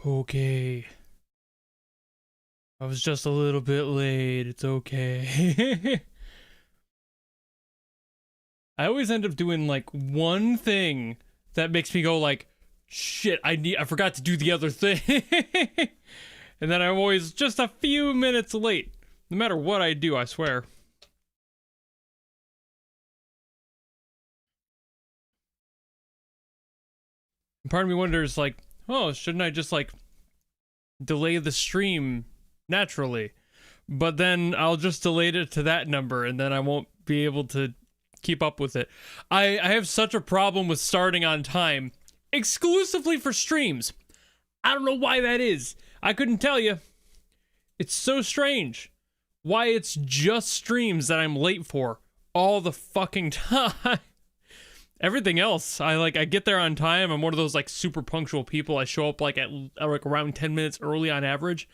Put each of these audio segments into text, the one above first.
Okay. I was just a little bit late. It's okay. I always end up doing like one thing that makes me go like, shit, I forgot to do the other thing. And then I'm always just a few minutes late. No matter what I do, I swear. And part of me wonders like, oh, shouldn't I just like delay the stream naturally? But then I'll just delay it to that number and then I won't be able to keep up with it. I have such a problem with starting on time exclusively for streams. I don't know why that is. I couldn't tell you. It's so strange why it's just streams that I'm late for all the fucking time. Everything else, I get there on time. I'm one of those like super punctual people. I show up like at like around 10 minutes early on average.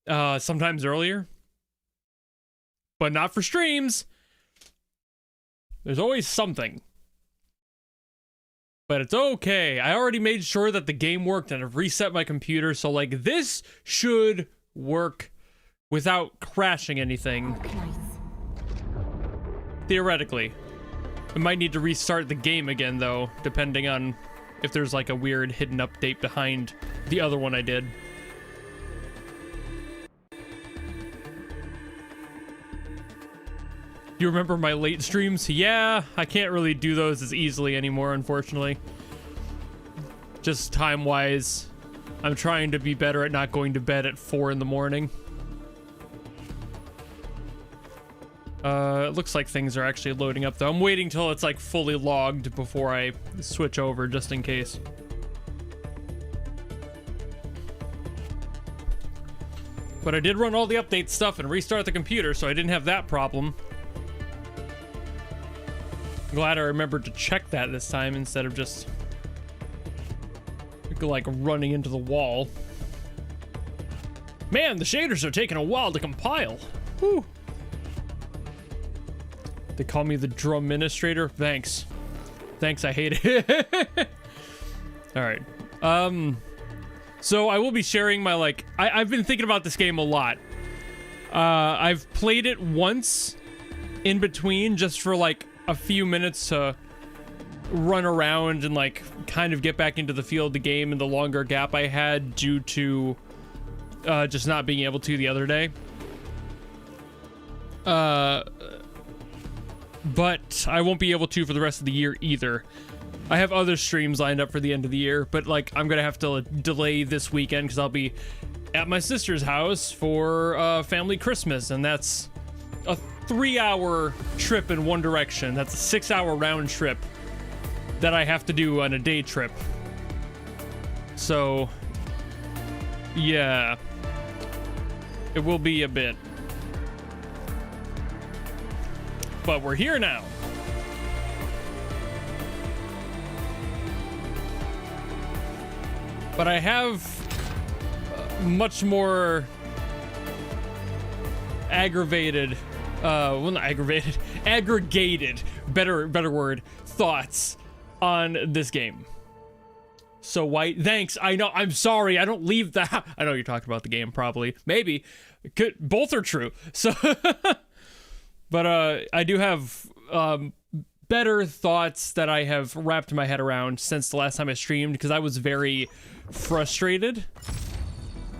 Sometimes earlier. But not for streams. There's always something. But it's okay. I already made sure that the game worked and I've reset my computer, so like this should work without crashing anything. Theoretically. I might need to restart the game again though, depending on if there's like a weird hidden update behind the other one I did. You remember my late streams? Yeah, I can't really do those as easily anymore, unfortunately. Just time-wise, I'm trying to be better at not going to bed at 4 in the morning. It looks like things are actually loading up, though. I'm waiting till it's, like, fully logged before I switch over, just in case. But I did run all the update stuff and restart the computer, so I didn't have that problem. I'm glad I remembered to check that this time instead of just like running into the wall. Man, the shaders are taking a while to compile. Whew. They call me the drum administrator. Thanks. Thanks, I hate it. All right. So I will be sharing my like I've been thinking about this game a lot. I've played it once in between just for like a few minutes to run around and like kind of get back into the feel of the game in the longer gap I had due to just not being able to the other day. But I won't be able to for the rest of the year either. I have other streams lined up for the end of the year, but like I'm gonna have to delay this weekend because I'll be at my sister's house for family Christmas, and that's a 3-hour trip in one direction. That's a 6-hour round trip that I have to do on a day trip. So, yeah, it will be a bit. But we're here now. But I have much more aggravated, well, not aggravated, aggregated, better word, thoughts on this game. So White, thanks. I know, I'm sorry, I don't leave the house. I know you're talking about the game, probably. Maybe. Both are true. So, but I do have better thoughts that I have wrapped my head around since the last time I streamed, because I was very frustrated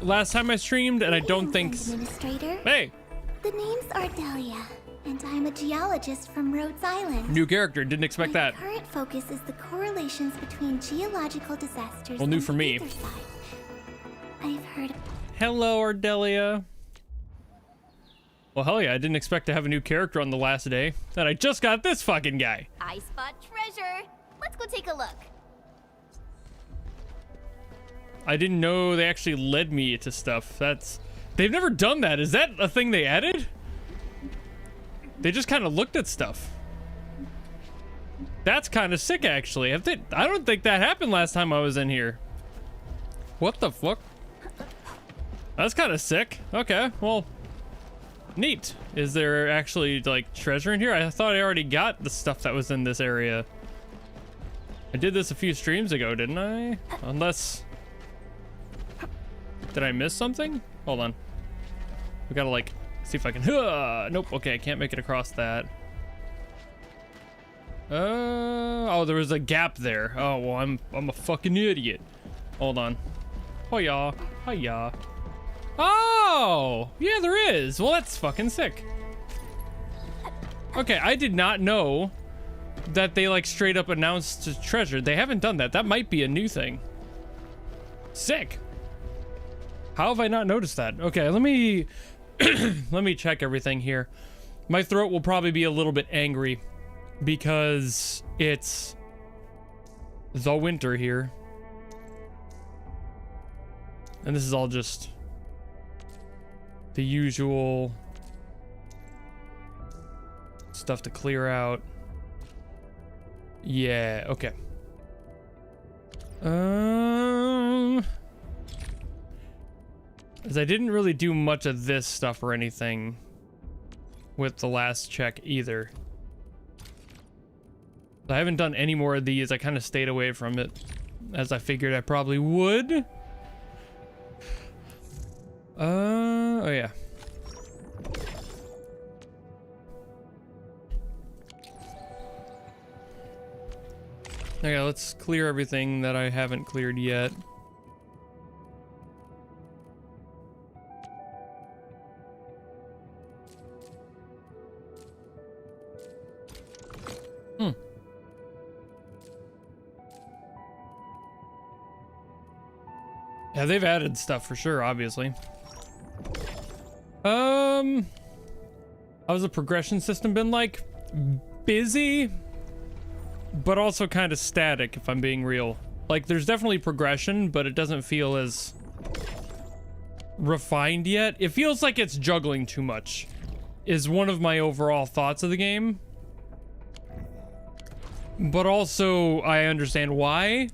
last time I streamed, and I don't think... Administrator. Hey! The name's Ardelia, and I'm a geologist from Rhodes Island. New character, didn't expect that. My current focus is the correlations between geological disasters. Well, new for me. I've heard... Hello, Ardelia. Well, hell yeah, I didn't expect to have a new character on the last day. Then I just got this fucking guy. I spot treasure. Let's go take a look. I didn't know they actually led me to stuff. They've never done that. Is that a thing they added? They just kind of looked at stuff. That's kind of sick, actually. I don't think that happened last time I was in here. What the fuck? That's kind of sick. Okay, well, neat. Is there actually, like, treasure in here? I thought I already got the stuff that was in this area. I did this a few streams ago, didn't I? Unless... Did I miss something? Hold on. We gotta like see if I can. Nope. Okay, I can't make it across that. Oh, there was a gap there. Oh well, I'm a fucking idiot. Hold on. Hiya, hiya. Oh, yeah, there is. Well, that's fucking sick. Okay, I did not know that they like straight up announced a treasure. They haven't done that. That might be a new thing. Sick. How have I not noticed that? Okay, let me let me check everything here. My throat will probably be a little bit angry because it's the winter here. And this is all just the usual stuff to clear out. Yeah, okay. As I didn't really do much of this stuff or anything with the last check either. I haven't done any more of these. I kind of stayed away from it as I figured I probably would. Oh yeah. Okay, let's clear everything that I haven't cleared yet. Yeah, they've added stuff for sure, obviously. How's the progression system been like? Busy, but also kind of static, if I'm being real. Like, there's definitely progression, but it doesn't feel as refined yet. It feels like it's juggling too much, is one of my overall thoughts of the game. But also, I understand why.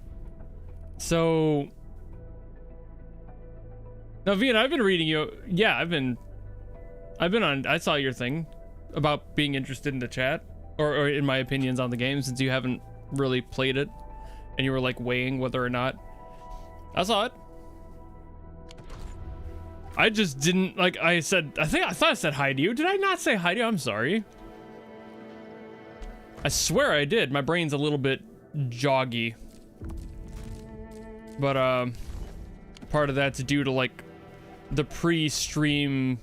So... Now, Vian, I've been reading you. Yeah, I've been on. I saw your thing about being interested in the chat or in my opinions on the game since you haven't really played it and you were like weighing whether or not. I saw it. I just didn't like. I thought I said hi to you. Did I not say hi to you? I'm sorry. I swear I did. My brain's a little bit joggy, but part of that's due to like the pre-stream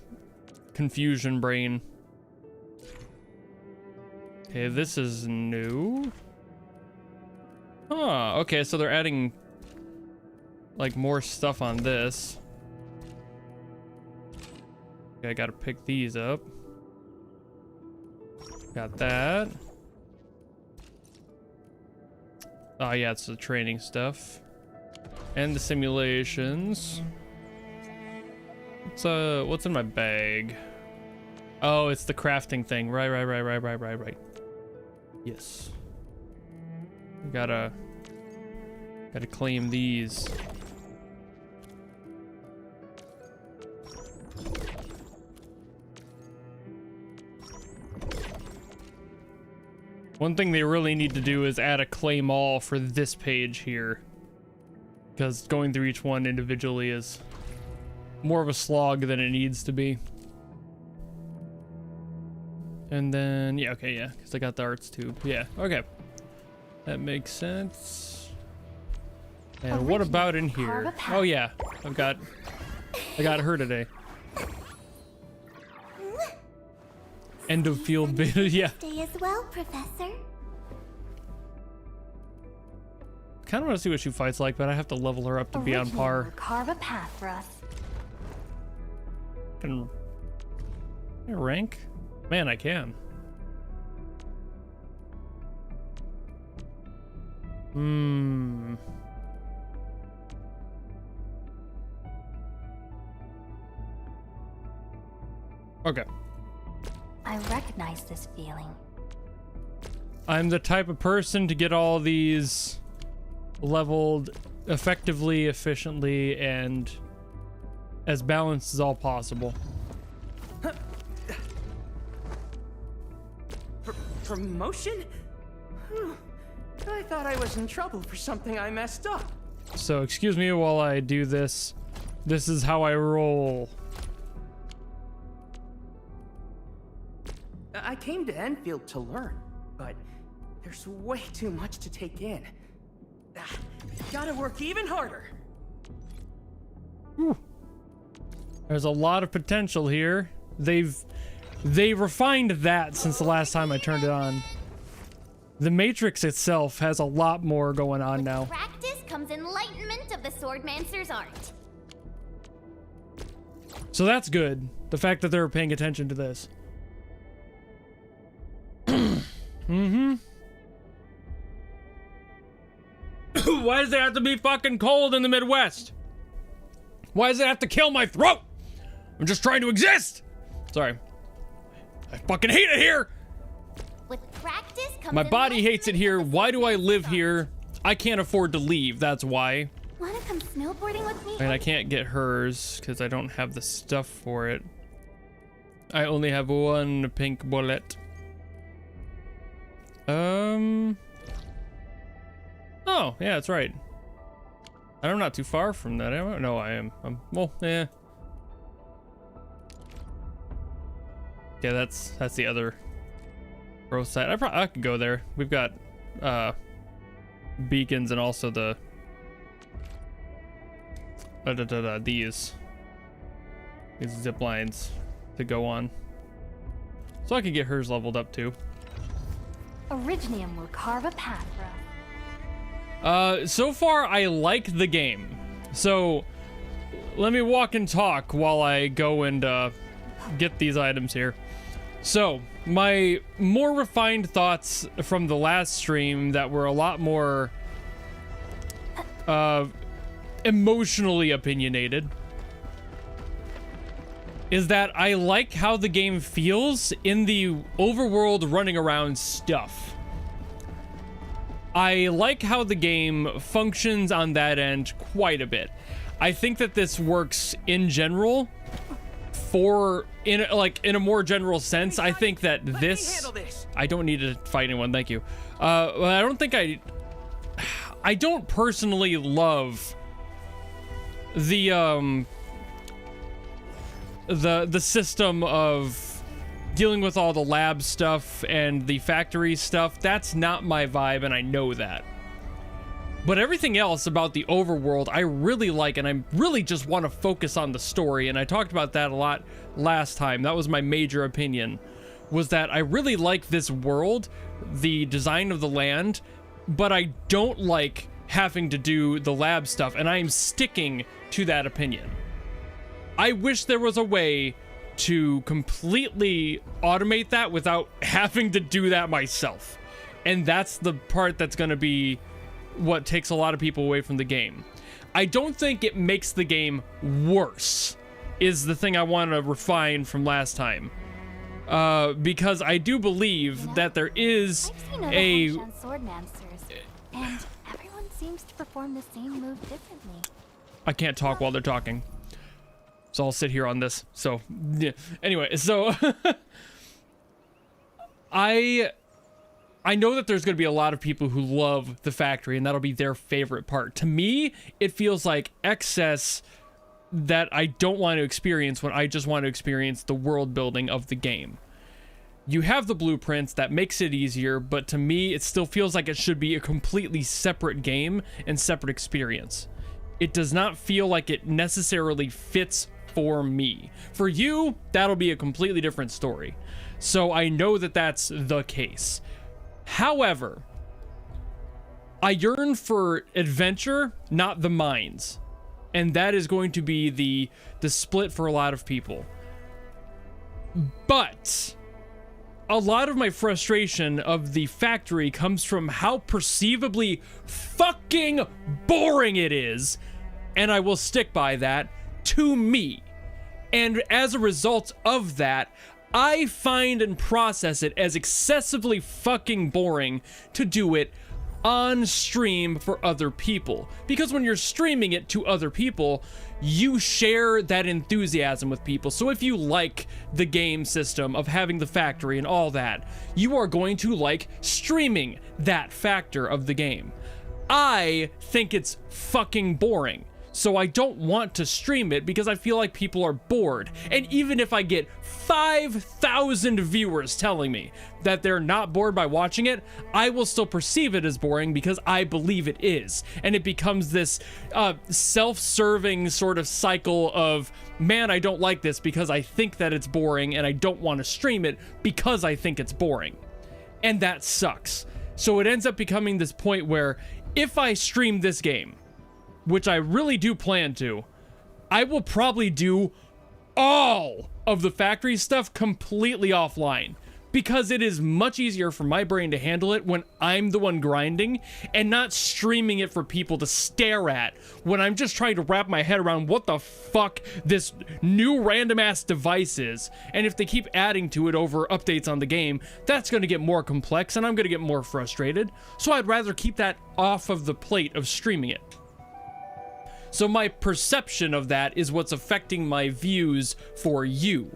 confusion brain. Okay, this is new. Huh, okay, so they're adding like more stuff on this. Okay, I gotta pick these up. Got that. Oh yeah, it's the training stuff. And the simulations. What's in my bag? Oh, it's the crafting thing. Right. Yes. Gotta claim these. One thing they really need to do is add a claim all for this page here, because going through each one individually is more of a slog than it needs to be. And then, yeah, okay, yeah, because I got the arts tube. Yeah, okay. That makes sense. And what about in here? Oh yeah, I got her today. Endfield bit, yeah. Stay as well, Professor. Kind of want to see what she fights like, but I have to level her up to be on par. Carve a path for us. Can I rank? Man, I can. Okay. I recognize this feeling. I'm the type of person to get all these leveled effectively, efficiently, and as balanced as all possible. Promotion? I thought I was in trouble for something I messed up. So excuse me while I do this This is how I roll. I came to Enfield to learn, but there's way too much to take in. Gotta work even harder. Whew. There's a lot of potential here. They refined that since the last time I turned it on. The Matrix itself has a lot more going on now. With practice comes enlightenment of the Swordmancer's art. So that's good. The fact that they're paying attention to this. Mm-hmm. Why does it have to be fucking cold in the Midwest? Why does it have to kill my throat? I'm just trying to exist. Sorry. I fucking hate it here. With practice comes My body hates it here. Why do I live here? I can't afford to leave. That's why. Wanna come snowboarding with me? And I can't get hers because I don't have the stuff for it. I only have one pink bullet. Oh, yeah, that's right. And I'm not too far from that. No, I am. Well, yeah. Yeah, that's the other growth site. I could go there. We've got beacons and also the these zip lines to go on. So I could get hers leveled up too. Originium will carve a path for us. So far I like the game. So let me walk and talk while I go and get these items here. So my more refined thoughts from the last stream that were a lot more emotionally opinionated is that I like how the game feels in the overworld running around stuff. I like how the game functions on that end quite a bit. I think that this works in general in a more general sense. I think that this I don't need to fight anyone, thank you. I don't think I don't personally love the system of dealing with all the lab stuff and the factory stuff. That's not my vibe, and I know that. But everything else about the overworld I really like, and I really just want to focus on the story, and I talked about that a lot last time. That was my major opinion, was that I really like this world, the design of the land, but I don't like having to do the lab stuff, and I am sticking to that opinion. I wish there was a way to completely automate that without having to do that myself. And that's the part that's going to be what takes a lot of people away from the game. I don't think it makes the game worse, is the thing I want to refine from last time. Because I do believe that there is a... Swordmancers, and everyone seems to perform the same move differently. I can't talk while they're talking, so I'll sit here on this. So, yeah. Anyway, so I know that there's going to be a lot of people who love the factory, and that'll be their favorite part. To me, it feels like excess that I don't want to experience when I just want to experience the world building of the game. You have the blueprints, that makes it easier, but to me, it still feels like it should be a completely separate game and separate experience. It does not feel like it necessarily fits for me. For you, that'll be a completely different story. So I know that that's the case. However, I yearn for adventure, not the mines. And that is going to be the split for a lot of people. But a lot of my frustration of the factory comes from how perceivably fucking boring it is. And I will stick by that, to me. And as a result of that, I find and process it as excessively fucking boring to do it on stream for other people. Because when you're streaming it to other people, you share that enthusiasm with people. So if you like the game system of having the factory and all that, you are going to like streaming that factor of the game. I think it's fucking boring. So I don't want to stream it because I feel like people are bored. And even if I get 5,000 viewers telling me that they're not bored by watching it, I will still perceive it as boring because I believe it is. And it becomes this self-serving sort of cycle of, man, I don't like this because I think that it's boring and I don't want to stream it because I think it's boring. And that sucks. So it ends up becoming this point where if I stream this game, which I really do plan to, I will probably do all of the factory stuff completely offline because it is much easier for my brain to handle it when I'm the one grinding and not streaming it for people to stare at when I'm just trying to wrap my head around what the fuck this new random ass device is. And if they keep adding to it over updates on the game, that's going to get more complex and I'm going to get more frustrated. So I'd rather keep that off of the plate of streaming it. So my perception of that is what's affecting my views for you.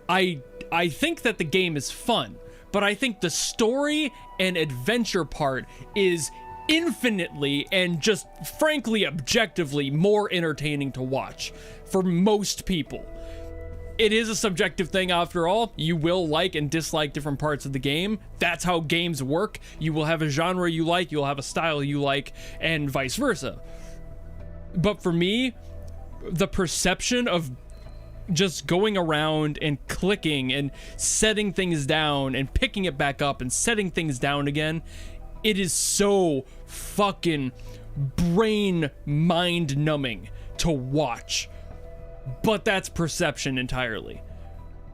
I think that the game is fun, but I think the story and adventure part is infinitely and just frankly objectively more entertaining to watch for most people. It is a subjective thing after all. You will like and dislike different parts of the game. That's how games work. You will have a genre you like, you'll have a style you like, and vice versa. But for me, the perception of just going around and clicking and setting things down and picking it back up and setting things down again, it is so fucking brain mind numbing to watch. But that's perception entirely.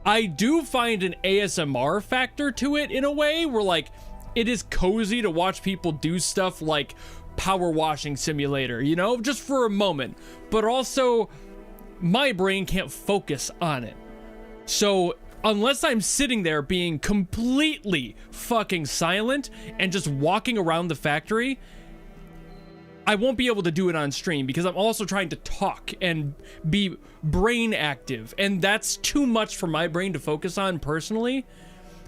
I do find an ASMR factor to it in a way where like it is cozy to watch people do stuff like power washing simulator, you know, just for a moment, but also my brain can't focus on it. So unless I'm sitting there being completely fucking silent and just walking around the factory, I won't be able to do it on stream because I'm also trying to talk and be brain active, and that's too much for my brain to focus on personally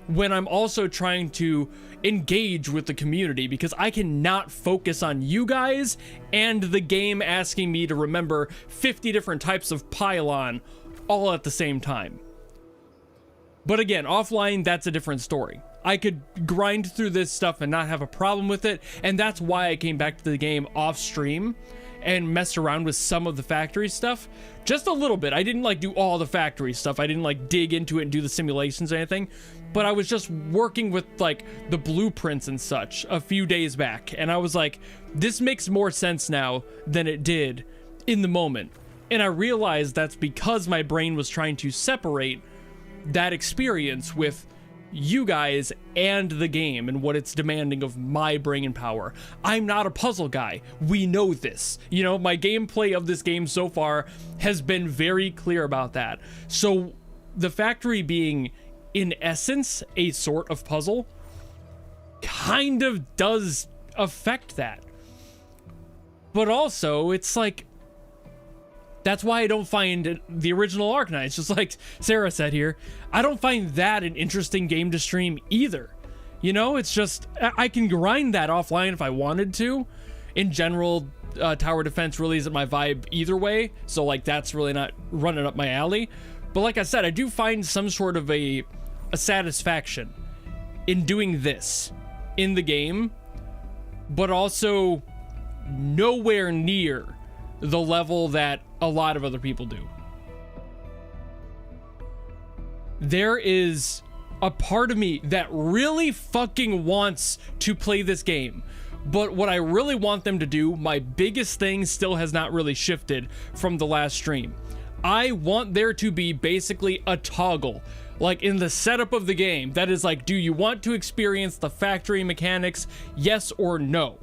when I'm also trying to engage with the community, because I cannot focus on you guys and the game asking me to remember 50 different types of pylon all at the same time. But again, offline, that's a different story. I could grind through this stuff and not have a problem with it, and that's why I came back to the game off stream and messed around with some of the factory stuff. Just a little bit. I didn't like do all the factory stuff. I didn't like dig into it and do the simulations or anything, but I was just working with like the blueprints and such a few days back, and I was like, this makes more sense now than it did in the moment. And I realized that's because my brain was trying to separate that experience with you guys and the game and what it's demanding of my brain power. I'm not a puzzle guy. We know this. You know, my gameplay of this game so far has been very clear about that. So the factory being in essence a sort of puzzle kind of does affect that. But also it's like, that's why I don't find the original Arknights, just like Sarah said here, I don't find that an interesting game to stream either. You know, it's just, I can grind that offline if I wanted to. In general, tower defense really isn't my vibe either way, so like that's really not running up my alley. But like I said, I do find some sort of a satisfaction in doing this in the game, but also nowhere near the level that a lot of other people do. There is a part of me that really fucking wants to play this game, but what I really want them to do, my biggest thing still has not really shifted from the last stream. I want there to be basically a toggle, like in the setup of the game, that is like, do you want to experience the factory mechanics, yes or no?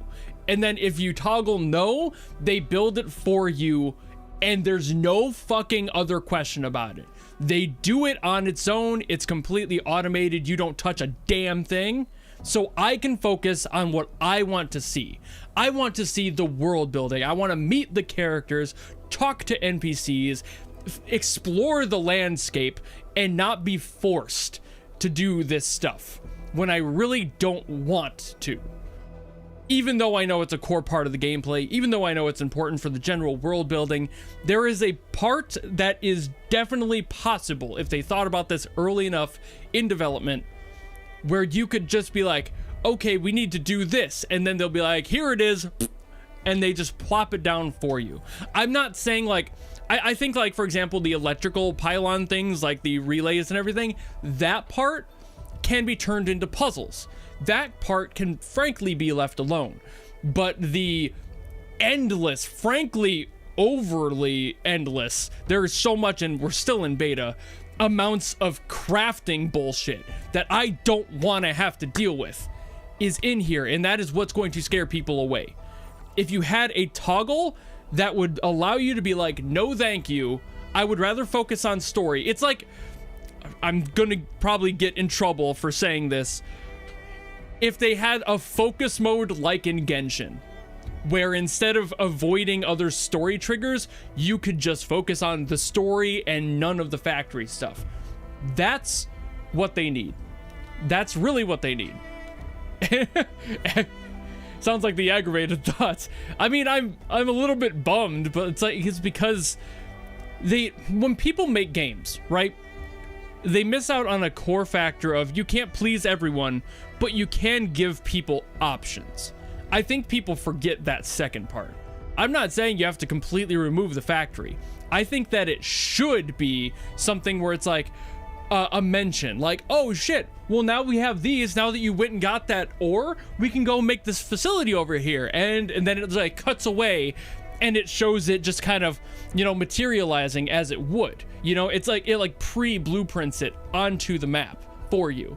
And then if you toggle no, they build it for you, and there's no fucking other question about it. They do it on its own. It's completely automated. You don't touch a damn thing. So I can focus on what I want to see. I want to see the world building. I want to meet the characters, talk to NPCs, explore the landscape, and not be forced to do this stuff when I really don't want to. even though I know it's a core part of the gameplay, even though I know it's important for the general world building, there is a part that is definitely possible if they thought about this early enough in development, where you could just be like, okay, we need to do this, and then they'll be like, here it is, and they just plop it down for you. I'm not saying like, I think like, for example, the electrical pylon things, like the relays and everything, that part can be turned into puzzles. That part can frankly be left alone. But the endless, frankly, overly endless, there is so much, and we're still in beta, amounts of crafting bullshit that I don't want to have to deal with is in here, and that is what's going to scare people away. If you had a toggle that would allow you to be like, no thank you, I would rather focus on story. It's like, I'm gonna probably get in trouble for saying this, if they had a focus mode like in Genshin, where instead of avoiding other story triggers, you could just focus on the story and none of the factory stuff. That's what they need. That's really what they need. Sounds like the aggravated thoughts. I mean, I'm a little bit bummed, but it's because when people make games, right? They miss out on a core factor of you can't please everyone, but you can give people options. I think people forget that second part. I'm not saying you have to completely remove the factory. I think that it should be something where it's like a mention, like, oh shit, well now we have these, now that you went and got that ore, we can go make this facility over here, and then it like cuts away and it shows it just kind of, you know, materializing as it would. You know, it's like it like pre-blueprints it onto the map for you,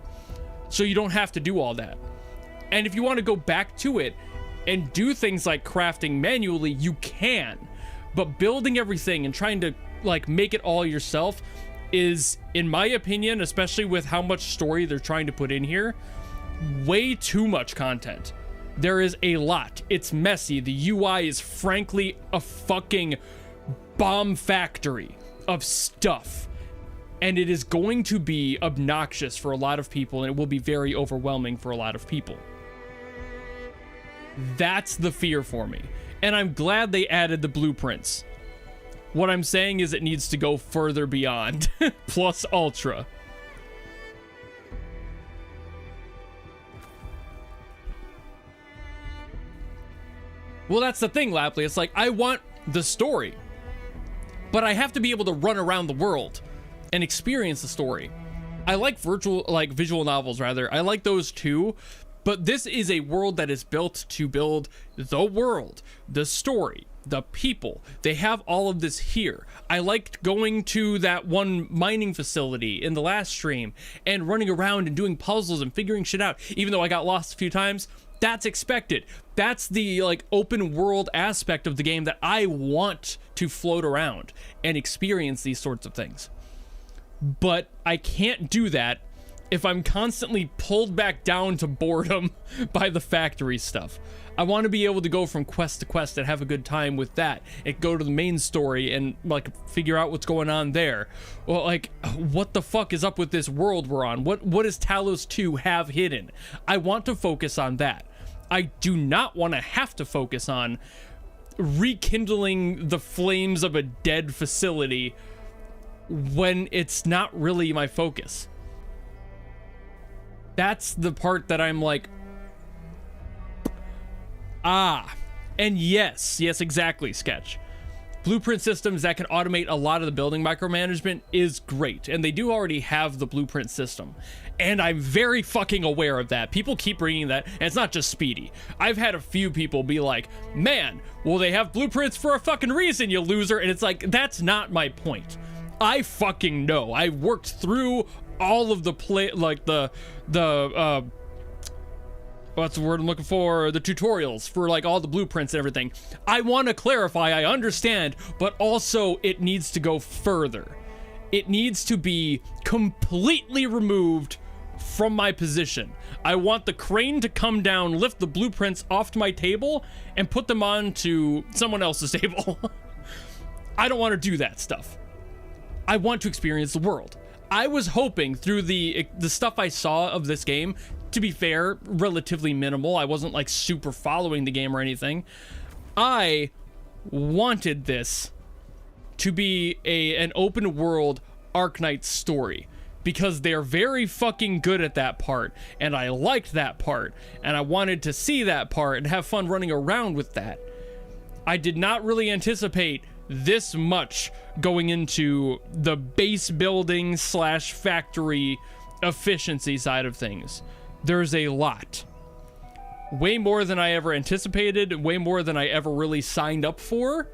so you don't have to do all that. And if you want to go back to it and do things like crafting manually, you can, but building everything and trying to like make it all yourself is, in my opinion, especially with how much story they're trying to put in here, way too much content. There is a lot. It's messy. The UI is frankly a fucking bomb factory of stuff. And it is going to be obnoxious for a lot of people, and it will be very overwhelming for a lot of people. That's the fear for me. And I'm glad they added the blueprints. What I'm saying is it needs to go further beyond plus ultra. Well, that's the thing, Lapley. It's like, I want the story, but I have to be able to run around the world and experience the story. I like visual novels, rather. I like those too, but this is a world that is built to build the world, the story, the people. They have all of this here. I liked going to that one mining facility in the last stream and running around and doing puzzles and figuring shit out, even though I got lost a few times. That's expected. That's the like open world aspect of the game that I want to float around and experience these sorts of things. But I can't do that if I'm constantly pulled back down to boredom by the factory stuff. I want to be able to go from quest to quest and have a good time with that, and go to the main story and like figure out what's going on there. Well, like, what the fuck is up with this world we're on? What does Talos 2 have hidden? I want to focus on that. I do not want to have to focus on rekindling the flames of a dead facility when it's not really my focus. That's the part that I'm like, and yes, exactly, Sketch. Blueprint systems that can automate a lot of the building micromanagement is great, and they do already have the blueprint system. And I'm very fucking aware of that. People keep bringing that, and it's not just Speedy. I've had a few people be like, man, well, they have blueprints for a fucking reason, you loser. And it's like, that's not my point. I fucking know. I worked through all of the what's the word I'm looking for? The tutorials for like all the blueprints and everything. I want to clarify, I understand, but also it needs to go further. It needs to be completely removed from my position. I want the crane to come down, lift the blueprints off to my table, and put them onto someone else's table. I don't want to do that stuff. I want to experience the world. I was hoping through the stuff I saw of this game to be fair, relatively minimal. I wasn't like super following the game or anything. I wanted this to be an open world Arknight story because they're very fucking good at that part, and I liked that part, and I wanted to see that part and have fun running around with that. I did not really anticipate this much going into the base building / factory efficiency side of things. There's a lot. Way more than I ever anticipated, way more than I ever really signed up for.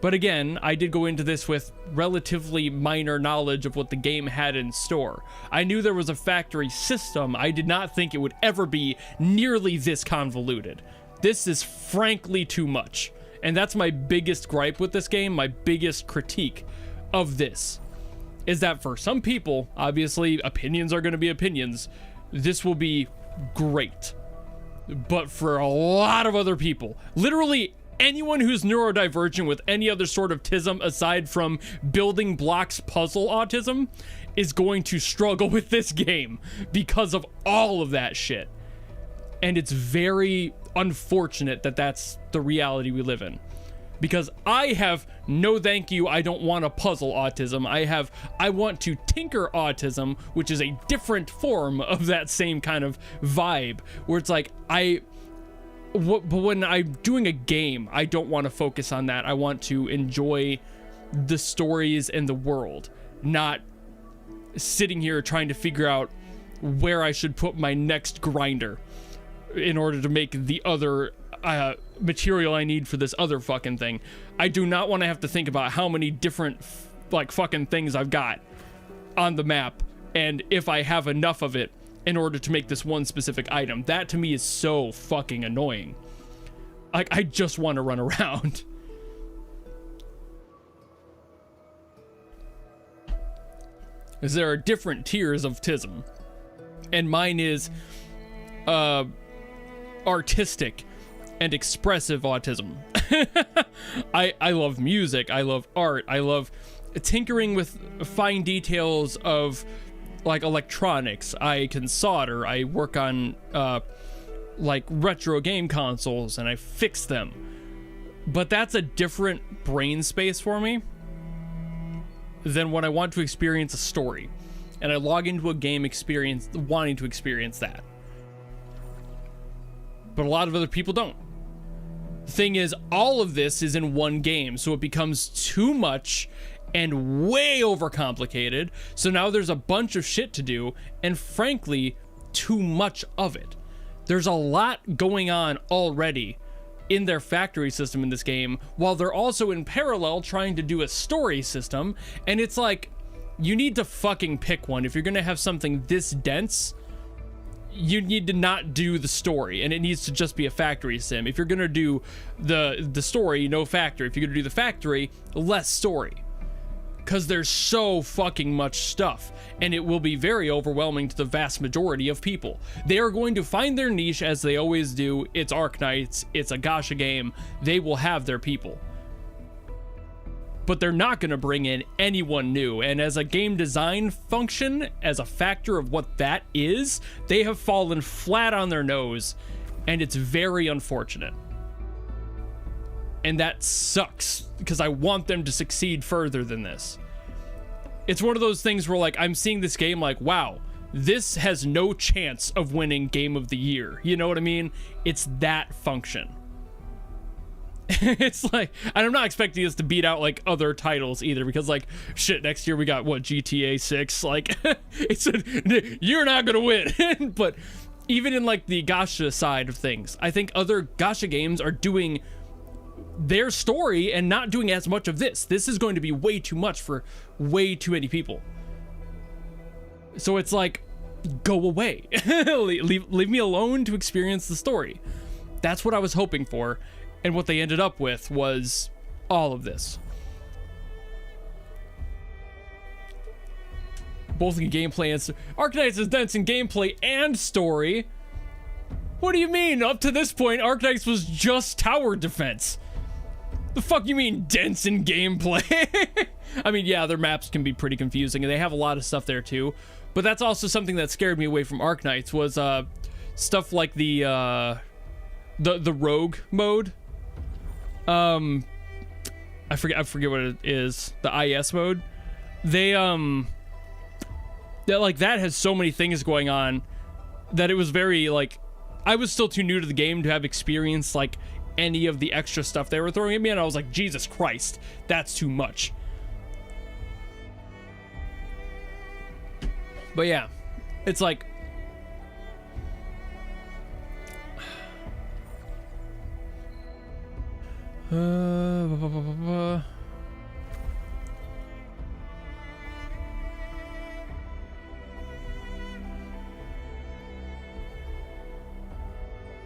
But again, I did go into this with relatively minor knowledge of what the game had in store. I knew there was a factory system. I did not think it would ever be nearly this convoluted. This is frankly too much. And that's my biggest gripe with this game, my biggest critique of this, is that for some people, obviously opinions are going to be opinions, this will be great. But for a lot of other people, literally anyone who's neurodivergent with any other sort of tism aside from building blocks puzzle autism is going to struggle with this game because of all of that shit. And it's very unfortunate that that's the reality we live in. Because I have no thank you, I don't want a puzzle autism. I want to tinker autism, which is a different form of that same kind of vibe, where it's like, but when I'm doing a game, I don't want to focus on that. I want to enjoy the stories and the world, not sitting here trying to figure out where I should put my next grinder in order to make the other material I need for this other fucking thing. I do not want to have to think about how many different fucking things I've got on the map and if I have enough of it in order to make this one specific item. That to me is so fucking annoying. I just want to run around. Because there are different tiers of tism, and mine is artistic and expressive autism. I love music, I love art, I love tinkering with fine details of like electronics. I can solder, I work on like retro game consoles and I fix them. But that's a different brain space for me than when I want to experience a story and I log into a game wanting to experience that. But a lot of other people don't. The thing is, all of this is in one game, so it becomes too much and way overcomplicated. So now there's a bunch of shit to do, and frankly, too much of it. There's a lot going on already in their factory system in this game, while they're also in parallel trying to do a story system, and it's like, you need to fucking pick one. If you're gonna have something this dense, you need to not do the story, and it needs to just be a factory sim. If you're gonna do the story, no factory. If you're gonna do the factory, less story. Because there's so fucking much stuff, and it will be very overwhelming to the vast majority of people. They are going to find their niche as they always do. It's Arknights, it's a gacha game. They will have their people. But they're not going to bring in anyone new, and as a game design function, as a factor of what that is, they have fallen flat on their nose, and it's very unfortunate. And that sucks, because I want them to succeed further than this. It's one of those things where, like, I'm seeing this game like, wow, this has no chance of winning Game of the Year. You know what I mean? It's that function. It's like, and I'm not expecting us to beat out like other titles either, because like shit, next year we got what, GTA 6, like you're not gonna win. But even in like the gacha side of things, I think other gacha games are doing their story and not doing as much of this. This is going to be way too much for way too many people. So it's like, go away. leave me alone to experience the story. That's what I was hoping for. And what they ended up with was all of this. Both in gameplay and Arknights is dense in gameplay and story. What do you mean? Up to this point, Arknights was just tower defense. The fuck you mean dense in gameplay? I mean, yeah, their maps can be pretty confusing, and they have a lot of stuff there too. But that's also something that scared me away from Arknights was stuff like the rogue mode. I forget what it is. The IS mode. Like that has so many things going on that it was very like, I was still too new to the game to have experienced like any of the extra stuff they were throwing at me, and I was like, Jesus Christ, that's too much. But yeah, it's like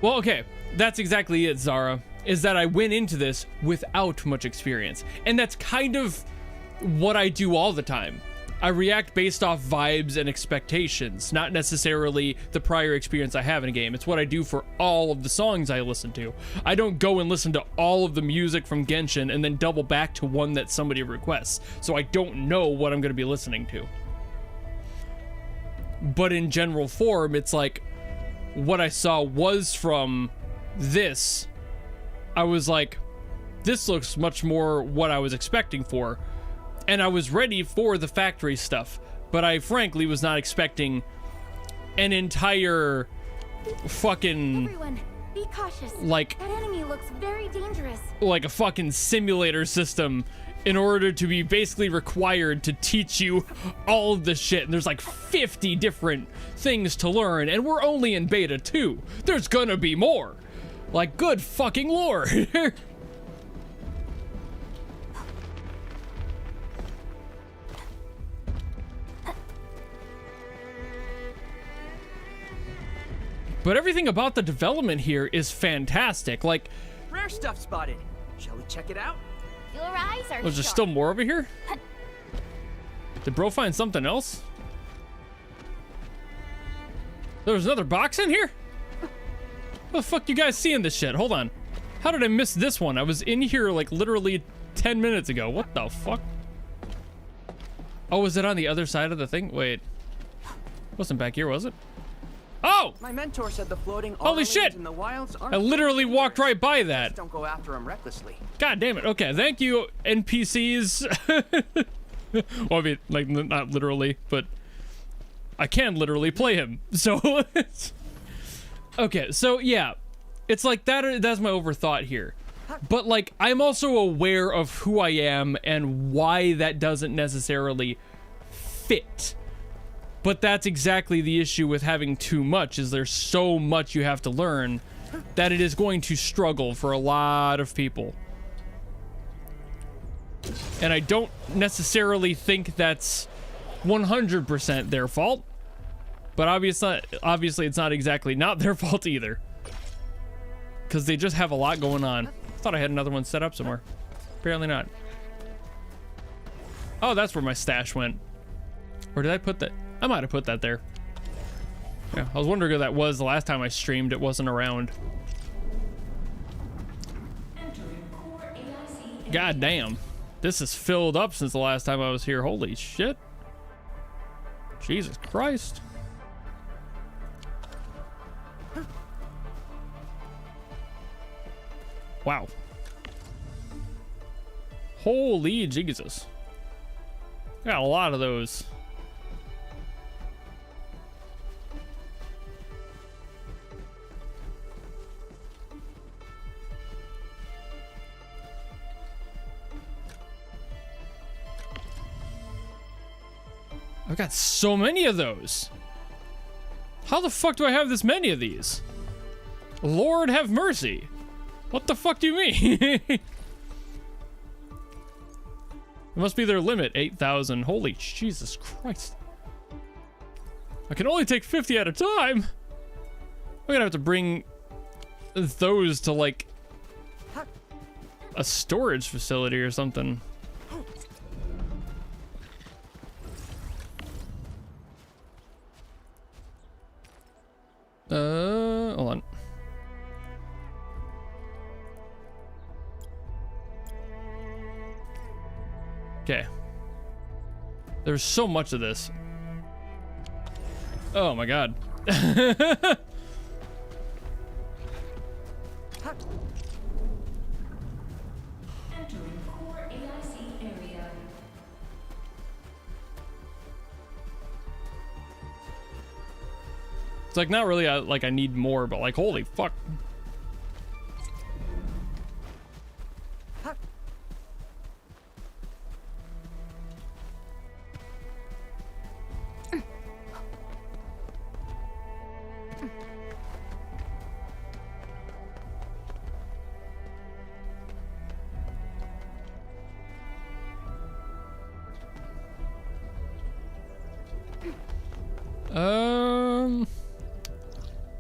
well, okay, that's exactly it, Zara, is that I went into this without much experience. And that's kind of what I do all the time. I react based off vibes and expectations, not necessarily the prior experience I have in a game. It's what I do for all of the songs I listen to. I don't go and listen to all of the music from Genshin and then double back to one that somebody requests, so I don't know what I'm going to be listening to. But in general form, it's like, what I saw was from this, I was like, this looks much more what I was expecting for. And I was ready for the factory stuff, but I frankly was not expecting an entire fucking, Everyone, be cautious. like, That enemy looks very dangerous. like a fucking simulator system in order to be basically required to teach you all of this shit. And there's like 50 different things to learn, and we're only in beta 2. There's gonna be more. Like, good fucking lord. But everything about the development here is fantastic. Like, Rare stuff spotted. Shall we check it out? Your eyes are was there sharp. still more over here? Did bro find something else? There was another box in here? What the fuck you guys seeing this shit? Hold on. How did I miss this one? I was in here like literally 10 minutes ago. What the fuck? Oh, was it on the other side of the thing? Wait. Wasn't back here, was it? Oh! My mentor said the floating Holy Arlings shit! in the wilds aren't I literally walked right by that. Don't go after them recklessly. God damn it. Okay, thank you, NPCs. Well, I mean, like, not literally, but I can literally play him. So, okay, so yeah. It's like that's my overthought here. But, like, I'm also aware of who I am and why that doesn't necessarily fit. But that's exactly the issue with having too much, is there's so much you have to learn that it is going to struggle for a lot of people. And I don't necessarily think that's 100% their fault, but obviously it's not exactly not their fault either. Because they just have a lot going on. I thought I had another one set up somewhere. Apparently not. Oh, that's where my stash went. Or did I put that? I might have put that there. Yeah, I was wondering who that was the last time I streamed. It wasn't around. God damn. This is filled up since the last time I was here. Holy shit. Jesus Christ. Wow. Holy Jesus. Got a lot of those. I've got so many of those. How the fuck do I have this many of these? Lord have mercy. What the fuck do you mean? It must be their limit, 8,000. Holy Jesus Christ. I can only take 50 at a time. I'm gonna have to bring those to like a storage facility or something. Hold on. Okay. There's so much of this. Oh my god. Entering core AIC area. It's like not really like I need more, but like holy fuck.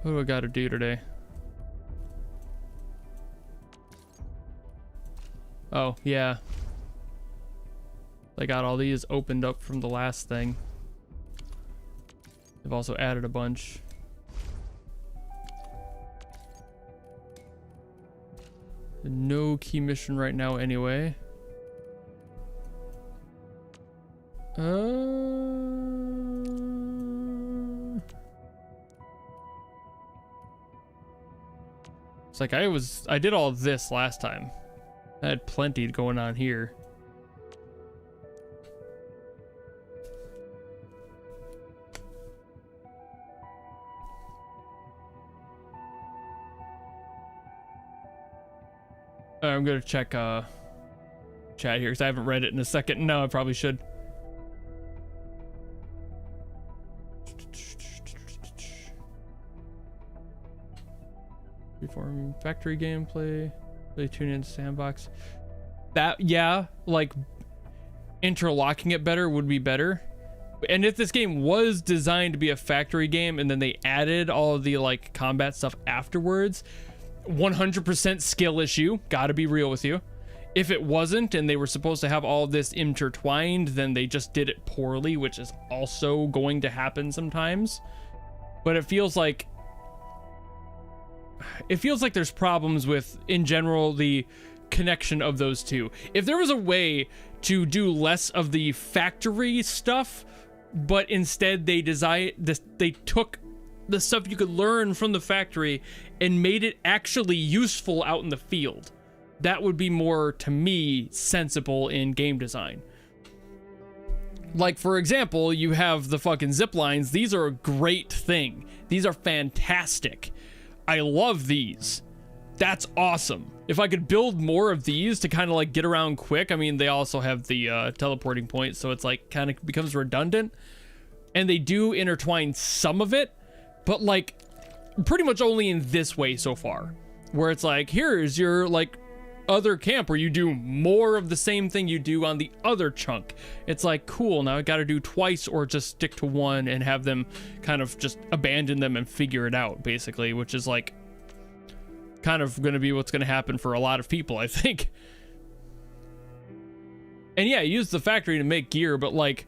What do I gotta do today? Oh, yeah. I got all these opened up from the last thing. They've also added a bunch. No key mission right now anyway. It's like I did all this last time. I had plenty going on here. I'm gonna check chat here because I haven't read it in a second. No, I probably should. Reform factory gameplay, play tune in sandbox. That, yeah, like interlocking it better would be better. And if this game was designed to be a factory game and then they added all of the like combat stuff afterwards, 100% skill issue, gotta be real with you. If it wasn't and they were supposed to have all of this intertwined, then they just did it poorly, which is also going to happen sometimes. But it feels like there's problems with, in general, the connection of those two. If there was a way to do less of the factory stuff, but instead they took the stuff you could learn from the factory and made it actually useful out in the field, that would be more, to me, sensible in game design. Like, for example, you have the fucking zip lines. These are a great thing. These are fantastic. I love these. That's awesome. If I could build more of these to kind of like get around quick. I mean, they also have the teleporting point, so it's like kind of becomes redundant. And they do intertwine some of it, but like pretty much only in this way so far, where it's like, here's your like other camp where you do more of the same thing you do on the other chunk. It's like, cool, now I got to do twice or just stick to one and have them kind of just abandon them and figure it out, basically, which is like kind of going to be what's going to happen for a lot of people, I think. And yeah, use the factory to make gear, but like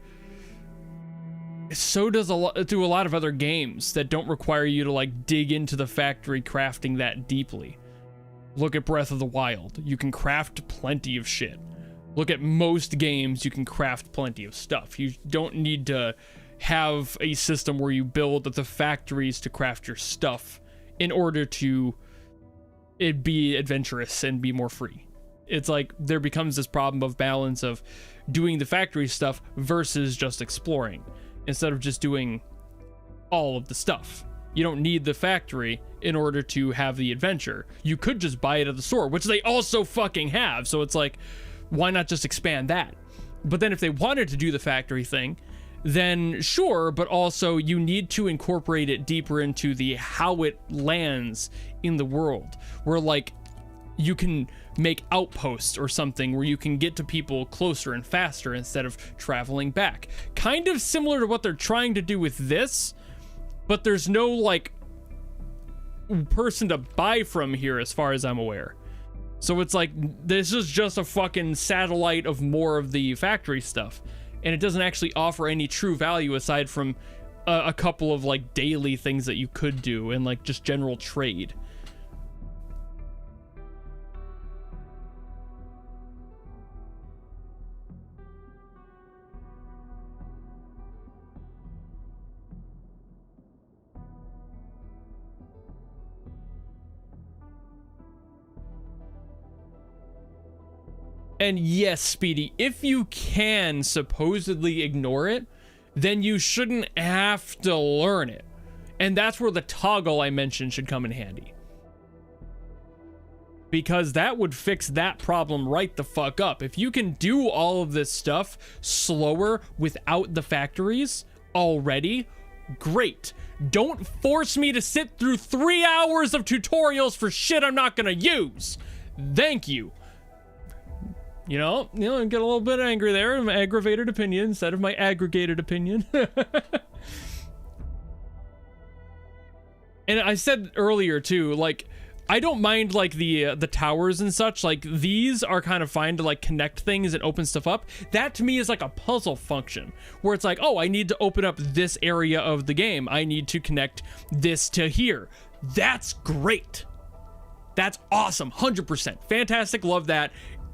so does a lot of other games that don't require you to like dig into the factory crafting that deeply. Look at Breath of the Wild. You can craft plenty of shit. Look at most games, you can craft plenty of stuff. You don't need to have a system where you build the factories to craft your stuff in order to it be adventurous and be more free. It's like there becomes this problem of balance of doing the factory stuff versus just exploring, instead of just doing all of the stuff. You don't need the factory in order to have the adventure. You could just buy it at the store, which they also fucking have. So it's like, why not just expand that? But then if they wanted to do the factory thing, then sure, but also you need to incorporate it deeper into the how it lands in the world, where like you can make outposts or something where you can get to people closer and faster instead of traveling back. Kind of similar to what they're trying to do with this, but there's no like person to buy from here as far as I'm aware. So it's like this is just a fucking satellite of more of the factory stuff, and it doesn't actually offer any true value aside from a couple of like daily things that you could do and like just general trade. And yes, Speedy, if you can supposedly ignore it, then you shouldn't have to learn it. And that's where the toggle I mentioned should come in handy. Because that would fix that problem right the fuck up. If you can do all of this stuff slower without the factories already, great. Don't force me to sit through 3 hours of tutorials for shit I'm not gonna use. Thank you. You know, I get a little bit angry there. My aggravated opinion instead of my aggregated opinion. And I said earlier too, like, I don't mind like the towers and such. Like, these are kind of fine to like connect things and open stuff up. That to me is like a puzzle function where it's like, oh, I need to open up this area of the game. I need to connect this to here. That's great. That's awesome. 100%. Fantastic. Love that.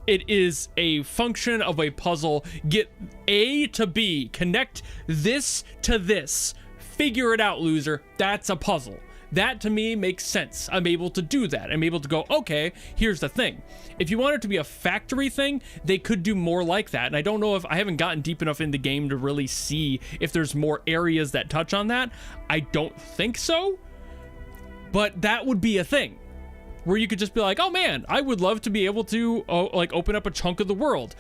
It is a function of a puzzle. Get A to B. Connect this to this. Figure it out, loser. That's a puzzle. That to me makes sense. I'm able to do that. I'm able to go, okay, here's the thing. If you want it to be a factory thing, they could do more like that. And I don't know if I haven't gotten deep enough in the game to really see if there's more areas that touch on that. I don't think so, but that would be a thing where you could just be like, oh man, I would love to be able to like open up a chunk of the world.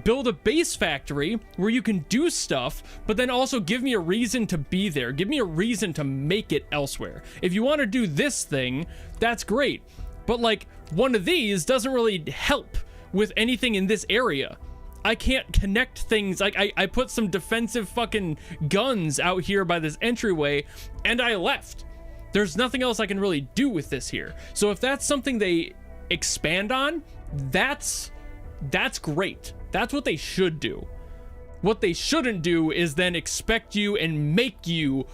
Build a base factory where you can do stuff, but then also give me a reason to be there. Give me a reason to make it elsewhere. If you want to do this thing, that's great. But like, one of these doesn't really help with anything in this area. I can't connect things. Like, I put some defensive fucking guns out here by this entryway and I left. There's nothing else I can really do with this here. So if that's something they expand on, that's great. That's what they should do. What they shouldn't do is then expect you and make you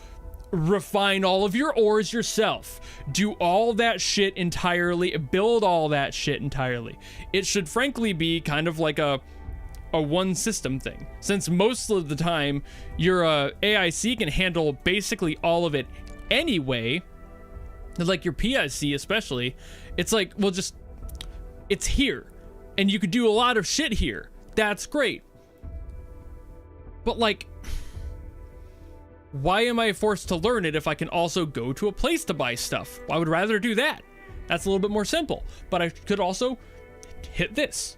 refine all of your ores yourself. Do all that shit entirely. Build all that shit entirely. It should frankly be kind of like a one system thing. Since most of the time your AIC can handle basically all of it anyway. Like your PIC especially. It's like, well, just, it's here. And you could do a lot of shit here. That's great. But like, why am I forced to learn it if I can also go to a place to buy stuff? I would rather do that. That's a little bit more simple. But I could also hit this.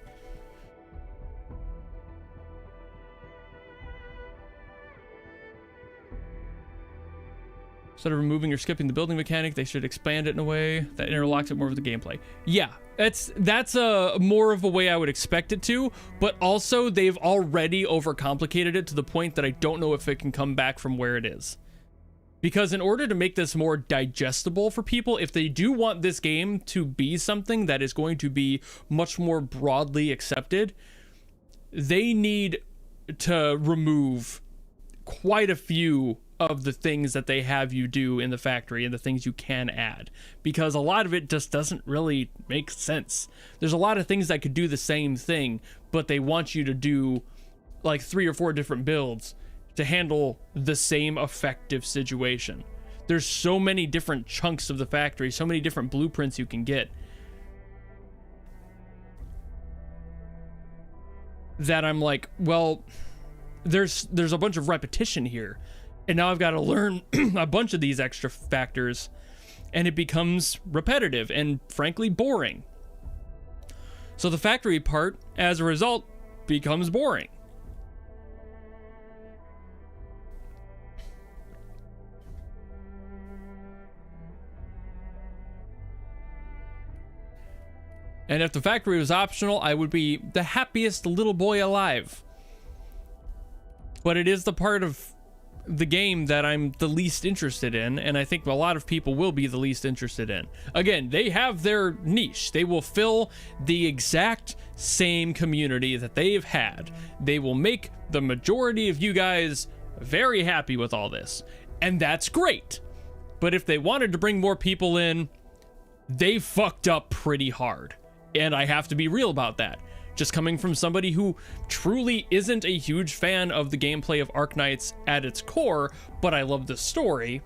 Instead of removing or skipping the building mechanic, they should expand it in a way that interlocks it more with the gameplay. Yeah, that's a more of a way I would expect it to, but also they've already overcomplicated it to the point that I don't know if it can come back from where it is. Because in order to make this more digestible for people, if they do want this game to be something that is going to be much more broadly accepted, they need to remove quite a few of the things that they have you do in the factory and the things you can add, because a lot of it just doesn't really make sense. There's a lot of things that could do the same thing, but they want you to do like 3 or 4 different builds to handle the same effective situation. There's so many different chunks of the factory, so many different blueprints you can get, that I'm like, well, there's a bunch of repetition here. And now I've got to learn a bunch of these extra factors, and it becomes repetitive and frankly boring. So the factory part, as a result, becomes boring. And if the factory was optional, I would be the happiest little boy alive. But it is the part of the game that I'm the least interested in, and I think a lot of people will be the least interested in. Again, they have their niche. They will fill the exact same community that they've had. They will make the majority of you guys very happy with all this, and that's great. But if they wanted to bring more people in, they fucked up pretty hard, and I have to be real about that. Just coming from somebody who truly isn't a huge fan of the gameplay of Arknights at its core, but I love the story.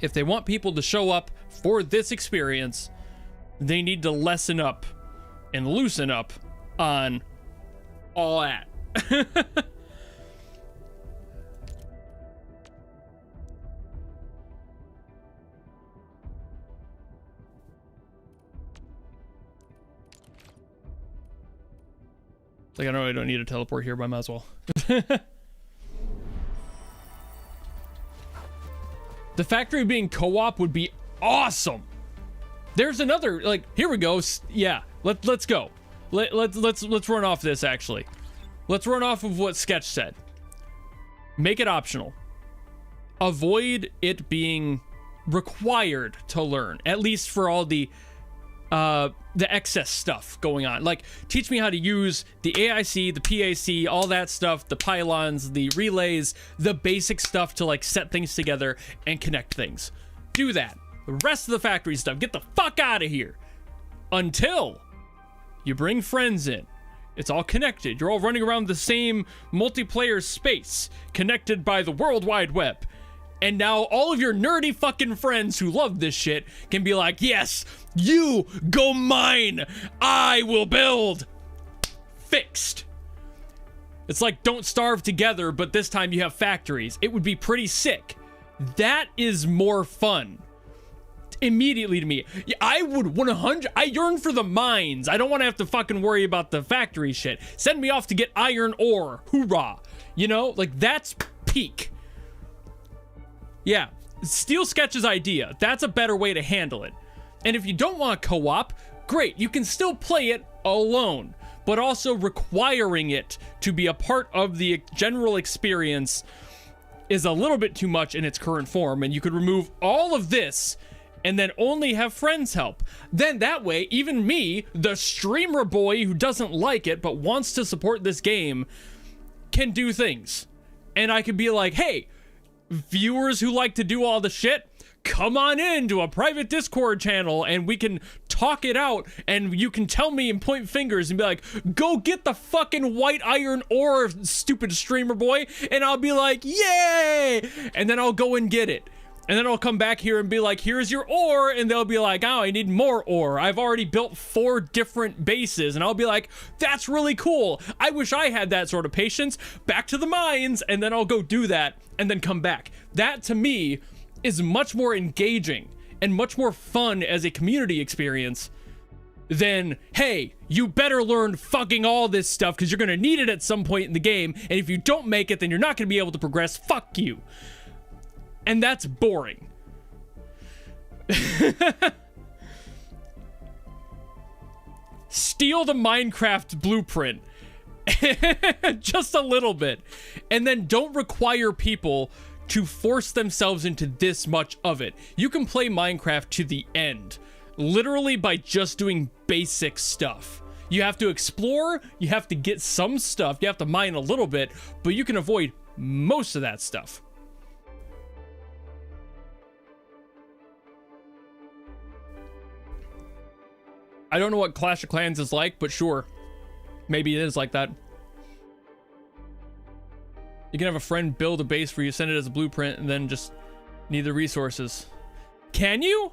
If they want people to show up for this experience, they need to lessen up and loosen up on all at. Like, I know I don't need to teleport here, but I might as well. The factory being co-op would be awesome. There's another, like, here we go. Yeah, let's go. Let's run off this, actually. Let's run off of what Sketch said. Make it optional. Avoid it being required to learn, at least for all the excess stuff going on. Like, teach me how to use the AIC, the PAC, all that stuff, the pylons, the relays, the basic stuff to, like, set things together and connect things. Do that. The rest of the factory stuff, get the fuck out of here. Until you bring friends in. It's all connected. You're all running around the same multiplayer space, connected by the World Wide Web. And now all of your nerdy fucking friends who love this shit can be like, yes, you go mine. I will build. Fixed. It's like Don't Starve Together, but this time you have factories. It would be pretty sick. That is more fun. Immediately to me. I would 100. I yearn for the mines. I don't want to have to fucking worry about the factory shit. Send me off to get iron ore. Hoorah. You know, like, that's peak. Yeah, steal Sketch's idea. That's a better way to handle it. And if you don't want co-op, great. You can still play it alone, but also requiring it to be a part of the general experience is a little bit too much in its current form. And you could remove all of this and then only have friends help. Then that way, even me, the streamer boy who doesn't like it but wants to support this game, can do things. And I could be like, hey, viewers who like to do all the shit, come on in to a private Discord channel and we can talk it out, and you can tell me and point fingers and be like, go get the fucking white iron ore, stupid streamer boy, and I'll be like, yay, and then I'll go and get it. And then I'll come back here and be like, here's your ore, and they'll be like, oh, I need more ore. I've already built 4 different bases, and I'll be like, that's really cool. I wish I had that sort of patience. Back to the mines, and then I'll go do that, and then come back. That, to me, is much more engaging and much more fun as a community experience than, hey, you better learn fucking all this stuff because you're going to need it at some point in the game, and if you don't make it, then you're not going to be able to progress. Fuck you. And that's boring. Steal the Minecraft blueprint. Just a little bit. And then don't require people to force themselves into this much of it. You can play Minecraft to the end, literally by just doing basic stuff. You have to explore, you have to get some stuff, you have to mine a little bit, but you can avoid most of that stuff. I don't know what Clash of Clans is like, but sure. Maybe it is like that. You can have a friend build a base for you, send it as a blueprint, and then just need the resources. Can you?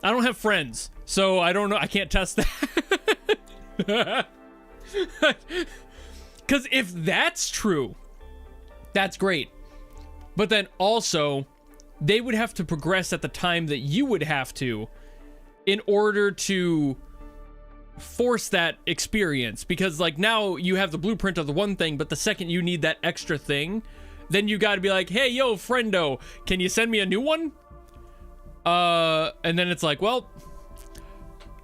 I don't have friends, so I don't know. I can't test that. Because if that's true, that's great. But then also, they would have to progress at the time that you would have to in order to force that experience, because like now you have the blueprint of the one thing, but the second you need that extra thing, then you got to be like, hey, yo, friendo, can you send me a new one? And then it's like, well,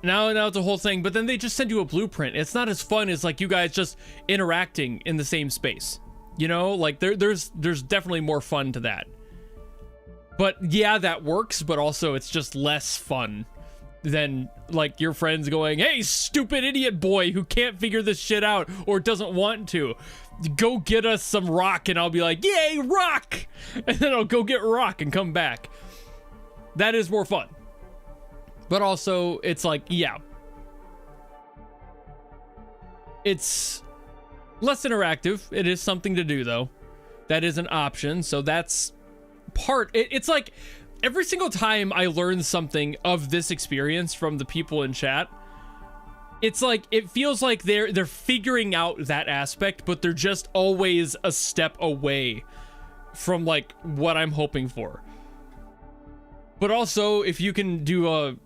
now it's a whole thing, but then they just send you a blueprint. It's not as fun as like you guys just interacting in the same space, you know, like there's definitely more fun to that. But yeah, that works, but also it's just less fun than like your friends going, hey, stupid idiot boy who can't figure this shit out or doesn't want to, go get us some rock, and I'll be like, yay, rock, and then I'll go get rock and come back. That is more fun. But also it's like, yeah, it's less interactive. It is something to do though. That is an option, so that's part. It's like every single time I learn something of this experience from the people in chat, it's like, it feels like they're figuring out that aspect, but they're just always a step away from like what I'm hoping for. But also, if you can do a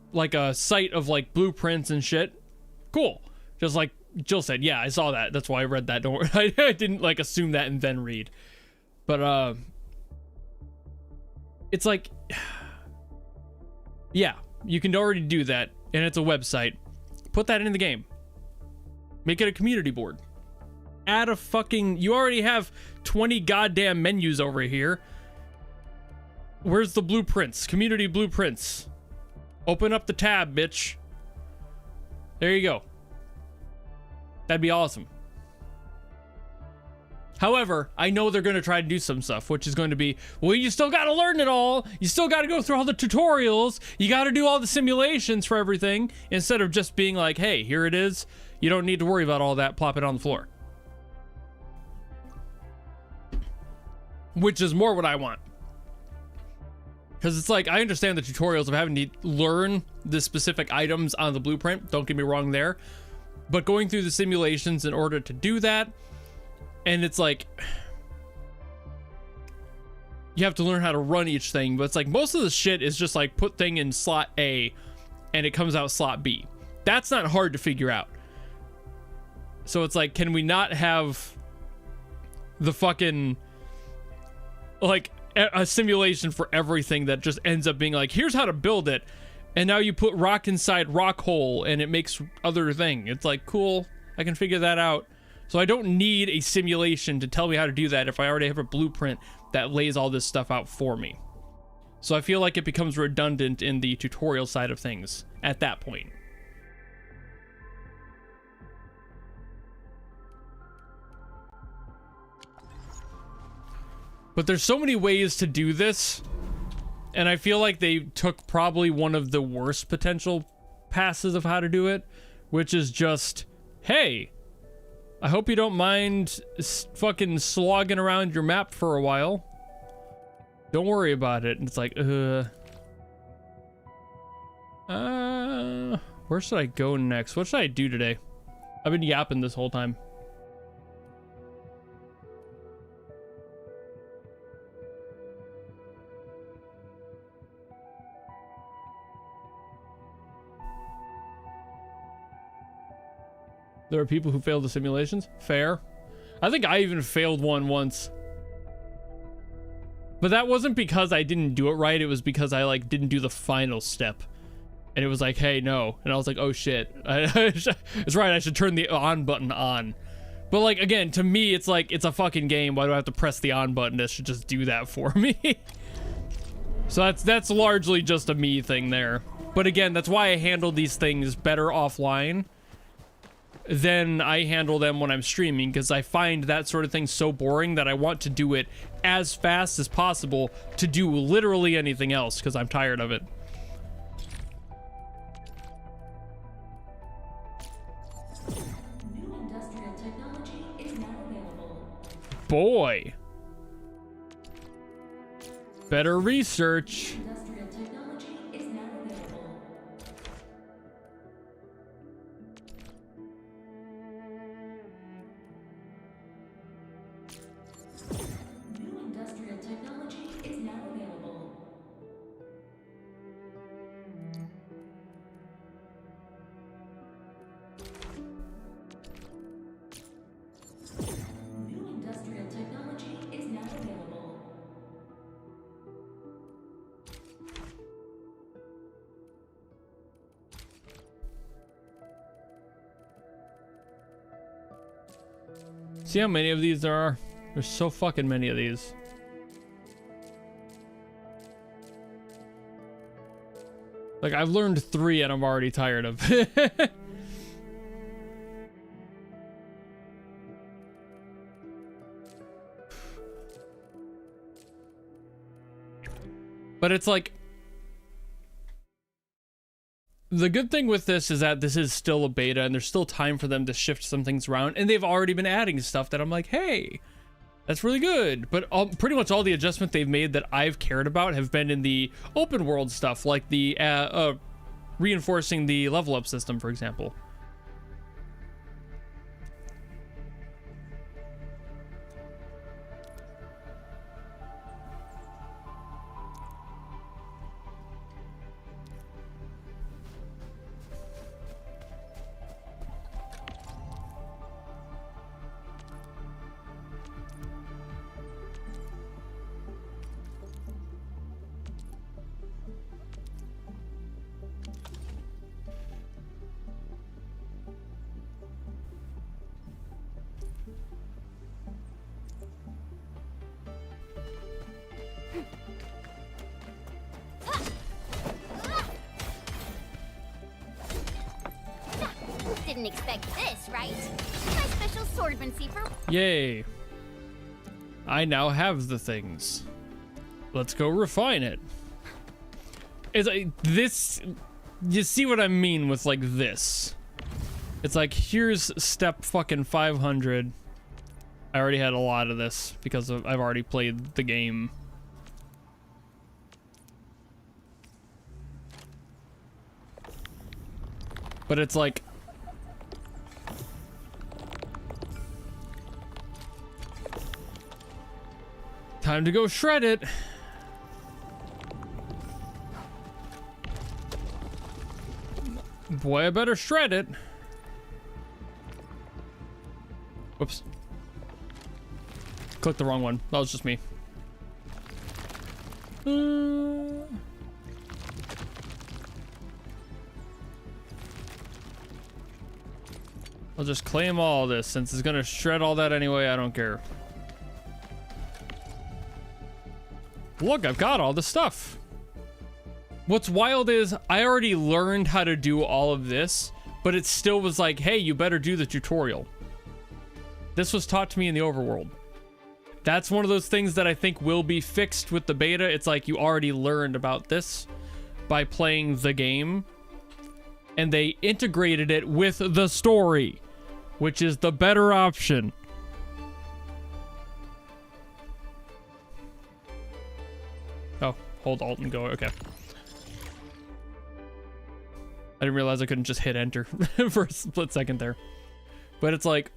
site of like blueprints and shit, cool. Just like Jill said, yeah, I saw that. That's why I read that. Don't worry. I didn't like assume that and then read. But it's like, yeah, you can already do that, and it's a website. Put that in the game. Make it a community board. Add a fucking, you already have 20 goddamn menus over here. Where's the blueprints? Community blueprints. Open up the tab, bitch. There you go. That'd be awesome. However, I know they're going to try to do some stuff, which is going to be, well, you still got to learn it all. You still got to go through all the tutorials. You got to do all the simulations for everything, instead of just being like, hey, here it is. You don't need to worry about all that. Plop it on the floor. Which is more what I want. Because it's like, I understand the tutorials of having to learn the specific items on the blueprint. Don't get me wrong there. But going through the simulations in order to do that, and it's like, you have to learn how to run each thing. But it's like, most of the shit is just like, put thing in slot A, and it comes out slot B. That's not hard to figure out. So it's like, can we not have the fucking, like, a simulation for everything that just ends up being like, here's how to build it, and now you put rock inside rock hole and it makes other thing. It's like, cool, I can figure that out. So I don't need a simulation to tell me how to do that if I already have a blueprint that lays all this stuff out for me. So I feel like it becomes redundant in the tutorial side of things at that point. But there's so many ways to do this, and I feel like they took probably one of the worst potential passes of how to do it, which is just, hey, I hope you don't mind fucking slogging around your map for a while. Don't worry about it. And it's like, where should I go next? What should I do today? I've been yapping this whole time. There are people who fail the simulations. Fair. I think I even failed one once. But that wasn't because I didn't do it right. It was because I like didn't do the final step. And it was like, hey, no. And I was like, oh shit. It's right, I should turn the on button on. But like, again, to me, it's like, it's a fucking game. Why do I have to press the on button? It should just do that for me. So that's largely just a me thing there. But again, that's why I handle these things better offline than I handle them when I'm streaming, because I find that sort of thing so boring that I want to do it as fast as possible to do literally anything else, because I'm tired of it. New industrial technology is now available. Boy. Better research. Industrial technology is now available. New industrial technology is now available. New industrial technology is now available. See how many of these there are? There's so fucking many of these. Like, I've learned 3 and I'm already tired of it. But it's like, the good thing with this is that this is still a beta and there's still time for them to shift some things around, and they've already been adding stuff that I'm like, hey, that's really good. But pretty much all the adjustments they've made that I've cared about have been in the open world stuff, like the reinforcing the level up system, for example. didn't expect this, right? My special swordmancy for... Yay. I now have the things. Let's go refine it. It's like this, you see what I mean with like this. It's like, here's step fucking 500. I already had a lot of this because I've already played the game. But it's like, time to go shred it. Boy, I better shred it. Whoops. Clicked the wrong one. That was just me. I'll just claim all this since it's gonna shred all that anyway. I don't care. Look, I've got all the stuff. What's wild is I already learned how to do all of this, but it still was like, hey, you better do the tutorial. This was taught to me in the overworld. That's one of those things that I think will be fixed with the beta. It's like you already learned about this by playing the game, and they integrated it with the story, which is the better option. Oh, hold Alt and go. Okay. I didn't realize I couldn't just hit enter for a split second there. But it's like,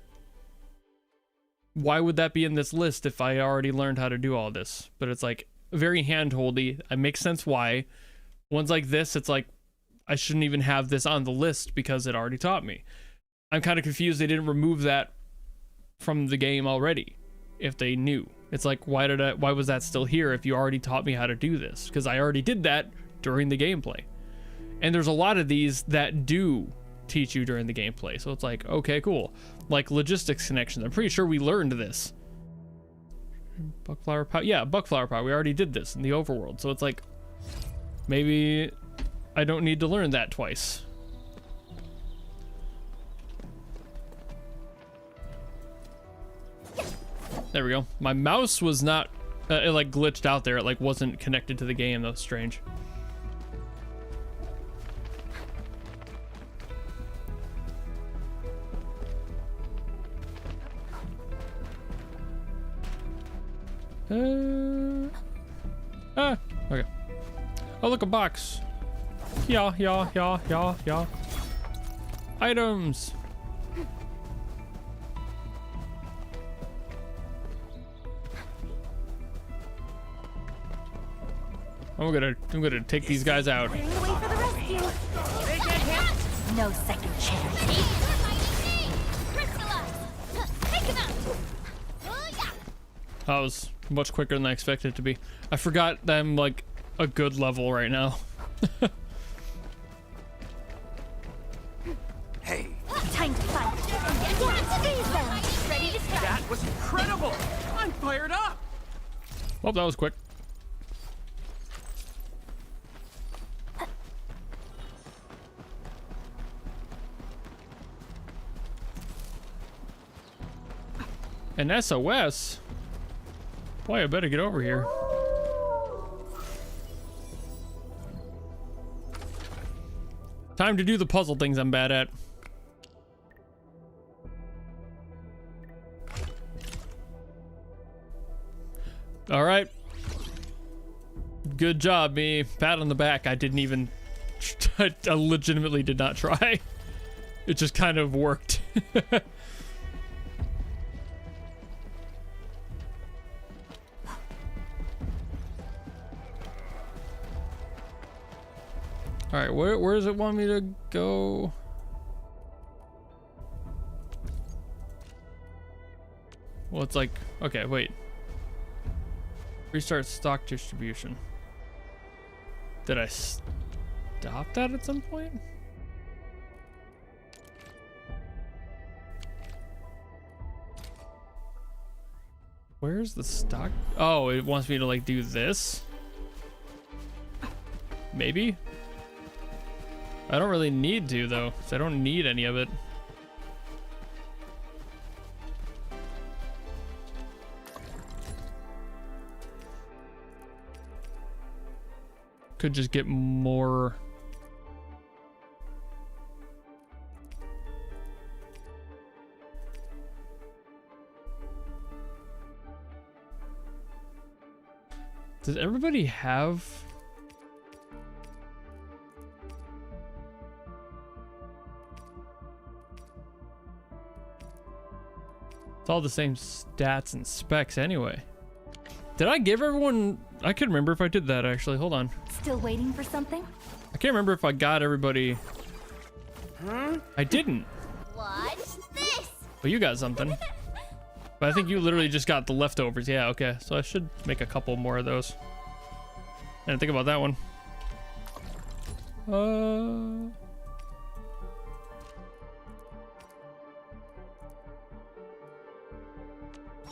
why would that be in this list if I already learned how to do all this? But it's like very hand-holdy. It makes sense why. Ones like this, it's like, I shouldn't even have this on the list because it already taught me. I'm kind of confused they didn't remove that from the game already if they knew. It's like, why was that still here if you already taught me how to do this? Because I already did that during the gameplay. And there's a lot of these that do teach you during the gameplay. So it's like, okay, cool. Like logistics connections. I'm pretty sure we learned this. Buckflower power. Yeah, buckflower power. We already did this in the overworld. So it's like, maybe I don't need to learn that twice. There we go. My mouse was not, it like glitched out there. It like wasn't connected to the game. That was strange. Okay. Oh, look, a box. Yeah. Items. I'm gonna take these guys out. Clearing the way for the rescue. No second chance. That was much quicker than I expected it to be. I forgot that I'm like a good level right now. Hey, Time to fight. Ready to strike. that was incredible! I'm fired up! Well, that was quick. An SOS? Boy, I better get over here. Time to do the puzzle things I'm bad at. All right. Good job, me. Pat on the back. I didn't even... I legitimately did not try. It just kind of worked. All right, where does it want me to go? Well, it's like, okay, wait. Restart stock distribution. Did I stop that at some point? Where's the stock? Oh, it wants me to like do this? Maybe? I don't really need to though, because I don't need any of it. could just get more. Does everybody have? It's all the same stats and specs anyway. Did I give everyone? I couldn't remember if I did that actually. Hold on. Still waiting for something? I can't remember if I got everybody. I didn't. Watch this! Well, you got something. But I think you literally just got the leftovers. Yeah, okay. So I should make a couple more of those. I didn't think about that one.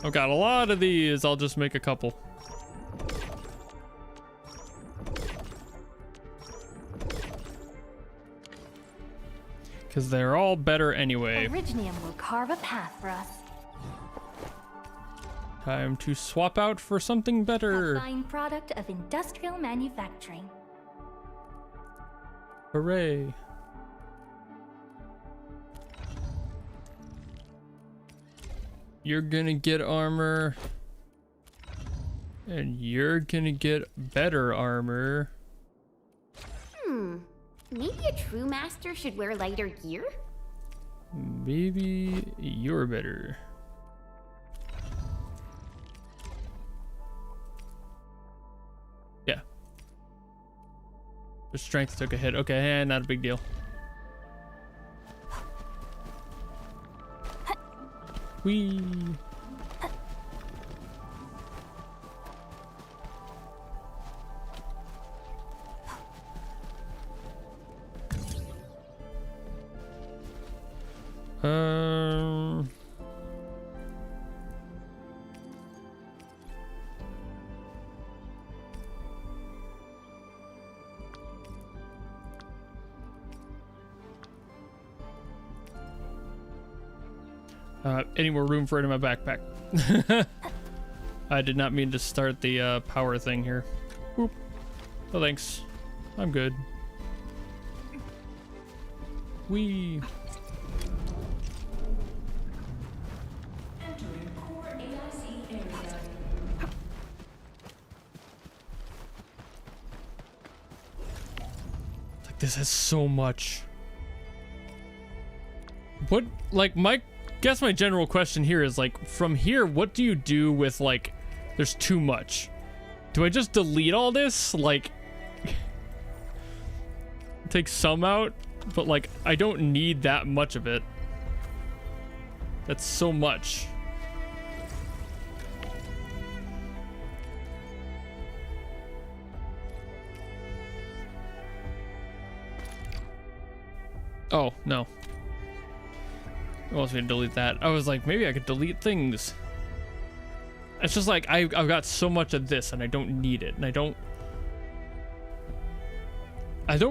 I've got a lot of these. I'll just make a couple. Because they're all better anyway. Originium will carve a path for us. Time to swap out for something A better. fine product of industrial manufacturing. Hooray. You're gonna get armor. And you're gonna get better armor. Maybe a true master should wear lighter gear? Maybe you're better. Yeah. The strength took a hit. Okay, not a big deal. Whee. Any more room for it in my backpack? I did not mean to start the power thing here. Oop. Oh, thanks. I'm good. Whee. Entering core AIC area. Like, this has so much. What, like, guess my general question here is, like, from here, what do you do with, like, there's too much? Do I just delete all this? Like, take some out, but, like, I don't need that much of it. That's so much. Oh, no. I was gonna delete that. I was like, maybe I could delete things. It's just like, I've got so much of this and I don't need it. And I don't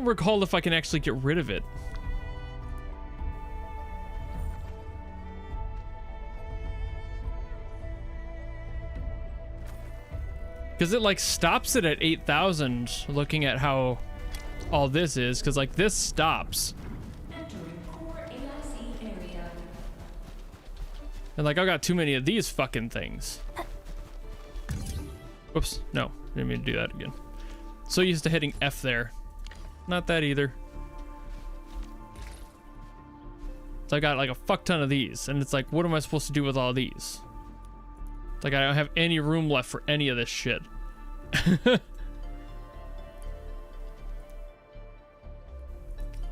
recall if I can actually get rid of it. Because it like stops it at 8,000 looking at how all this is. Because like this stops. Entering core AIC area. And like, I got too many of these fucking things. Whoops, no, didn't mean to do that again. So used to hitting F there. Not that either. So I got like a fuck ton of these, and it's like, what am I supposed to do with all these? It's like, I don't have any room left for any of this shit.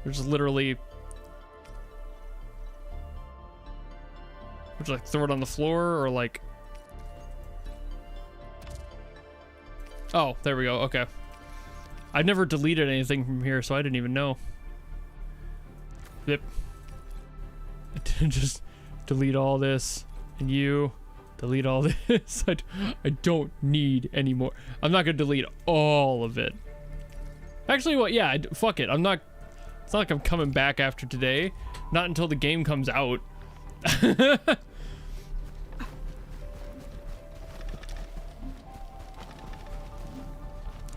There's literally... Would you like throw it on the floor or like? Oh, there we go. Okay. I never deleted anything from here, so I didn't even know. Yep. I didn't just delete all this and you delete all this. I don't need any more. I'm not gonna delete all of it. Actually, what? Yeah, fuck it. I'm not. It's not like I'm coming back after today. Not until the game comes out.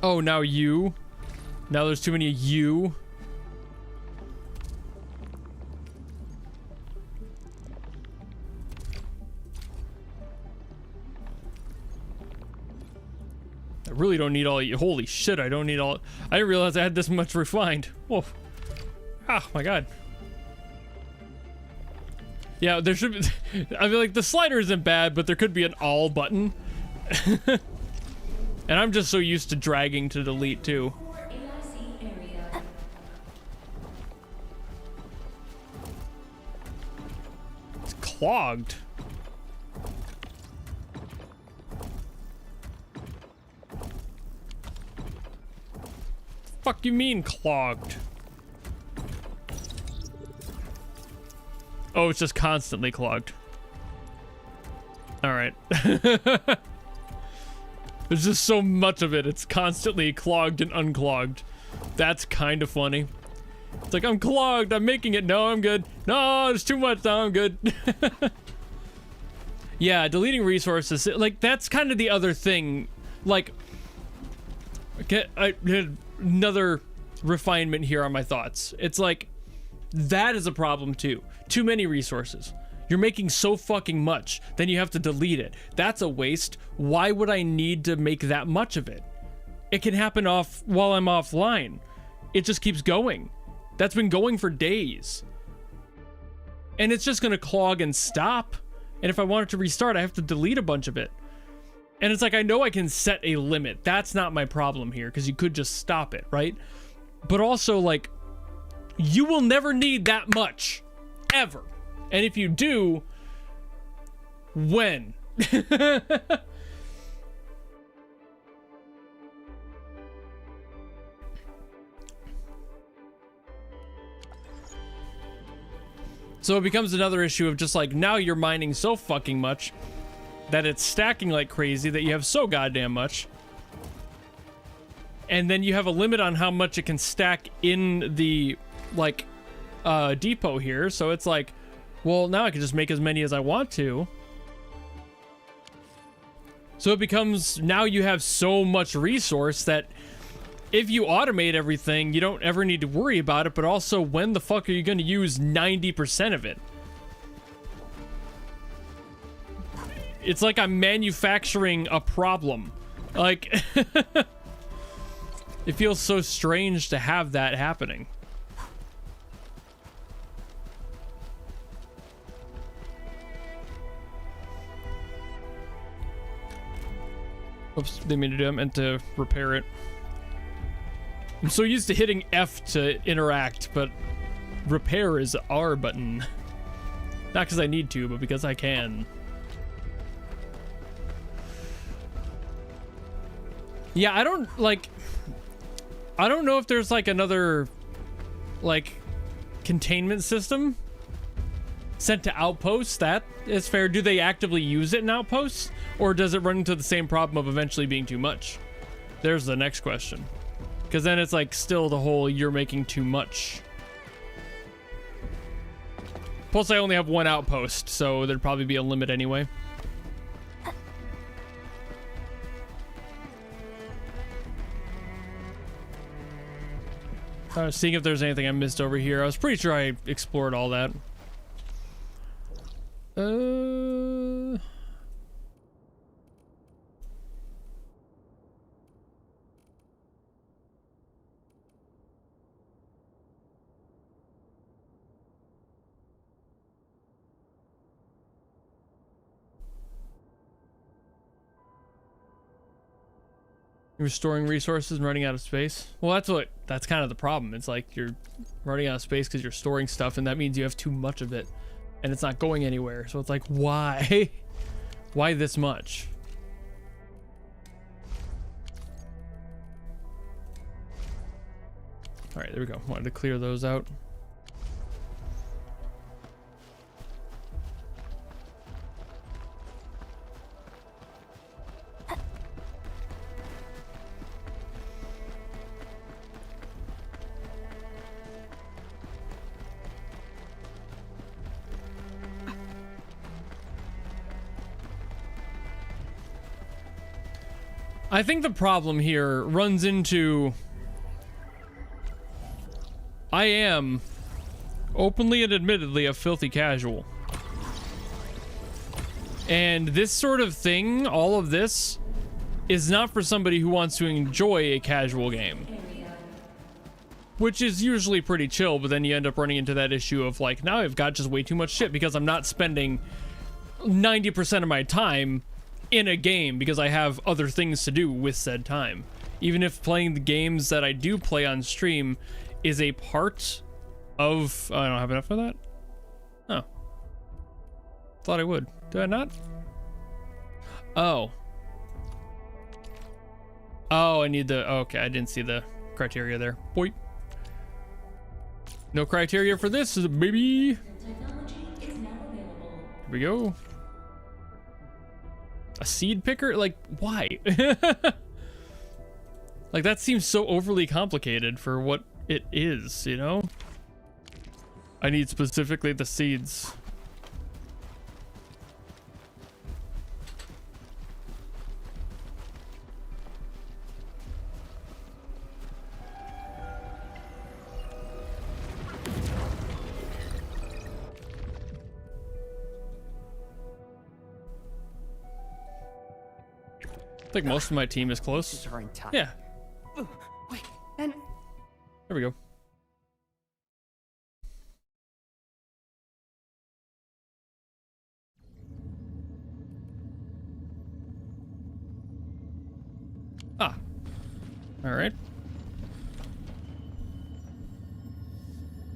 Oh, now you. Now there's too many you. I really don't need all you. Holy shit, I don't need all. I didn't realize I had this much refined. Whoa. Oh my god. Yeah, there should be. I mean, like, the slider isn't bad, but there could be an all button. And I'm just so used to dragging to delete, too. It's clogged. Fuck you mean clogged? Oh, it's just constantly clogged. All right. There's just so much of it. It's constantly clogged and unclogged. That's kind of funny. It's like, I'm clogged. I'm making it. No, I'm good. No, there's too much. No, I'm good. Yeah, deleting resources. Like, that's kind of the other thing. Like, another refinement here on my thoughts. It's like, that is a problem too. Too many resources. You're making so fucking much, then you have to delete it. That's a waste. Why would I need to make that much of it? It can happen while I'm offline. It just keeps going. That's been going for days. And it's just gonna clog and stop. And if I want it to restart, I have to delete a bunch of it. And it's like, I know I can set a limit. That's not my problem here, because you could just stop it, right? But also, like, you will never need that much. Ever. And if you do, when? So it becomes another issue of just like, now you're mining so fucking much that it's stacking like crazy that you have so goddamn much. And then you have a limit on how much it can stack in the, like, depot here. So it's like, well, now I can just make as many as I want to. So it becomes, now you have so much resource that if you automate everything, you don't ever need to worry about it. But also, when the fuck are you going to use 90% of it? It's like I'm manufacturing a problem. Like, it feels so strange to have that happening. Oops, didn't mean to do it. I meant to repair it. I'm so used to hitting F to interact, but repair is R button. Not because I need to, but because I can. Yeah, I don't know if there's like another like containment system sent to outposts. That is fair. Do they actively use it in outposts, or does it run into the same problem of eventually being too much? There's the next question, because then it's like still the whole you're making too much. Plus I only have one outpost, so there'd probably be a limit anyway. Seeing if there's anything I missed over here. I was pretty sure I explored all that. You're storing resources and running out of space. Well, that's kind of the problem. It's like you're running out of space because you're storing stuff, and that means you have too much of it and it's not going anywhere. So it's like, why? Why this much? All right, there we go. Wanted to clear those out. I think the problem here runs into I am openly and admittedly a filthy casual. And this sort of thing, all of this, is not for somebody who wants to enjoy a casual game. Which is usually pretty chill, but then you end up running into that issue of like, now I've got just way too much shit because I'm not spending 90% of my time in a game because I have other things to do with said time. Even if playing the games that I do play on stream is a part of... I don't have enough of that? Oh. Thought I would. Do I not? Oh. Oh, I need the... okay, I didn't see the criteria there. Boy. No criteria for this, baby. Technology is now available. Here we go. A seed picker? Like, why? Like, that seems so overly complicated for what it is, you know? I need specifically the seeds. I think most of my team is close. Yeah. Wait, and There we go. Ah. All right.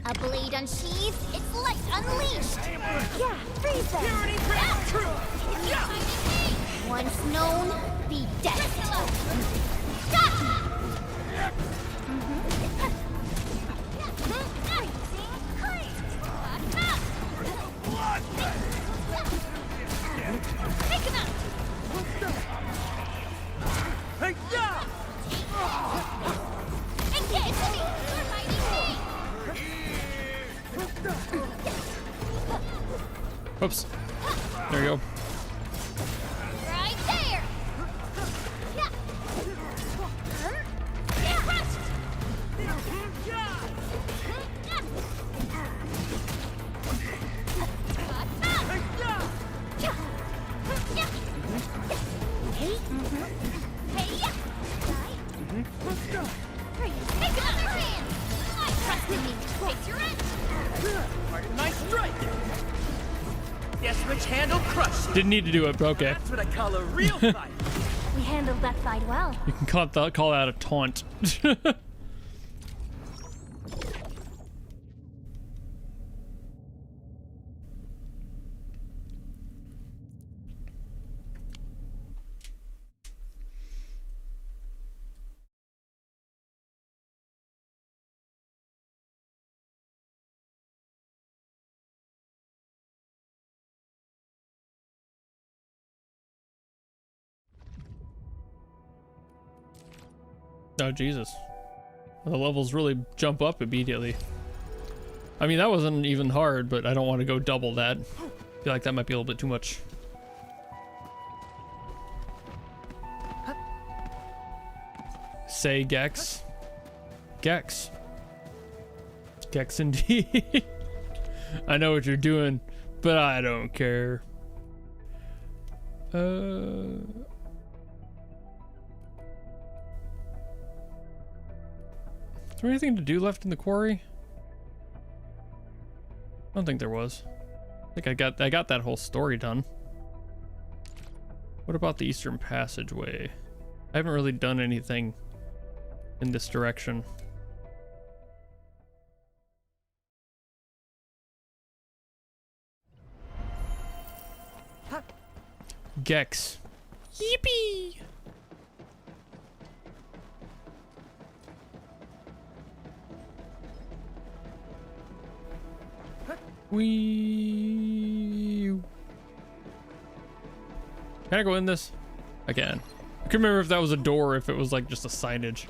A blade unsheathed, its light unleashed. Yeah, freeze them. Once known, be dead. Take him out. Engage me. You're fighting me. Oops. There you go. Right there. Yeah. Get crushed. Take another hand. I trust in me. Take your end. nice strike. Yes, which handle crushed. Didn't need to do it, but okay. That's what I call a real fight. We handled that fight well. You can call that a taunt. Oh, Jesus. The levels really jump up immediately. I mean, that wasn't even hard, but I don't want to go double that. I feel like that might be a little bit too much. Say Gex. Gex. Gex indeed. I know what you're doing, but I don't care. Is there anything to do left in the quarry? I don't think there was. I think I got that whole story done. What about the Eastern Passageway? I haven't really done anything in this direction. Gex. Yippee! Can I go in this? I can. I couldn't remember if that was a door or if it was like just a signage.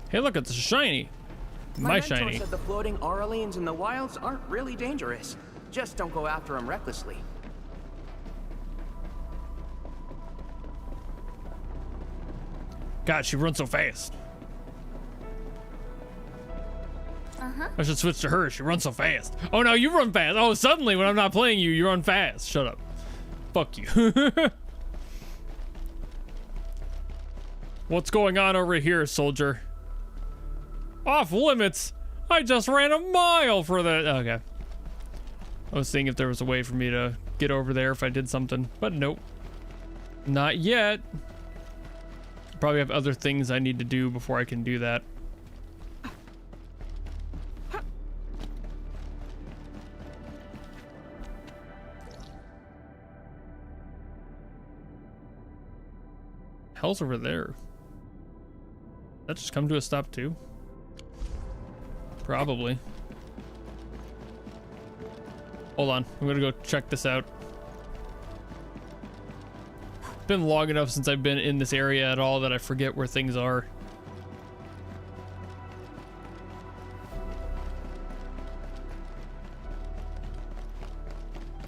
Hey, look, it's shiny. My mentor shiny. said the floating Aurelians in the wilds aren't really dangerous. Just don't go after them recklessly. God, she runs so fast. Uh-huh. I should switch to her. She runs so fast. Oh, no, you run fast. Oh, suddenly when I'm not playing you, you run fast. Shut up. Fuck you. What's going on over here, soldier? Off limits. I just ran a mile for that. Okay. I was seeing if there was a way for me to get over there if I did something, but nope. Not yet. Probably have other things I need to do before I can do that. Hell's over there. That just come to a stop too? Probably. Hold on, I'm gonna go check this out. It's been long enough since I've been in this area at all that I forget where things are.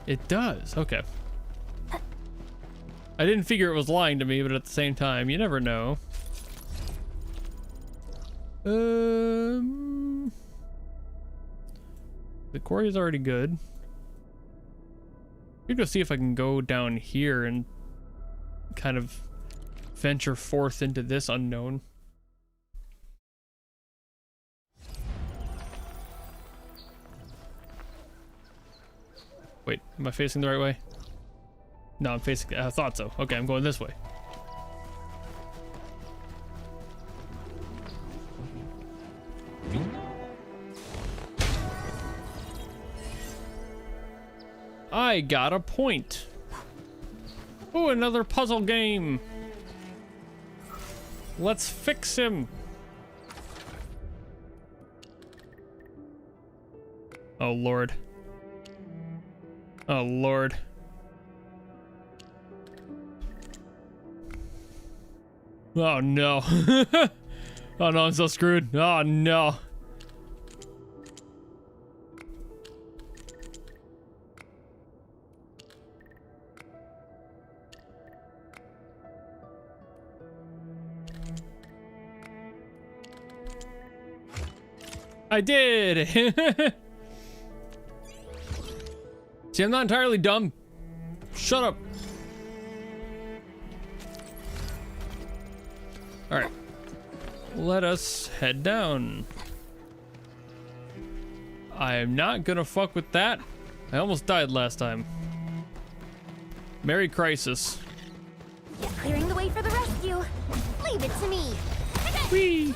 It does, okay. I didn't figure it was lying to me, but at the same time, you never know. The quarry is already good. I'm gonna go see if I can go down here and kind of venture forth into this unknown. Wait, am I facing the right way? No, I'm facing, I thought so. Okay, I'm going this way. I got a point. Oh, another puzzle game. Let's fix him. Oh, Lord. Oh, Lord. Oh, no. Oh, no, I'm so screwed. Oh, no. I did. See, I'm not entirely dumb. Shut up. All right, let us head down. I am not gonna fuck with that. I almost died last time. Merry Crisis. You're clearing the way for the rescue. Leave it to me. Whee!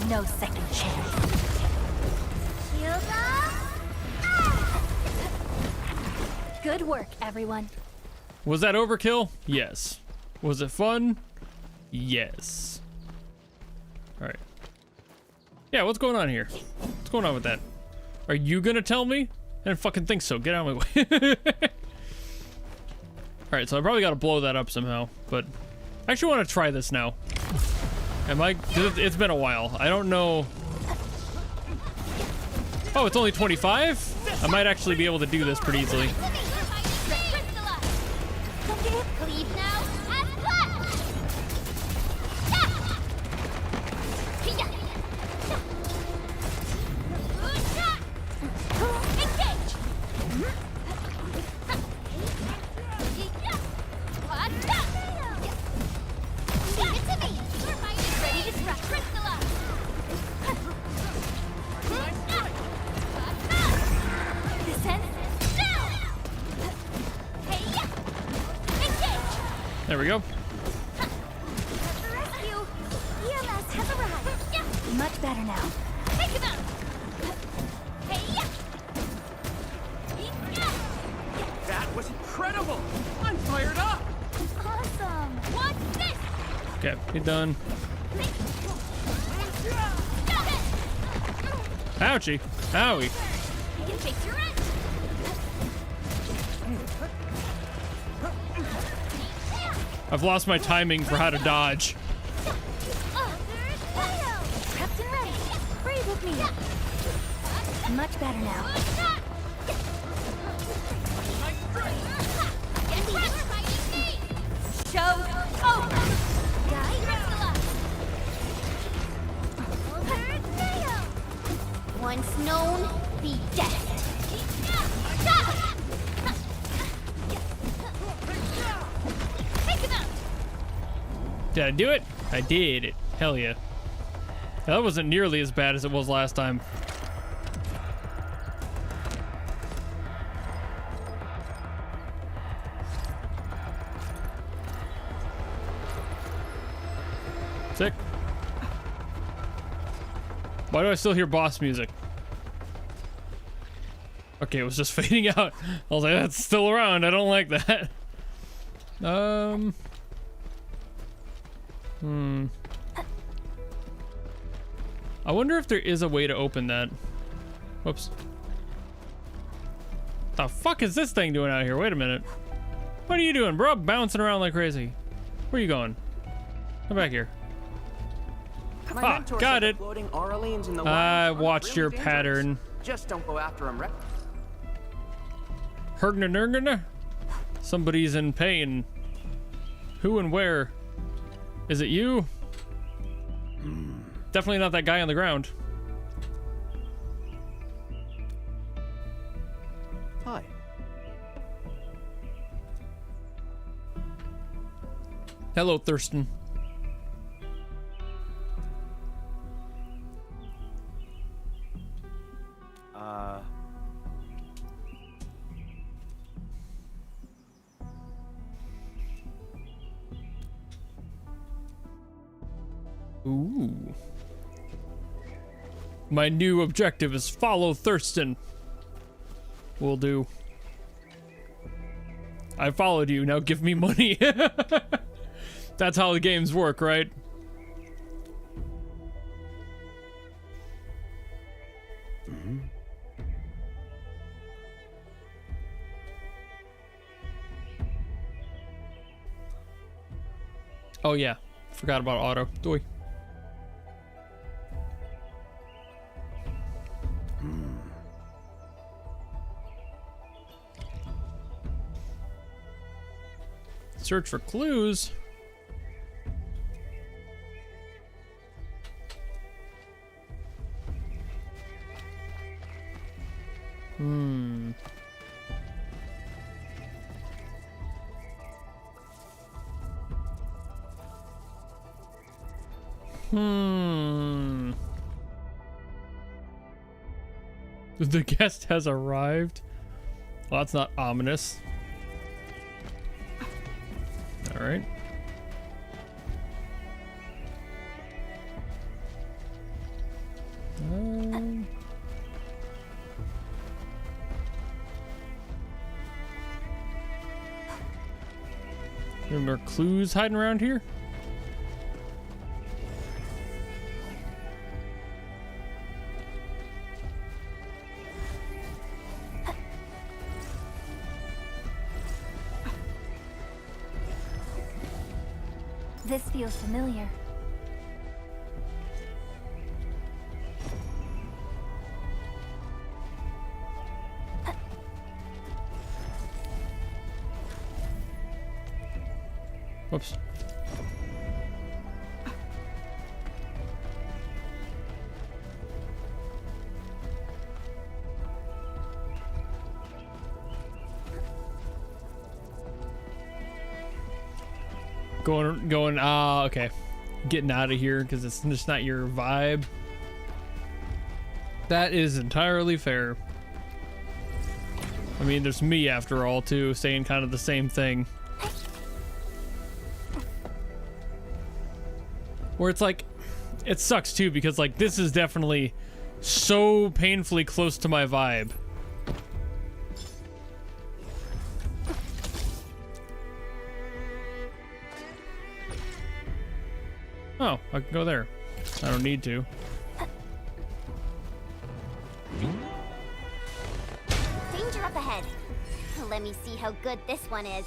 No second chance. Shield up. Good work, everyone. Was that overkill? Yes. Was it fun? Yes. All right. Yeah, what's going on here? What's going on with that? Are you gonna tell me? I didn't fucking think so. Get out of my way. All right, so I probably gotta blow that up somehow, but I actually want to try this now. Am I? It's been a while. I don't know. Oh, it's only 25? I might actually be able to do this pretty easily. Cleave now and flash. Engage. Leave it to me. Ready to scratch. This end? There we go. The rescue! EMS has arrived. Much better now. Take him out. That was incredible! I'm fired up! Awesome. What's this? Okay, you're done. Ouchie. Owie. I can fix your end. I've lost my timing for how to dodge. Prepped and ready. Breathe with me. Much better now. Show once known, be dead. Take him out! Did I do it? I did it. Hell yeah. That wasn't nearly as bad as it was last time. Sick. Why do I still hear boss music? Okay, it was just fading out. I was like, that's still around. I don't like that. I wonder if there is a way to open that. Whoops. The fuck is this thing doing out here? Wait a minute. What are you doing, bro? Bouncing around like crazy. Where are you going? Come back here. Ah, got it. I watched your pattern. Just don't go after him, Hergna. Somebody's in pain. Who and where? Is it you? Definitely not that guy on the ground. Hi. Hello, Thurston. Ooh. My new objective is follow Thurston. Will do. I followed you, now give me money. That's how the games work, right? Oh yeah, forgot about auto. Doy. Search for clues. The guest has arrived. Well, that's not ominous. All right. Are there clues hiding around here? This feels familiar. Whoops. Okay. Getting out of here because it's just not your vibe. That is entirely fair. I mean, there's me after all, too, saying kind of the same thing. Where it's like, it sucks too because like this is definitely so painfully close to my vibe. Oh, I can go there. I don't need to. Danger up ahead. Let me see how good this one is.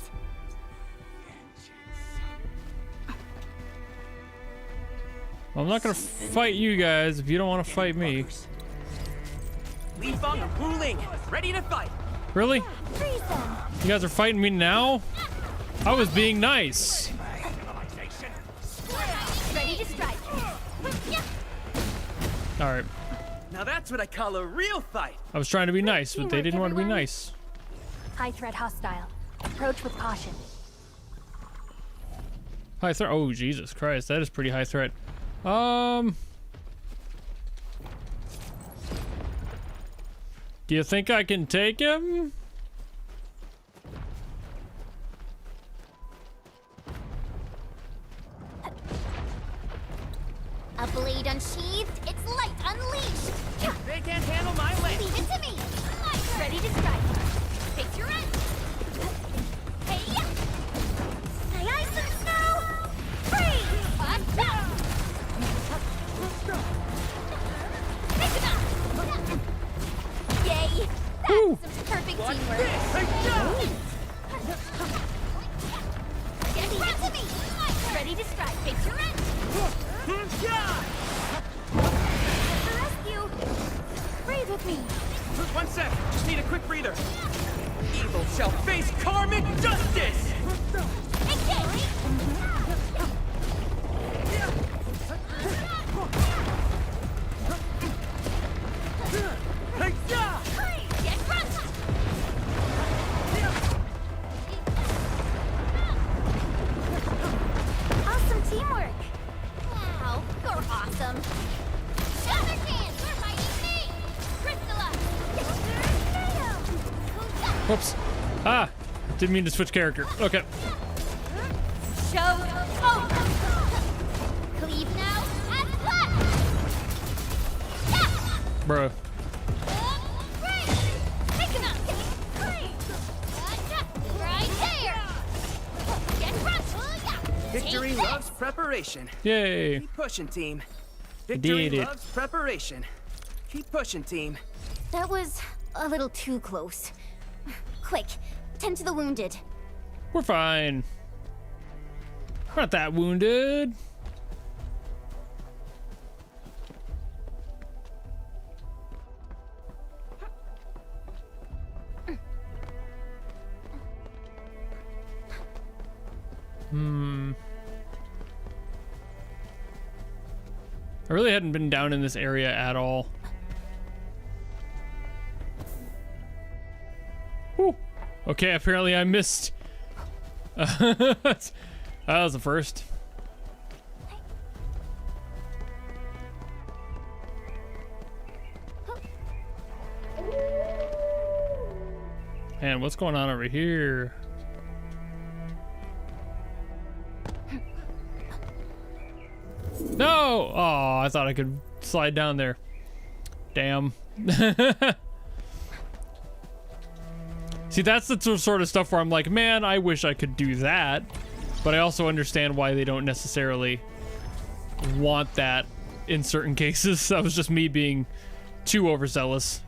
I'm not gonna fight you guys if you don't want to fight me. Ivonne, Wuling, ready to fight. Really? Freeze them. You guys are fighting me now? I was being nice. Ready to strike. All right. Now that's what I call a real fight. I was trying to be nice, but they Teamwork, didn't want to be everyone. nice. High threat hostile. Approach with caution. High threat. Oh, Jesus Christ. That is pretty high threat. Do you think I can take him? A blade unsheathed, its light unleashed. They can't handle my lance. Leave it to me. Ready to strike. Take your end. Hey, may I some snow? Freeze! Pick it up. Yay! Woo. That's some perfect teamwork. Get back to me. Ready to strike. Take your end. The rescue. Breathe with me. 1 sec. Just need a quick breather. Evil shall face karmic justice. Engage. Get front. Awesome teamwork. Wow, you're awesome. Shatter Dance, you're fighting me. Crystalla. Whoops. Ah, didn't mean to switch character. Okay. Show. Oh. Cleave now and cut. Bro. Pick him up. Right there. Get front. Victory Take this. loves preparation. Yay. Keep pushing, team. Victory Did it. loves preparation. Keep pushing, team. That was a little too close. Quick, tend to the wounded. We're fine. We're not that wounded. I really hadn't been down in this area at all. Whew. Okay, apparently I missed. That was the first. Man, what's going on over here? No! Oh, I thought I could slide down there. Damn. See, that's the sort of stuff where I'm like, man, I wish I could do that. But I also understand why they don't necessarily want that in certain cases. That was just me being too overzealous.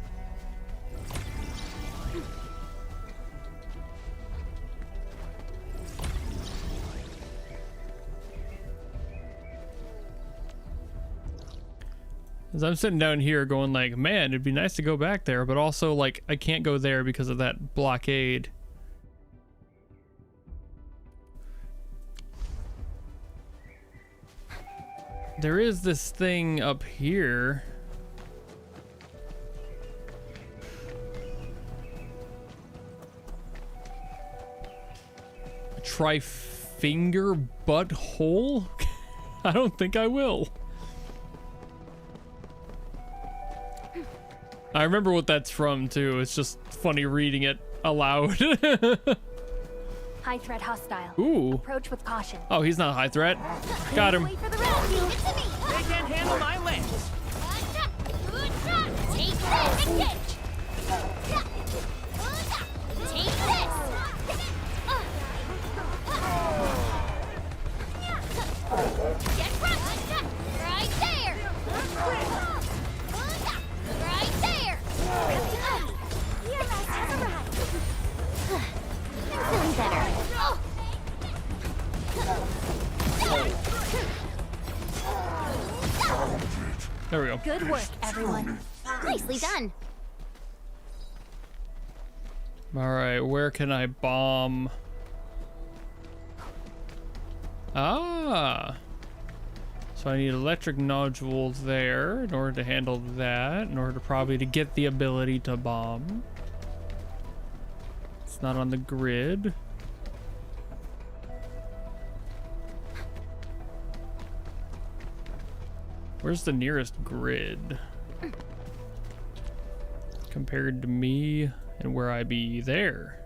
As I'm sitting down here going like, man, it'd be nice to go back there, but also like I can't go there because of that blockade. There is this thing up here. A tri-finger butthole? I don't think I will. I remember what that's from too. It's just funny reading it aloud. High threat hostile. Ooh. Approach with caution. Oh, he's not a high threat. Got him. Wait for the rescue. Leave it to me. They can't handle my lance. Take this. Engage. Take this. Get front. Right there. Right there. Your last has arrived. I'm feeling better. There we go. Good work, everyone. Nicely done. All right, where can I bomb? So I need electric nodule there in order to handle that, in order to probably to get the ability to bomb. It's not on the grid. Where's the nearest grid? Compared to me and where I be there.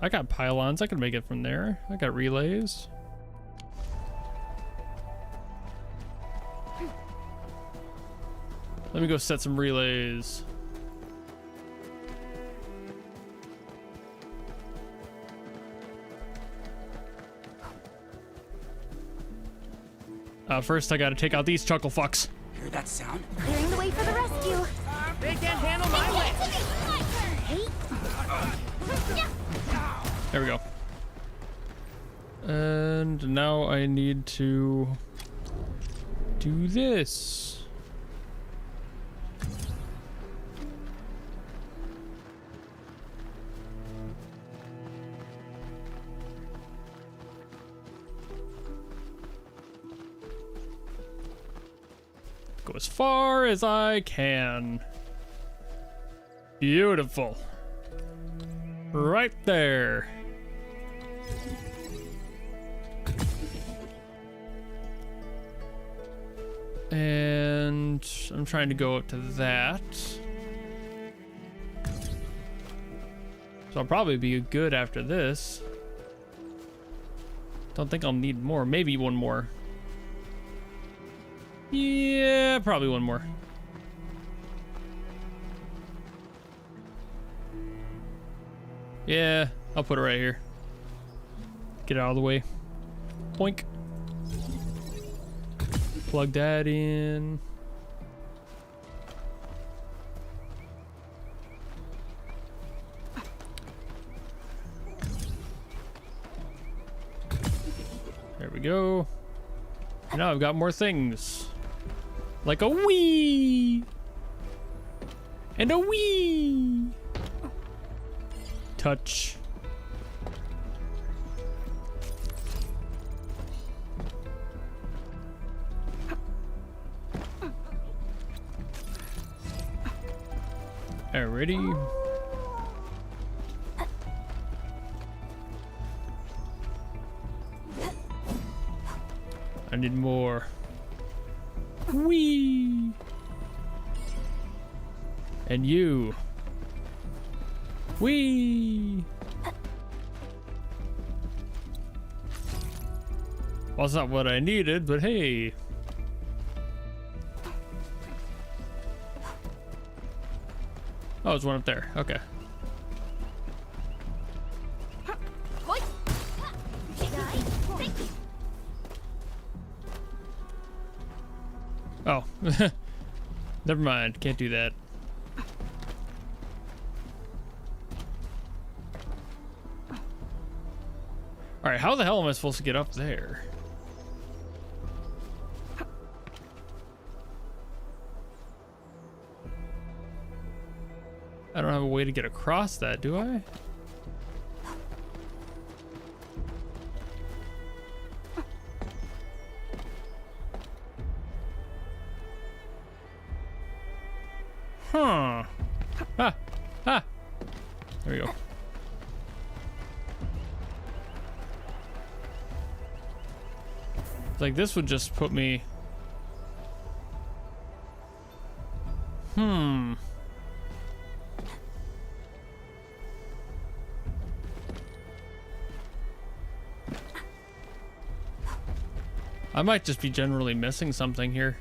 I got pylons, I can make it from there. I got relays. Let me go set some relays. First I gotta take out these chuckle fucks. Hear that sound? Clearing the way for the rescue. They can't handle my weight. There we go. And now I need to do this. Go as far as I can. Beautiful. Right there. And I'm trying to go up to that. So I'll probably be good after this. Don't think I'll need more. Maybe one more. Yeah, probably one more. Yeah, I'll put it right here. Get it out of the way. Boink. Plug that in. There we go. And now I've got more things. Like a Wii. And a Wii. Touch. Alrighty. I need more. Wee. And you. Wee. Well, it's not what I needed, but hey. Oh, there's one up there. Okay. Oh. Never mind. Can't do that. Alright, how the hell am I supposed to get up there? I don't have a way to get across that, do I? Huh. Ah. Ah. There we go. It's like this would just put me... I might just be generally missing something here.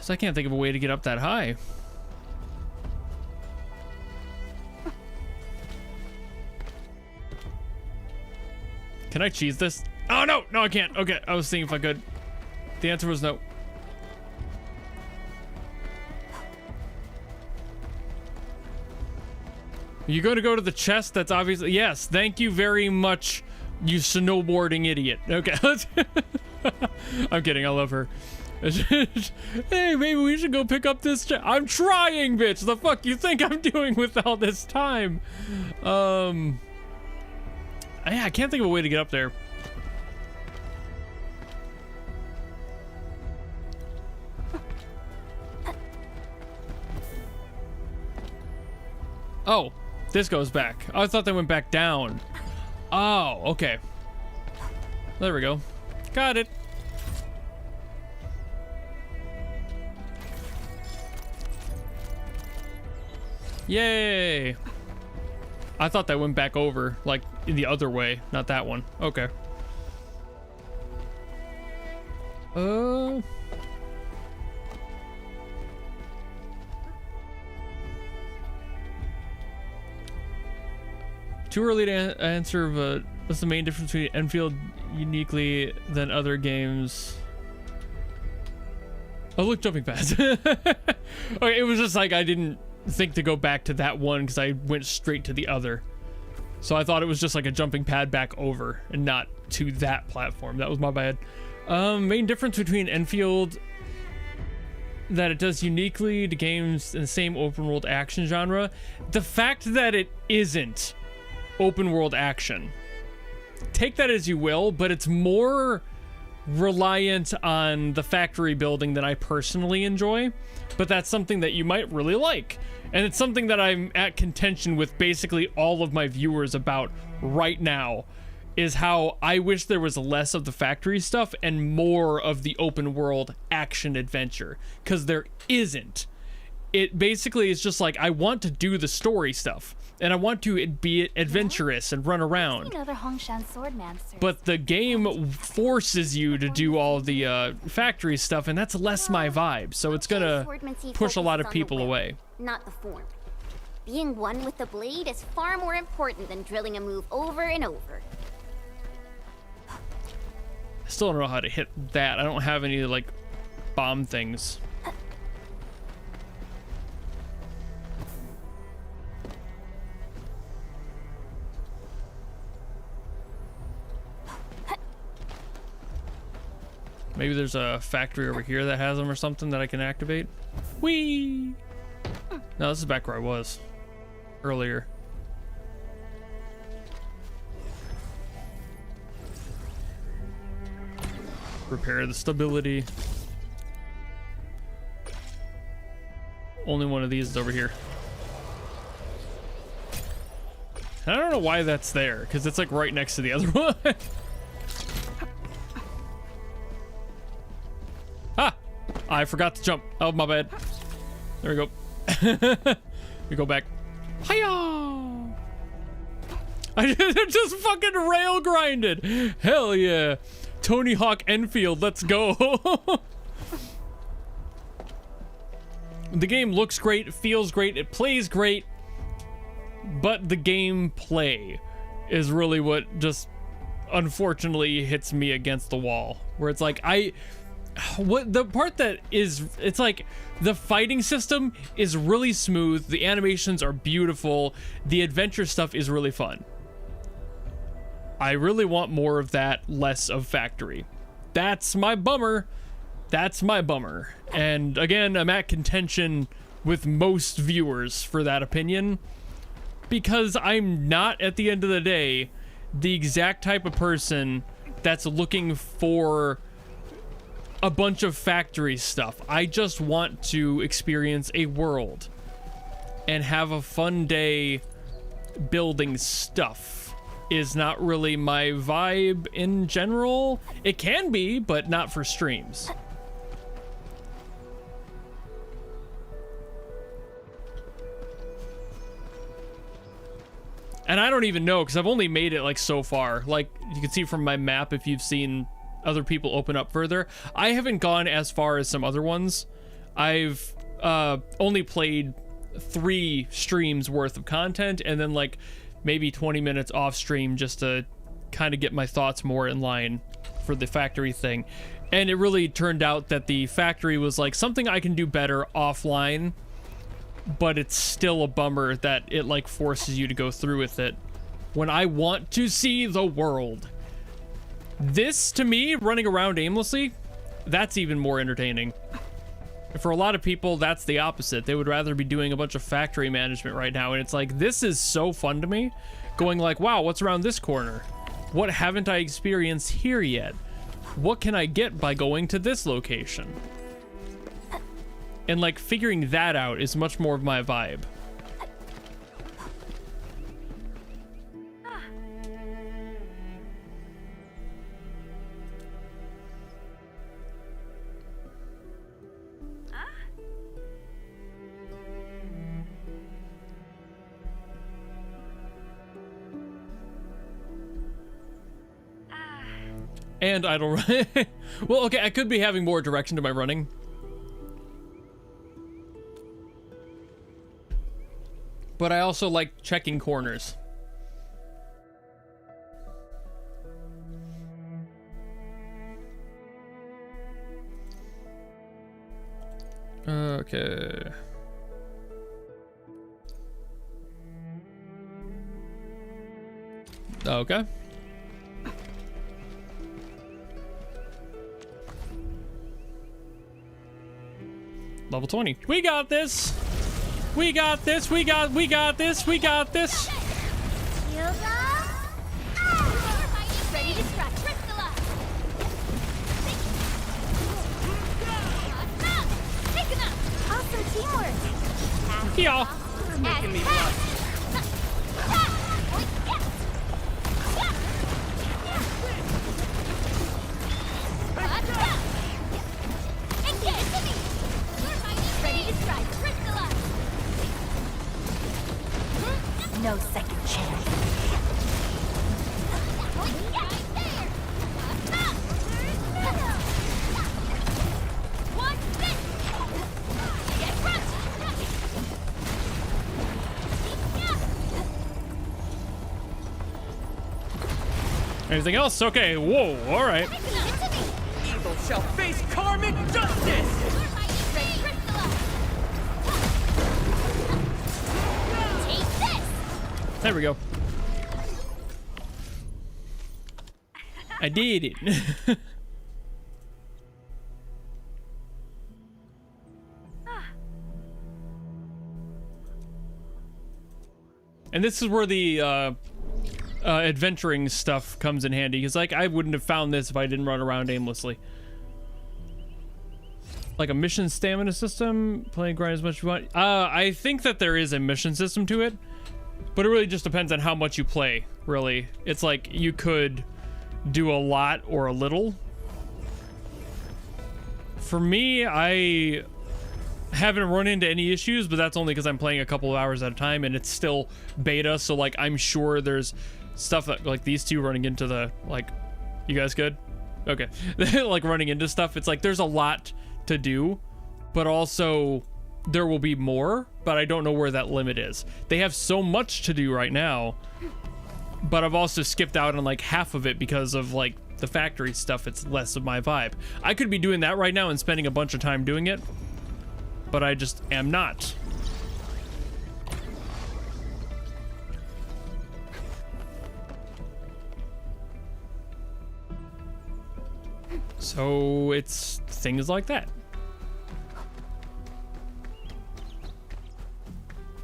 So I can't think of a way to get up that high. Can I cheese this? Oh, no! No, I can't. Okay, I was seeing if I could. The answer was no. Are you going to go to the chest? That's obviously... Yes, thank you very much, you snowboarding idiot. Okay, let's... I'm kidding, I love her. Hey, maybe we should go pick up this I'm trying, bitch. The fuck you think I'm doing with all this time? I can't think of a way to get up there. Oh, this goes back. Oh, I thought they went back down. Oh, okay. There we go. Got it. Yay! I thought that went back over, like in the other way, not that one. Okay. Too early to answer, but what's the main difference between Enfield uniquely than other games? Oh, look, jumping pads. Okay, it was just like I didn't think to go back to that one because I went straight to the other. So I thought it was just like a jumping pad back over and not to that platform. That was my bad. Main difference between Enfield that it does uniquely to games in the same open world action genre. The fact that it isn't open world action. Take that as you will, but it's more reliant on the factory building than I personally enjoy, but that's something that you might really like. And it's something that I'm at contention with basically all of my viewers about right now, is how I wish there was less of the factory stuff and more of the open world action adventure, because there isn't. It basically is just like, I want to do the story stuff and I want to be adventurous and run around. Another Hongshan swordman, sir. But the game forces you to do all the factory stuff, and that's less my vibe. So it's gonna push a lot of people away. Not the form. Being one with the blade is far more important than drilling a move over and over. I still don't know how to hit that. I don't have any like bomb things. Maybe there's a factory over here that has them or something that I can activate. Whee! No, this is back where I was earlier. Repair the stability. Only one of these is over here. And I don't know why that's there, because it's like right next to the other one. Ah! I forgot to jump. Oh, my bad. There we go. We go back. Hiya! I just fucking rail grinded. Hell yeah. Tony Hawk Enfield, let's go. The game looks great, it feels great, it plays great, but the gameplay is really what just unfortunately hits me against the wall. Where it's like, what the part that is, it's like the fighting system is really smooth, the animations are beautiful, the adventure stuff is really fun. I really want more of that, less of factory. That's my bummer. That's my bummer. And again, I'm at contention with most viewers for that opinion, because I'm not, at the end of the day, the exact type of person that's looking for a bunch of factory stuff. I just want to experience a world and have a fun day building stuff. Is not really my vibe in general. It can be, but not for streams. And I don't even know, because I've only made it like so far. Like you can see from my map, if you've seen other people open up further, I haven't gone as far as some other ones. I've only played 3 streams worth of content, and then like maybe 20 minutes off stream just to kind of get my thoughts more in line for the factory thing. And it really turned out that the factory was like something I can do better offline, but it's still a bummer that it like forces you to go through with it when I want to see the world. This, to me, running around aimlessly, that's even more entertaining. For a lot of people, that's the opposite. They would rather be doing a bunch of factory management right now, and it's like, this is so fun to me. Going like, wow, what's around this corner? What haven't I experienced here yet? What can I get by going to this location? And like figuring that out is much more of my vibe. And I don't run. Well, okay, I could be having more direction to my running. But I also like checking corners. Okay. Okay. Level 20. We got this. We got this. We got this. We got this. Shield up. Ready to scratch. Crystallize. Take him out. Awesome teamwork. Yeah. You're making me blush. Ready to strike. Crystallize. No second chance. Anything else? Okay. Whoa. All right. Evil shall face karmic justice! There we go. I did it. And this is where the adventuring stuff comes in handy, because like I wouldn't have found this if I didn't run around aimlessly. Like a mission stamina system, play and grind as much as you want. I think that there is a mission system to it, but it really just depends on how much you play, really. It's like you could do a lot or a little. For me, I haven't run into any issues, but that's only because I'm playing a couple of hours at a time and it's still beta, so like I'm sure there's stuff that like these two running into the, like, you guys good? Okay. Like running into stuff, it's like there's a lot to do, but also there will be more, but I don't know where that limit is. They have so much to do right now, but I've also skipped out on like half of it because of like the factory stuff. It's less of my vibe. I could be doing that right now and spending a bunch of time doing it, but I just am not. So it's things like that.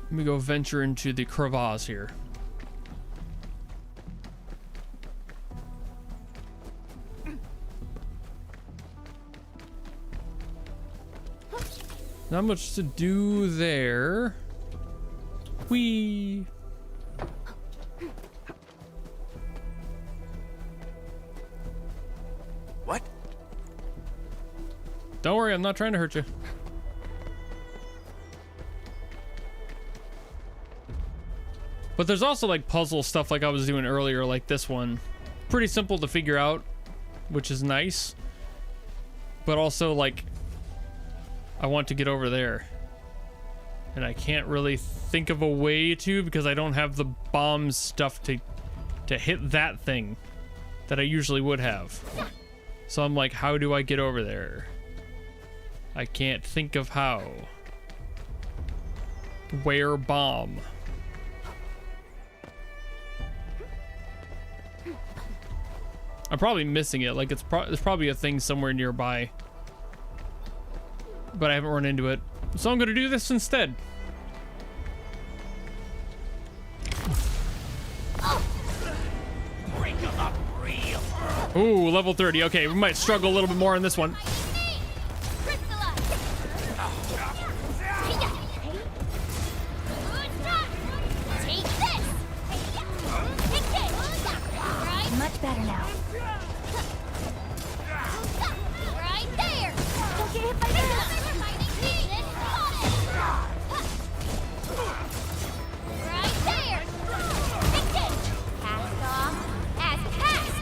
Let me go venture into the crevasse here. Not much to do there. Whee! What? Don't worry, I'm not trying to hurt you. But there's also like puzzle stuff like I was doing earlier, like this one. Pretty simple to figure out, which is nice. But also like, I want to get over there. And I can't really think of a way to, because I don't have the bomb stuff to hit that thing that I usually would have. So I'm like, how do I get over there? I can't think of how. Where bomb? I'm probably missing it. Like there's probably a thing somewhere nearby but I haven't run into it. So I'm gonna do this instead. Ooh, level 30. Okay, we might struggle a little bit more on this one. Much better now. Right there. Don't get hit by this. Right there. Engage. Cast off as cast.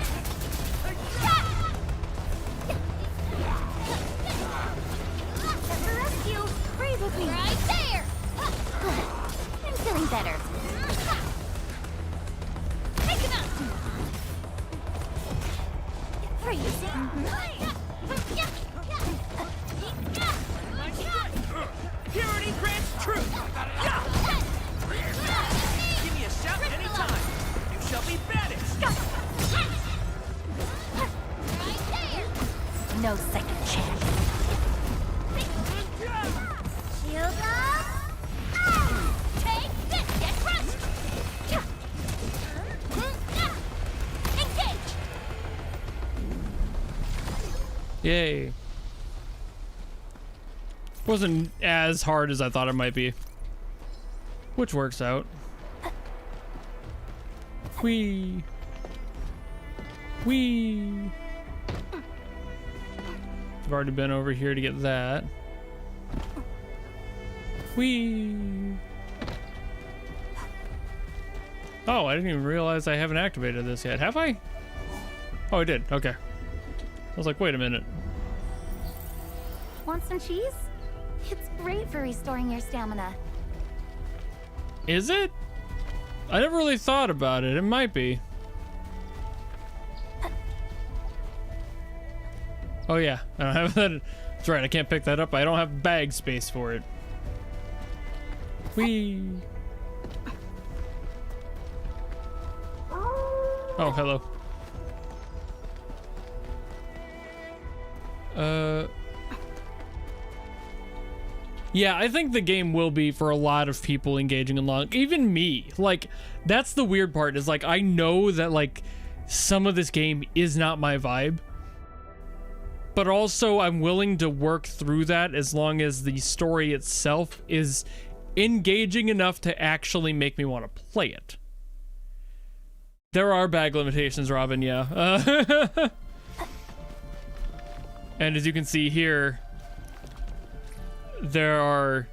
Set the rescue. Breathe with me. Right there. I'm feeling better. Take him out. Freeze. Purity grants truth! Give me a shout anytime! You shall be banished! Right there. No second chance. Shield up. Take this. Get crushed. Engage. Yay. Wasn't as hard as I thought it might be. Which works out. Whee. Whee. I've already been over here to get that. Whee. Oh, I didn't even realize I haven't activated this yet. Have I? Oh, I did. Okay. I was like, wait a minute. Want some cheese? It's great for restoring your stamina. Is it? I never really thought about it. It might be. Oh yeah, I don't have that. That's right, I can't pick that up. I don't have bag space for it. Whee! Oh, hello. Yeah, I think the game will be for a lot of people engaging in long, even me. Like, that's the weird part, is like, I know that like some of this game is not my vibe, but also I'm willing to work through that as long as the story itself is engaging enough to actually make me want to play it. There are bag limitations, Robin, yeah. And as you can see here, there are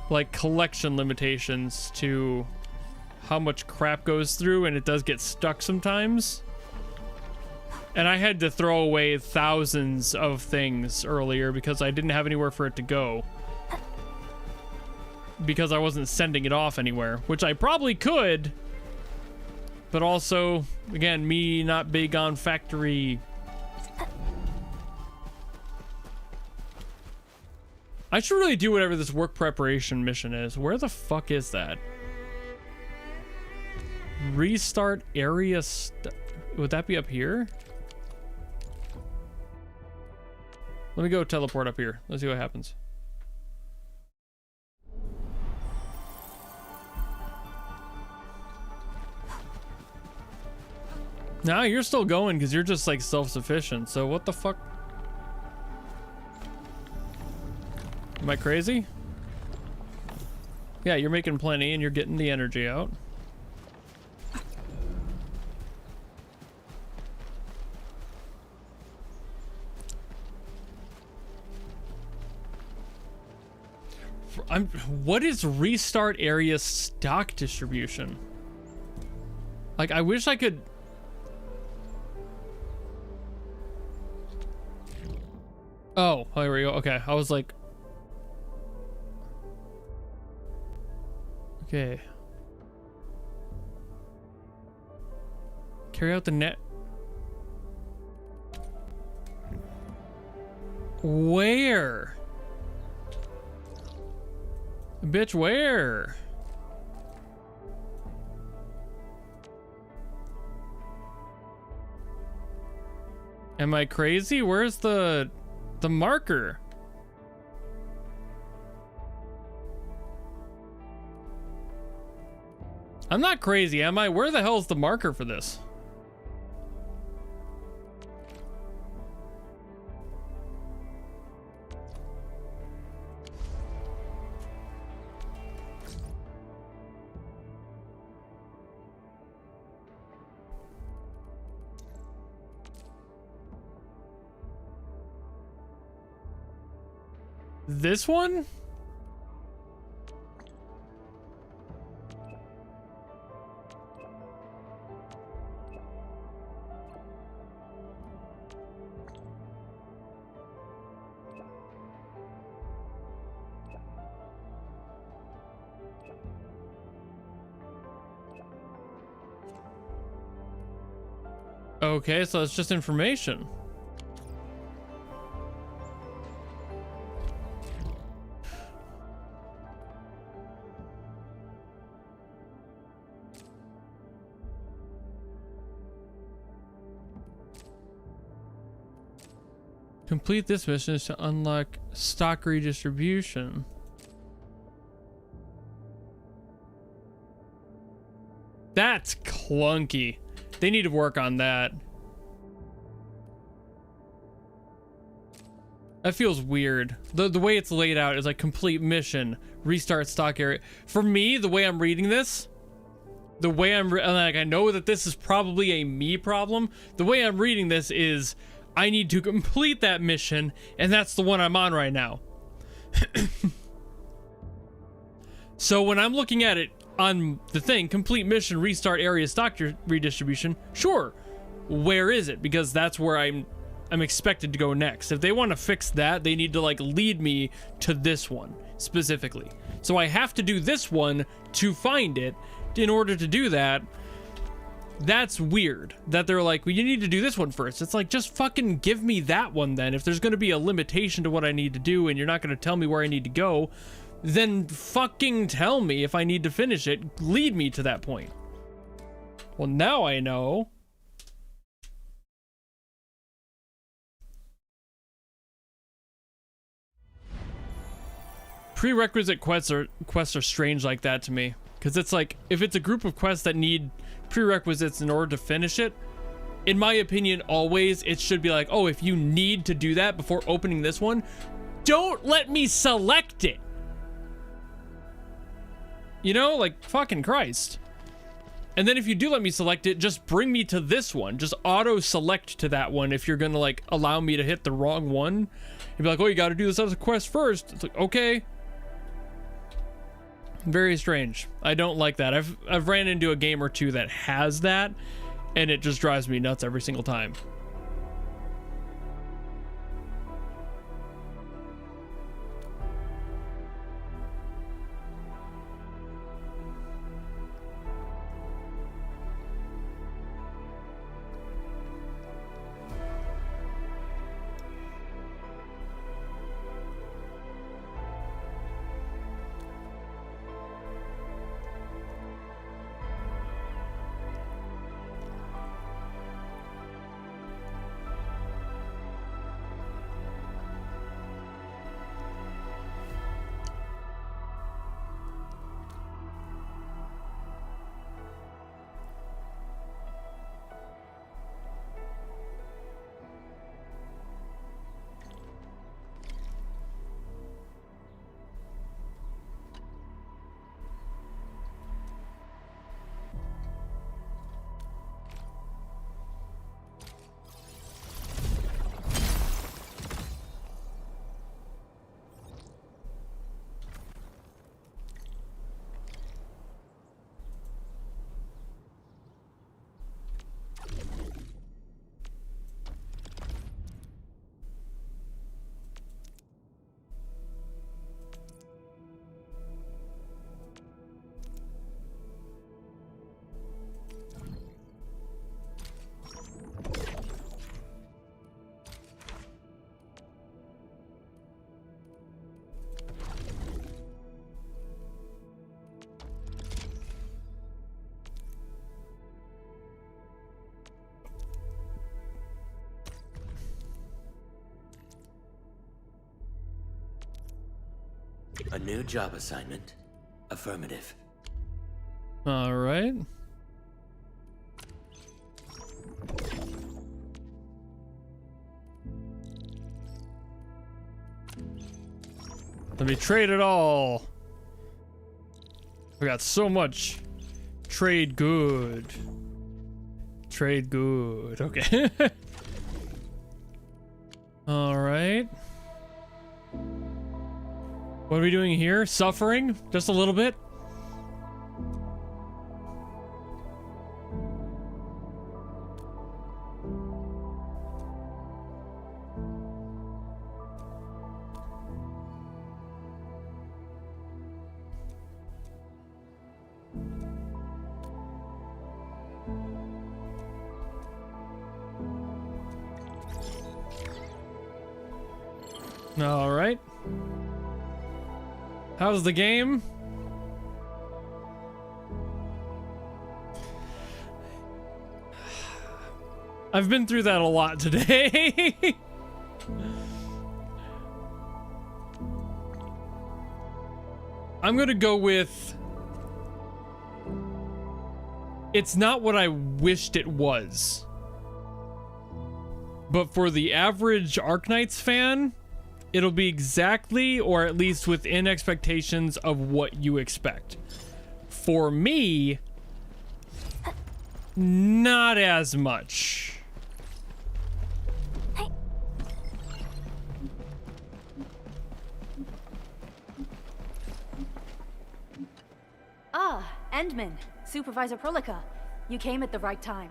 like collection limitations to how much crap goes through, and it does get stuck sometimes. And I had to throw away thousands of things earlier because I didn't have anywhere for it to go. Because I wasn't sending it off anywhere, which I probably could. But also, again, me not big on factory. I should really do whatever this work preparation mission is. Where the fuck is that? Restart area would that be up here? Let me go teleport up here. Let's see what happens. Nah, you're still going because you're just like self-sufficient. So what the fuck? Am I crazy? Yeah, you're making plenty and you're getting the energy out. What is restart area stock distribution? Like, I wish I could. Oh, here we go. Okay, I was like. Okay. Carry out the net. Where? Bitch, where? Am I crazy? Where's the marker? I'm not crazy, am I? Where the hell's the marker for this? This one? Okay, so it's just information. Complete this mission is to unlock stock redistribution. That's clunky. They need to work on that. That feels weird. The way it's laid out is like complete mission, restart stock area. For me, the way I'm reading this, the way like, I know that this is probably a me problem. The way I'm reading this is I need to complete that mission, and that's the one I'm on right now. So when I'm looking at it on the thing, complete mission, restart area, stock redistribution, sure. Where is it? Because that's where I'm expected to go next. If they want to fix that, they need to like lead me to this one specifically. So I have to do this one to find it. In order to do that, that's weird that they're like, well, you need to do this one first. It's like, just fucking give me that one then. If there's going to be a limitation to what I need to do and you're not going to tell me where I need to go, then fucking tell me if I need to finish it. Lead me to that point. Well, now I know. Prerequisite quests are strange like that to me. Because it's like, if it's a group of quests that need prerequisites in order to finish it, in my opinion, always it should be like, oh, if you need to do that before opening this one, don't let me select it. You know, like, fucking Christ. And then if you do let me select it, just bring me to this one. Just auto select to that one if you're gonna like allow me to hit the wrong one. You'd be like, oh, you gotta do this as a quest first. It's like, okay. Very strange. I don't like that. I've ran into a game or two that has that, and it just drives me nuts every single time. A new job assignment? Affirmative. All right. Let me trade it all. We got so much. Trade good. Trade good. Okay. All right. What are we doing here? Suffering? Just a little bit? All right. How's the game? I've been through that a lot today. I'm gonna go with it's not what I wished it was. But for the average Arknights fan, it'll be exactly, or at least within expectations of what you expect. For me, not as much. Ah, Endman, Supervisor Prolica. You came at the right time.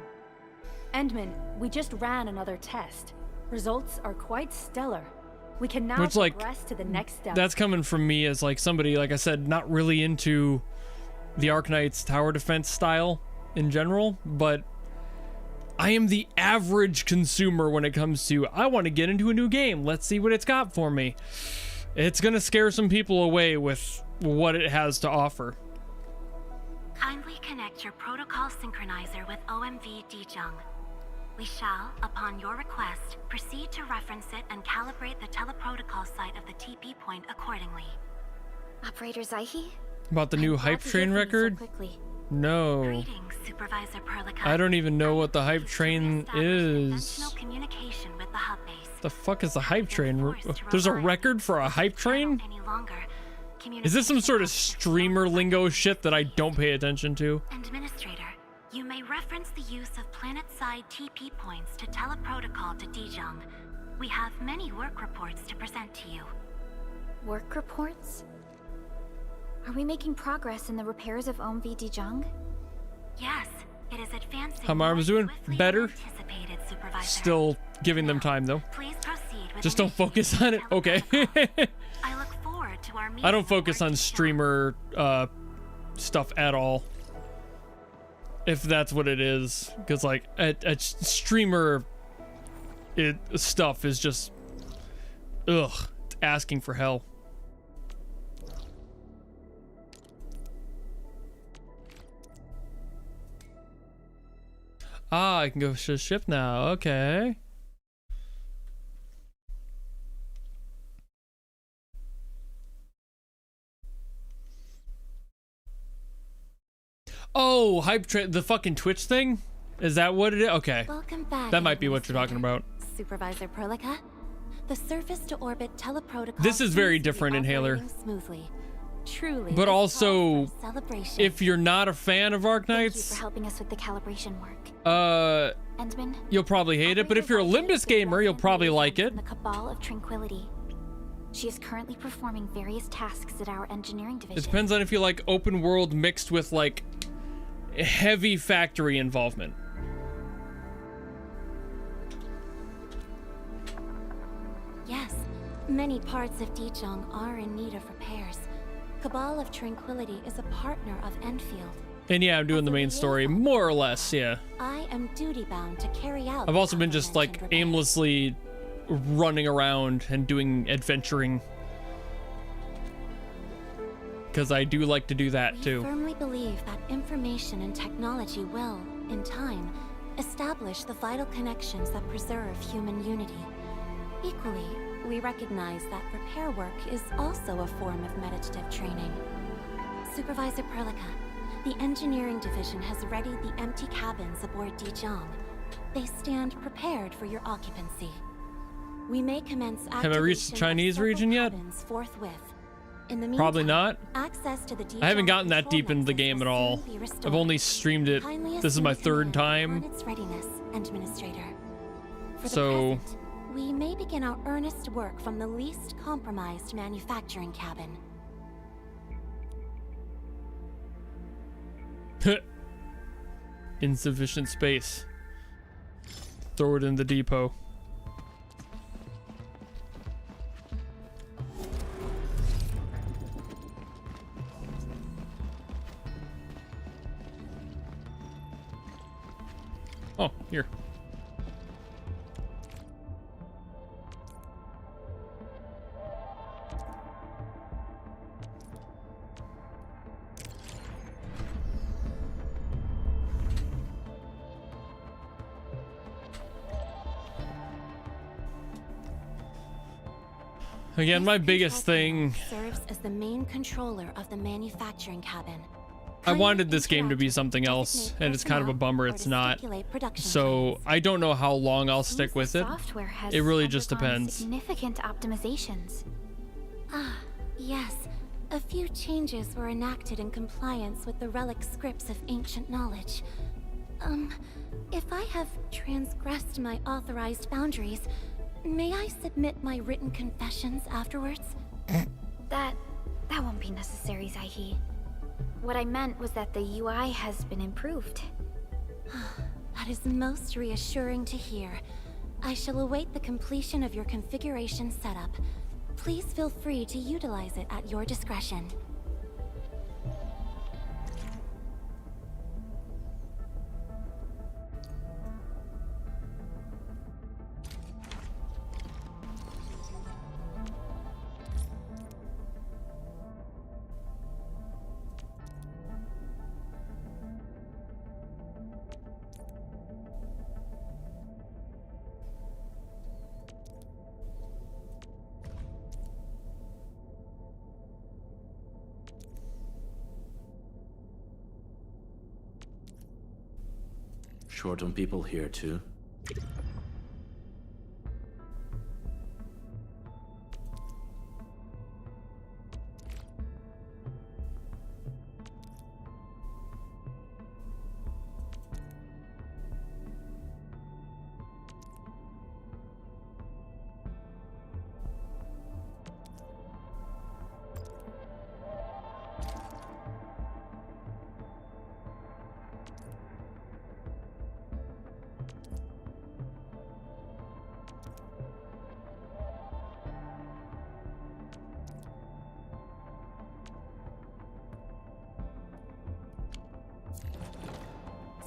Endman, we just ran another test. Results are quite stellar. We can now progress to the next step. That's coming from me as like somebody, like I said, not really into the Arknights tower defense style in general, but I am the average consumer when it comes to, I want to get into a new game. Let's see what it's got for me. It's going to scare some people away with what it has to offer. Kindly connect your protocol synchronizer with OMV Dijong. We shall, upon your request, proceed to reference it and calibrate the teleprotocol site of the TP point accordingly. Operator Zaihi? About the new hype train record? No. Greetings, Supervisor Perlica. I don't even know what the hype train is. Communication with the hub base. The fuck is the hype train? There's a record for a hype train? Is this some sort of streamer lingo shit that I don't pay attention to? Administrator, you may reference the use of planet-side TP points to teleprotocol to Dijong. We have many work reports to present to you. Work reports? Are we making progress in the repairs of OMV Dijong? Yes, it is advancing. How Marvin's doing? Better. Still giving them time though. Please proceed with Just don't focus on it. Okay. I look forward to our meeting. I don't focus on streamer stuff at all. If that's what it is, because like a streamer stuff is just it's asking for hell. Ah, I can go to ship now. Okay. Oh, hype train, the fucking Twitch thing? Is that what it is? Okay. Welcome back. That might be what you're talking about. Supervisor Perlica, the surface to orbit teleprotocol. This is very different, Inhaler. Smoothly. Truly. But also, if you're not a fan of Arknights, Thank you for helping us with the calibration work. Endman, you'll probably hate it, but if you're a Limbus gamer, you'll probably like it. The Cabal of Tranquility. She is currently performing various tasks at our engineering division. It depends on if you like open world mixed with like heavy factory involvement. Yes, many parts of Dijong are in need of repairs. Cabal of Tranquility is a partner of Endfield. And yeah, I'm doing the main story, more or less, yeah. I am duty-bound to carry out. I've also been just like aimlessly running around and doing adventuring. Because I do like to do that too. We firmly believe that information and technology will, in time, establish the vital connections that preserve human unity. Equally, we recognize that repair work is also a form of meditative training. Supervisor Perlica, The engineering division has readied the empty cabins aboard Dijiang. They stand prepared for your occupancy. We may commence Have I reached the Chinese region yet? Forthwith. In the meantime, Probably not. Access to the I haven't gotten that control deep into the nexus game at will all. soon be restored. I've only streamed it. Kindly This is my assume third command time. on its readiness, Administrator. For the So present, we may begin our earnest work from the least compromised manufacturing cabin. insufficient space. Throw it in the depot. Oh, here. Again, my biggest thing, serves as the main controller of the manufacturing cabin. I wanted this game to be something else, and it's kind of a bummer it's not. So I don't know how long I'll stick with it. Software has It really just undergone depends. Significant optimizations. Ah, yes. A few changes were enacted in compliance with the relic scripts of ancient knowledge. If I have transgressed my authorized boundaries, may I submit my written confessions afterwards? That won't be necessary, Zaihi. What I meant was that the UI has been improved. That is most reassuring to hear. I shall await the completion of your configuration setup. Please feel free to utilize it at your discretion. Short on people here too.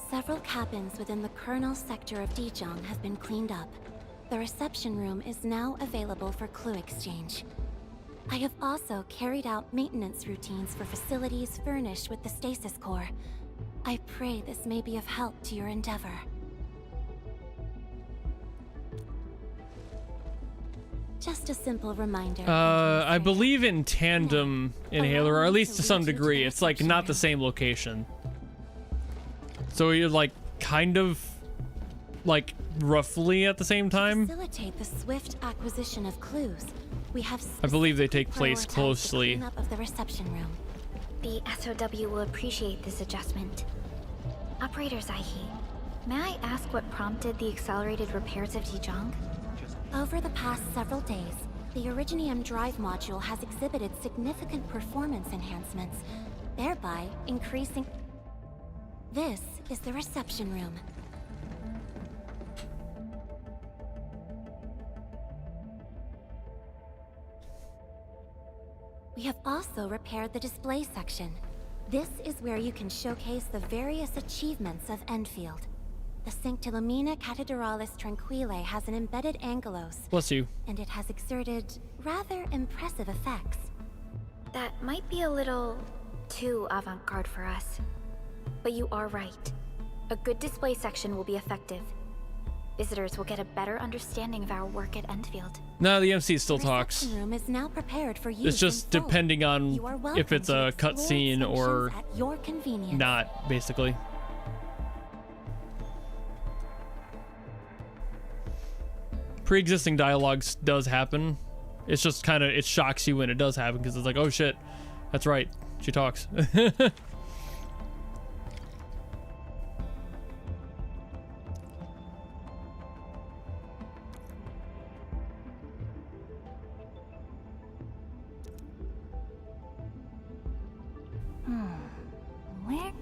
Several cabins within the kernel sector of Dijiang have been cleaned up. The reception room is now available for clue exchange. I have also carried out maintenance routines for facilities furnished with the stasis core. I pray this may be of help to your endeavor. Just a simple reminder. I believe in tandem inhaler, or at least to some degree. It's like not the same location. So you're like kind of like roughly at the same time. To facilitate the swift acquisition of clues, we have I believe they take specifically place prioritized the closely. cleanup of the reception room. The SOW will appreciate this adjustment. Operator Zaihi, may I ask what prompted the accelerated repairs of Dijiang? Over the past several days, the Originium drive module has exhibited significant performance enhancements, thereby increasing... This is the reception room. We have also repaired the display section. This is where you can showcase the various achievements of Endfield. The Sanctilumina Cathedralis Tranquille has an embedded angelos. Bless you. And it has exerted rather impressive effects. That might be a little too avant-garde for us. But you are right. A good display section will be effective. Visitors will get a better understanding of our work at Endfield. No, the MC still talks. The reception room is now prepared for use It's just in full. depending on You are if it's welcome a to explore cutscene or functions at your convenience. not, basically. Pre-existing dialogues does happen. It's just kind of, it shocks you when it does happen because it's like, oh shit, that's right, she talks. Where?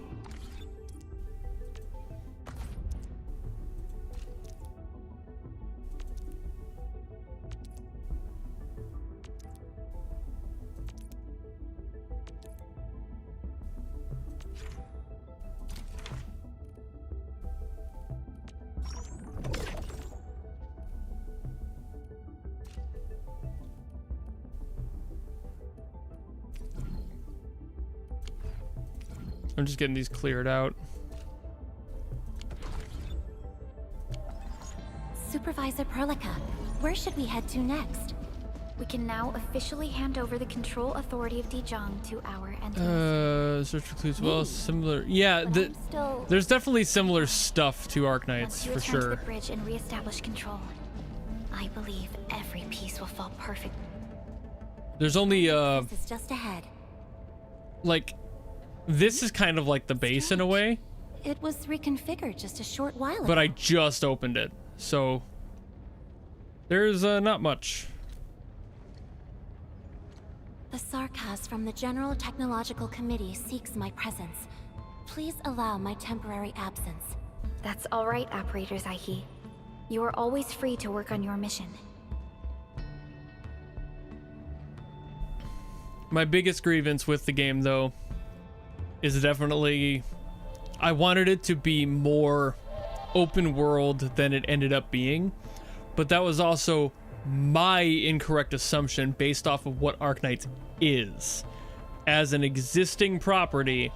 I'm just getting these cleared out. Supervisor Perlica, where should we head to next? We can now officially hand over the control authority of Dijong to our entity. Search for clues. Well, similar. Yeah, there's definitely similar stuff to Arknights for To sure. the bridge and reestablish control. I believe every piece will fall perfect. There's only This is just ahead. like, this is kind of like the base in a way, It was reconfigured just a short while ago. but I just opened it, so there's not much. The Sarkaz from the General Technological Committee seeks my presence. Please allow my temporary absence. That's all right, Operator Zaihi. You are always free to work on your mission. My biggest grievance with the game, though, is definitely I wanted it to be more open world than it ended up being, but that was also my incorrect assumption based off of what Arknights is. As an existing property,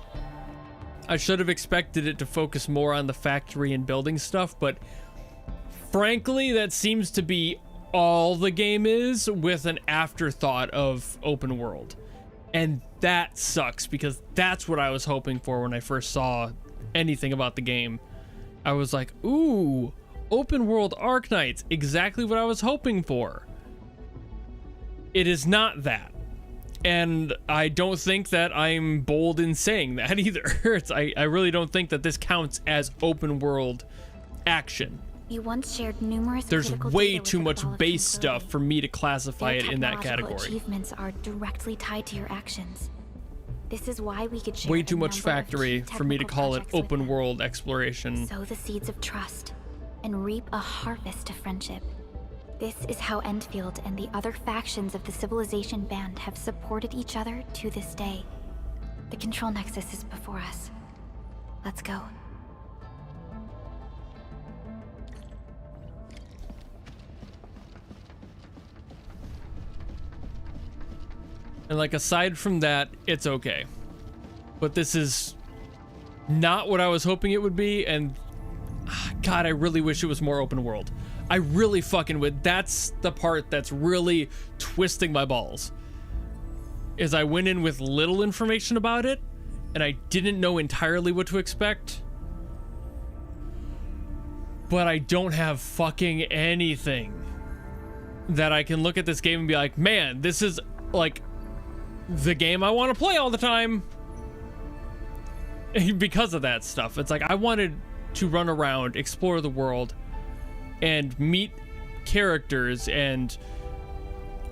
I should have expected it to focus more on the factory and building stuff, but frankly, that seems to be all the game is, with an afterthought of open world. And that sucks, because that's what I was hoping for when I first saw anything about the game. I was like, ooh, open world Arknights, exactly what I was hoping for. It is not that. And I don't think that I'm bold in saying that either. I really don't think that this counts as open world action. You once shared numerous There's critical way data with too the much Cabal of base Tranquility. stuff for me to classify Their it in that technological category. Achievements are directly tied to your actions. This is why we could share Way a too much number of factory key for me to technical call it projects with open them. world exploration. Sow the seeds of trust and reap a harvest of friendship. This is how Endfield and the other factions of the Civilization Band have supported each other to this day. The control nexus is before us. Let's go. And like, aside from that, it's okay. But this is not what I was hoping it would be, and God, I really wish it was more open world. I really fucking would. That's the part that's really twisting my balls. Is I went in with little information about it, and I didn't know entirely what to expect. But I don't have fucking anything that I can look at this game and be like, man, this is like the game I want to play all the time. Because of that stuff. It's like, I wanted to run around, explore the world, and meet characters and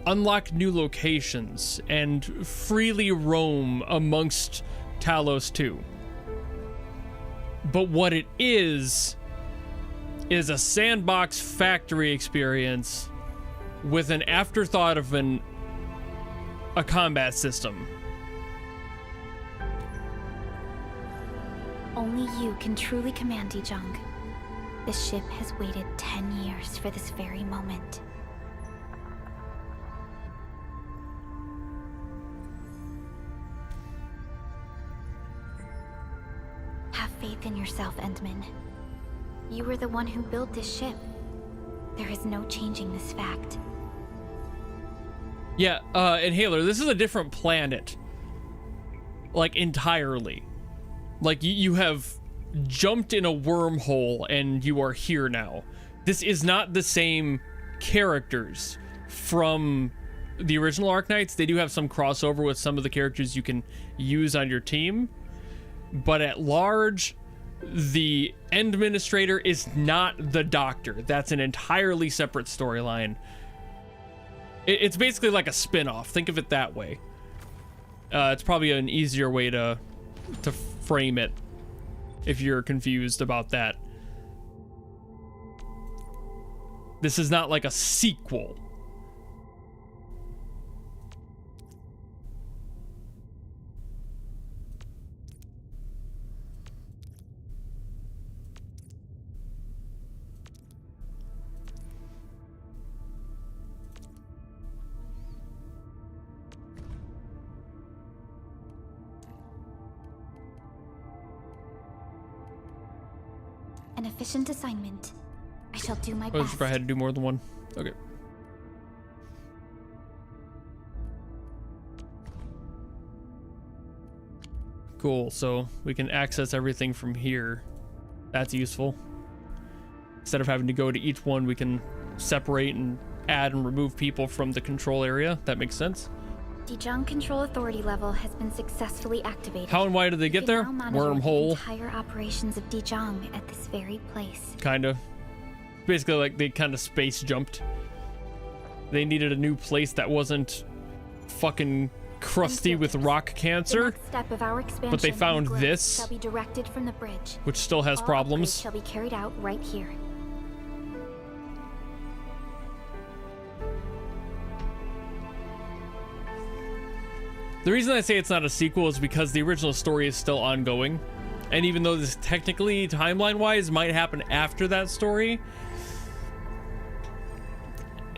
unlock new locations and freely roam amongst Talos 2. But what it is a sandbox factory experience with an afterthought of a combat system. Only you can truly command Dijong. The ship has waited 10 years for this very moment. Have faith in yourself, Endman. You were the one who built this ship. There is no changing this fact. Yeah, Inhaler, this is a different planet. Like, entirely. Like, you have jumped in a wormhole and you are here now. This is not the same characters from the original Arknights. They do have some crossover with some of the characters you can use on your team. But at large, the Administrator is not the Doctor. That's an entirely separate storyline. It's basically like a spin-off. Think of it that way. It's probably an easier way to frame it if you're confused about that. This is not like a sequel. An efficient assignment. I shall do my I best. was if I had to do more than one. Okay. Cool, so we can access everything from here. That's useful. Instead of having to go to each one, we can separate and add and remove people from the control area. That makes sense. Dijong Control Authority level has been successfully activated. How and why did they get there? Wormhole. Entire operations of Dijong at this very place. Kinda. Basically, like, they kind of space jumped. They needed a new place that wasn't fucking crusty with rock cancer. The next step of our expansion But they found and growth this, shall be directed from the bridge. which still has All upgrades problems. shall be carried out right here. The reason I say it's not a sequel is because the original story is still ongoing. And even though this technically, timeline-wise, might happen after that story,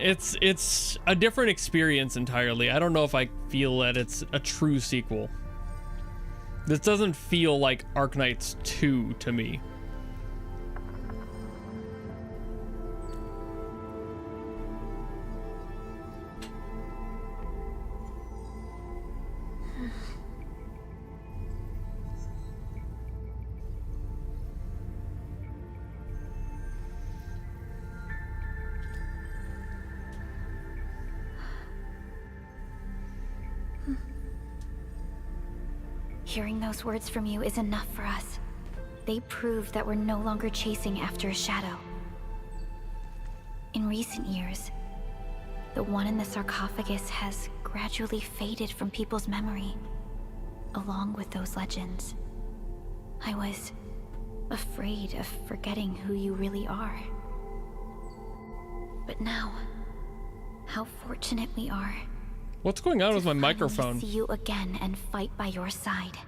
it's a different experience entirely. I don't know if I feel that it's a true sequel. This doesn't feel like Arknights 2 to me. Hearing those words from you is enough for us. They prove that we're no longer chasing after a shadow. In recent years, the one in the sarcophagus has gradually faded from people's memory, along with those legends. I was afraid of forgetting who you really are. But now, how fortunate we are. What's going on with my microphone? See you again and fight by your side.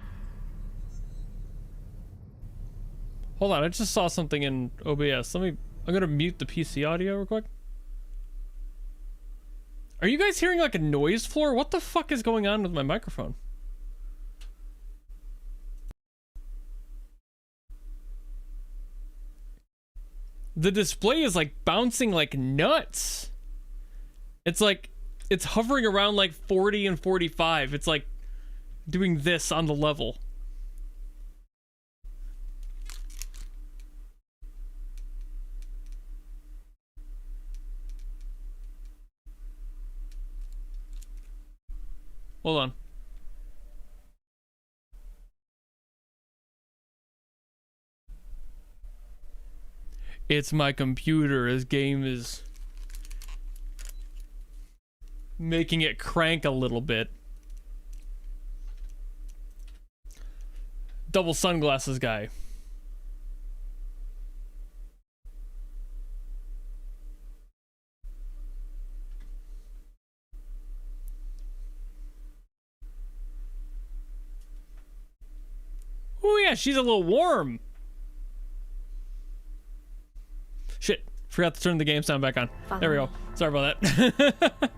Hold on, I just saw something in OBS. I'm gonna mute the PC audio real quick. Are you guys hearing like a noise floor? What the fuck is going on with my microphone? The display is like bouncing like nuts. It's like, it's hovering around like 40 and 45. It's like doing this on the level. Hold on. It's my computer. This game is making it crank a little bit. Double sunglasses guy. Oh yeah, she's a little warm. Shit, forgot to turn the game sound back on. There we go. Sorry about that.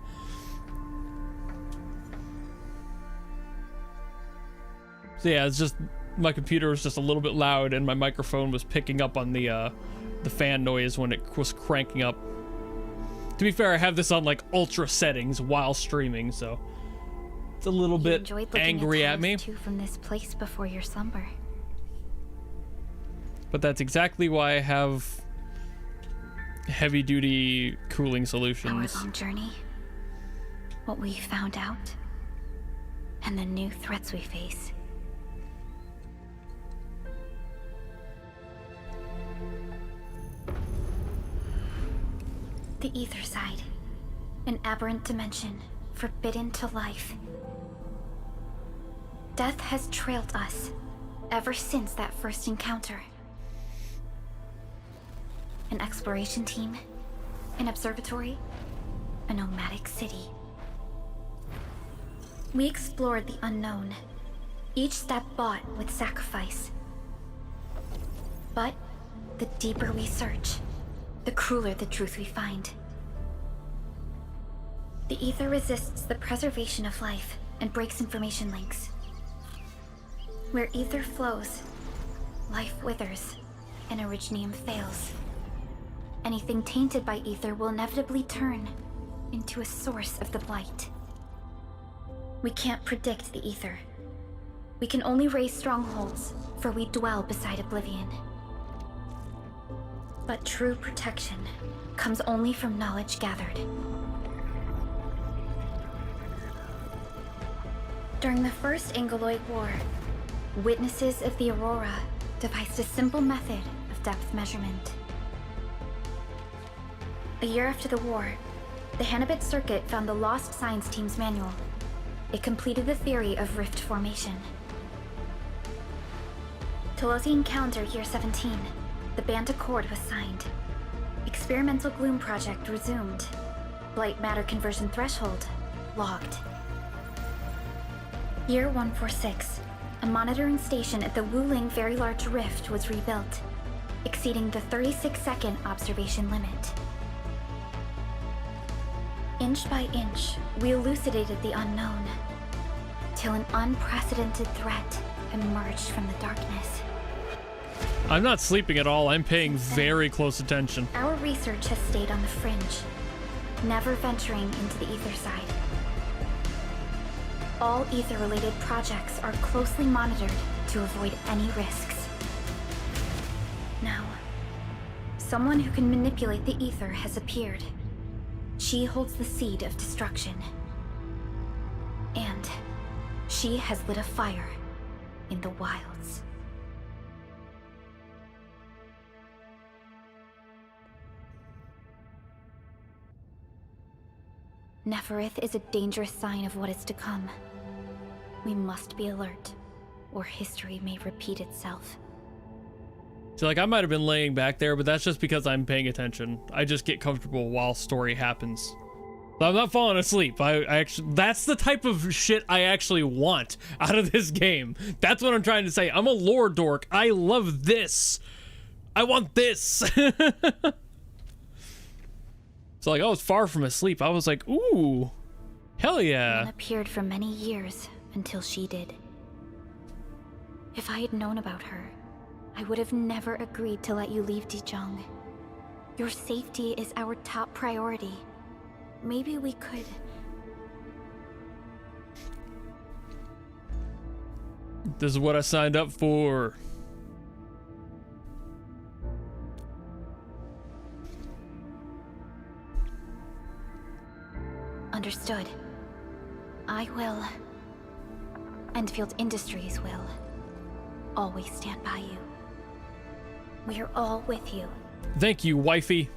So yeah, it's just my computer was just a little bit loud, and my microphone was picking up on the fan noise when it was cranking up. To be fair, I have this on like ultra settings while streaming, so it's a little bit angry at me. Too from this place before your slumber. But that's exactly why I have heavy-duty cooling solutions. Our long journey, what we found out, and the new threats we face. The ether side, an aberrant dimension, forbidden to life. Death has trailed us ever since that first encounter. An exploration team, an observatory, a nomadic city. We explored the unknown, each step bought with sacrifice. But the deeper we search, the crueler the truth we find. The ether resists the preservation of life and breaks information links. Where ether flows, life withers and originium fails. Anything tainted by ether will inevitably turn into a source of the blight. We can't predict the ether. We can only raise strongholds, for we dwell beside oblivion. But true protection comes only from knowledge gathered. During the First Angoloid War, witnesses of the Aurora devised a simple method of depth measurement. A year after the war, the Hannibit Circuit found the lost science team's manual. It completed the theory of rift formation. Telosian calendar year 17, the Band Accord was signed. Experimental Gloom project resumed. Blight matter conversion threshold logged. Year 146, a monitoring station at the Wuling Very Large Rift was rebuilt, exceeding the 36-second observation limit. Inch by inch, we elucidated the unknown, till an unprecedented threat emerged from the darkness. I'm not sleeping at all. I'm paying very close attention. Our research has stayed on the fringe, never venturing into the ether side. All ether-related projects are closely monitored to avoid any risks. Now, someone who can manipulate the ether has appeared. She holds the seed of destruction. And she has lit a fire in the wilds. Neferith is a dangerous sign of what is to come. We must be alert, or history may repeat itself. So like I might have been laying back there, but that's just because I'm paying attention. I just get comfortable while story happens. So I'm not falling asleep. I actually, that's the type of shit I actually want out of this game. That's what I'm trying to say. I'm a lore dork. I love this. I want this. So like I was far from asleep. I was like, ooh, hell yeah. One appeared for many years until she did. If I had known about her, I would have never agreed to let you leave Dijon. Your safety is our top priority. Maybe we could... This is what I signed up for. Understood. I will. Endfield Industries will. Always stand by you. We're all with you. Thank you, wifey.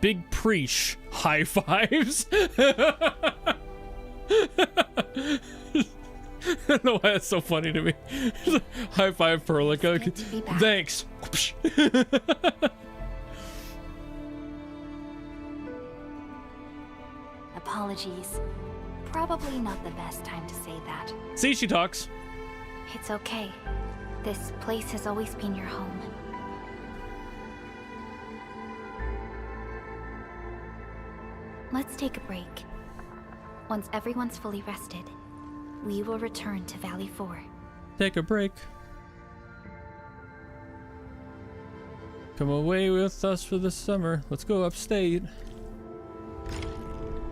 Big preach. High fives. I don't know why that's so funny to me. High five, Perlica. Thanks. Apologies. Probably not the best time to say that. See, she talks. It's okay. This place has always been your home. Let's take a break. Once everyone's fully rested, we will return to Valley 4. Take a break. Come away with us for the summer. Let's go upstate.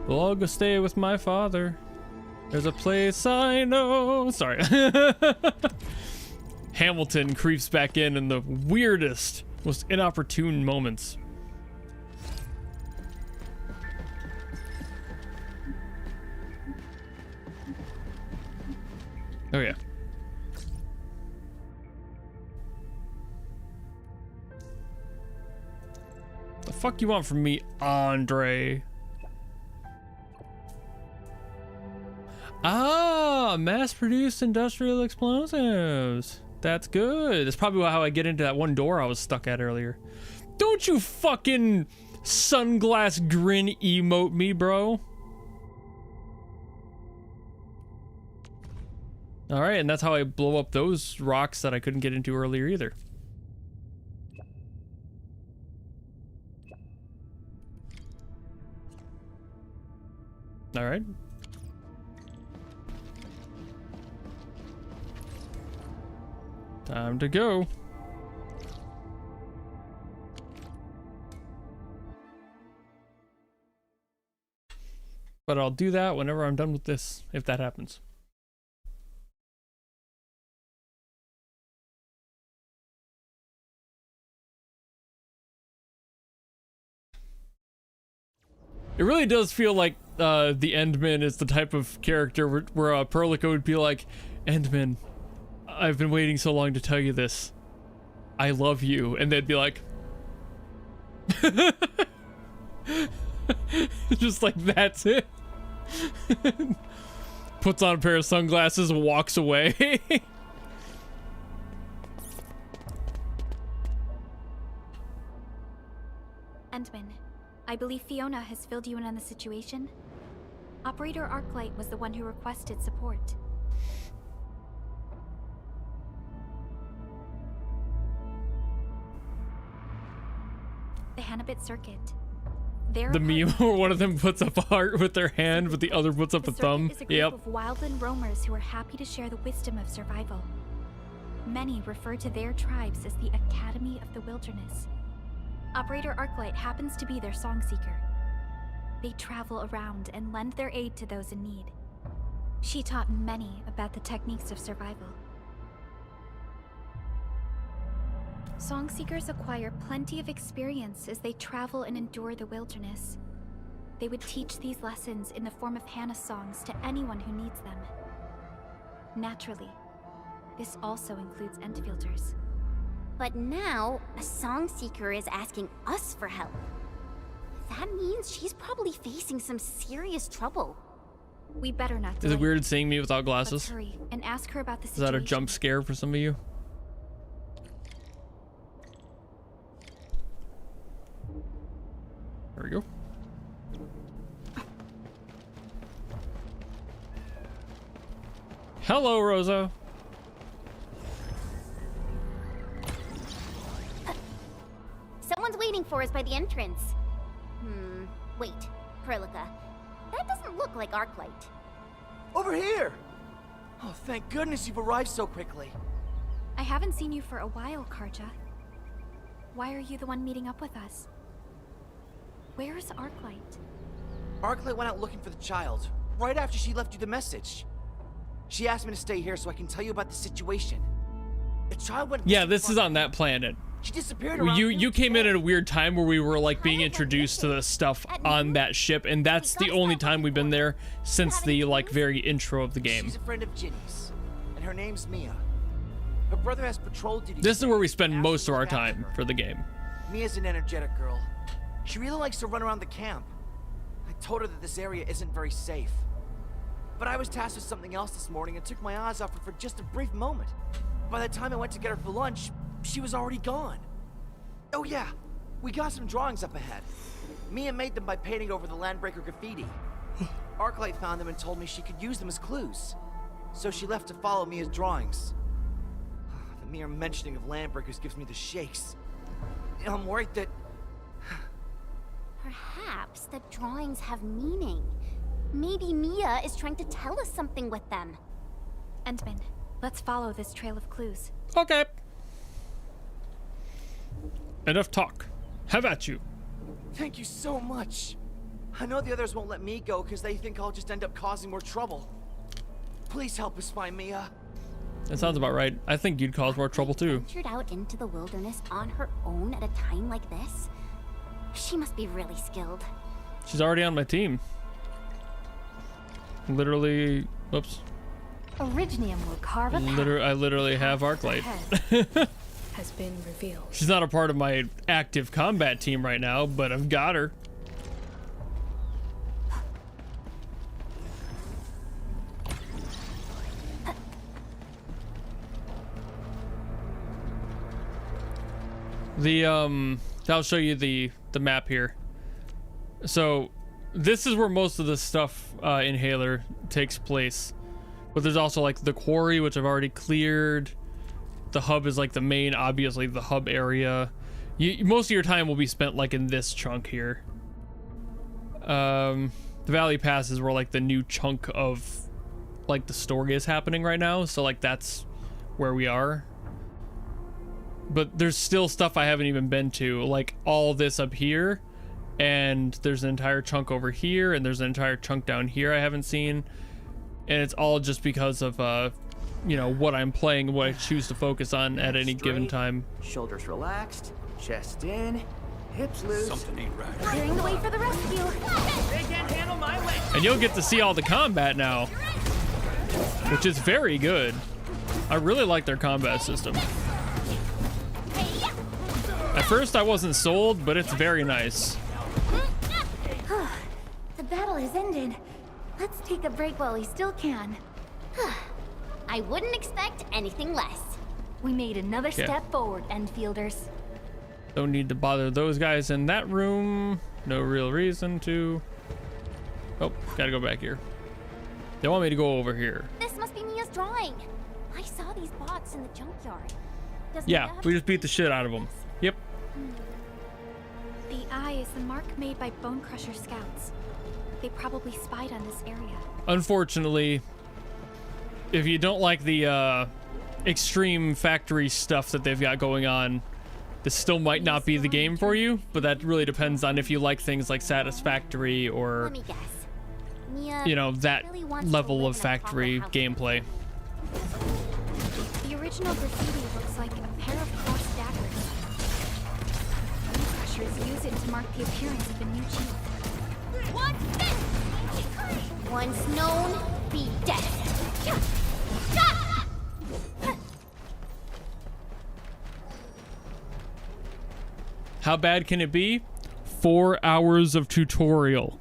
We'll all go stay with my father. There's a place I know. Sorry. Hamilton creeps back in the weirdest, most inopportune moments. Oh yeah. The fuck you want from me, Andre? Ah, mass-produced industrial explosives. That's good. That's probably how I get into that one door I was stuck at earlier. Don't you fucking sunglass grin emote me, bro. All right, and that's how I blow up those rocks that I couldn't get into earlier either. All right. Time to go. But I'll do that whenever I'm done with this, if that happens. It really does feel like the Endman is the type of character where Perlica would be like, Endman, I've been waiting so long to tell you this. I love you. And they'd be like... just like, that's it. Puts on a pair of sunglasses, walks away. Endman, I believe Fiona has filled you in on the situation. Operator Arclight was the one who requested support. The Hanabit Circuit. The meme where one of them puts up a heart with their hand, but the other puts up a thumb. Is a group of wildland roamers who are happy to share the wisdom of survival. Many refer to their tribes as the Academy of the Wilderness. Operator Arclight happens to be their song seeker. They travel around and lend their aid to those in need. She taught many about the techniques of survival. Song seekers acquire plenty of experience as they travel and endure the wilderness. They would teach these lessons in the form of Hannah songs to anyone who needs them. Naturally, this also includes Endfielders. But now, a song seeker is asking us for help. That means she's probably facing some serious trouble. We better not delay. Is it weird seeing me without glasses? Let's hurry and ask her about the situation. Is that a jump scare for some of you? There we go. Hello, Rosa. Someone's waiting for us by the entrance. Wait, Perlica. That doesn't look like Arclight. Over here! Oh, thank goodness you've arrived so quickly. I haven't seen you for a while, Karja. Why are you the one meeting up with us? Where is Arclight? Arclight went out looking for the child, right after she left you the message. She asked me to stay here so I can tell you about the situation. The child went... Yeah, this is on that planet. She disappeared around you came in at a weird time where we were like being introduced to the stuff on that ship, and that's the only time we've been there since the like very intro of the game. She's a friend of Ginny's, and her name's Mia. Her brother has patrol duty. This is where we spend most of our time for the game. Mia's an energetic girl. She really likes to run around the camp. I told her that this area isn't very safe. But I was tasked with something else this morning and took my eyes off her for just a brief moment. By the time I went to get her for lunch, she was already gone. Oh yeah, we got some drawings up ahead. Mia made them by painting over the Landbreaker graffiti. Arclight found them and told me she could use them as clues. So she left to follow Mia's drawings. The mere mentioning of Landbreakers gives me the shakes. I'm worried that... Perhaps the drawings have meaning. Maybe Mia is trying to tell us something with them. Endman, let's follow this trail of clues. Okay. Enough talk. Have at you. Thank you so much. I know the others won't let me go because they think I'll just end up causing more trouble. Please help us find Mia. That sounds about right. I think you'd cause more trouble too. Ventured out into the wilderness on her own at a time like this? She must be really skilled. She's already on my team. Literally, whoops. Originium will carve a path. I literally have Arclight. Has been revealed. She's not a part of my active combat team right now, but I've got her. I'll show you the map here. So this is where most of the stuff in Halo takes place, but there's also like the quarry, which I've already cleared. The hub is like the main, obviously the hub area. Most of your time will be spent like in this chunk here. The Valley Pass is where like the new chunk of like the story is happening right now, so like that's where we are. But there's still stuff I haven't even been to, like all this up here, and there's an entire chunk over here, and there's an entire chunk down here I haven't seen, and it's all just because of you know, what I'm playing, what I choose to focus on at any given time. Shoulders relaxed, chest in, hips loose. Something ain't right. Clearing the way for the rescue. They can't handle my weight. And you'll get to see all the combat now, which is very good. I really like their combat system. At first I wasn't sold, but it's very nice. The battle has ended. Let's take a break while we still can. I wouldn't expect anything less. We made another step forward, Endfielders. Don't need to bother those guys in that room. No real reason to. Oh, gotta go back here. They want me to go over here. This must be Mia's drawing. I saw these bots in the junkyard. Does Yeah, Mia have we just beat the shit out of them. Yep. The eye is the mark made by Bone Crusher scouts. They probably spied on this area. Unfortunately, if you don't like the extreme factory stuff that they've got going on, this still might not be the game for you, but that really depends on if you like things like Satisfactory or, Let me guess. Mia you know, that really wants to level live of in a factory proper house. gameplay. The original graffiti looks like a pair of crossed daggers. Bone Crushers use it to mark the appearance of the new chief. What's this? Once known, be dead. How bad can it be? 4 hours of tutorial.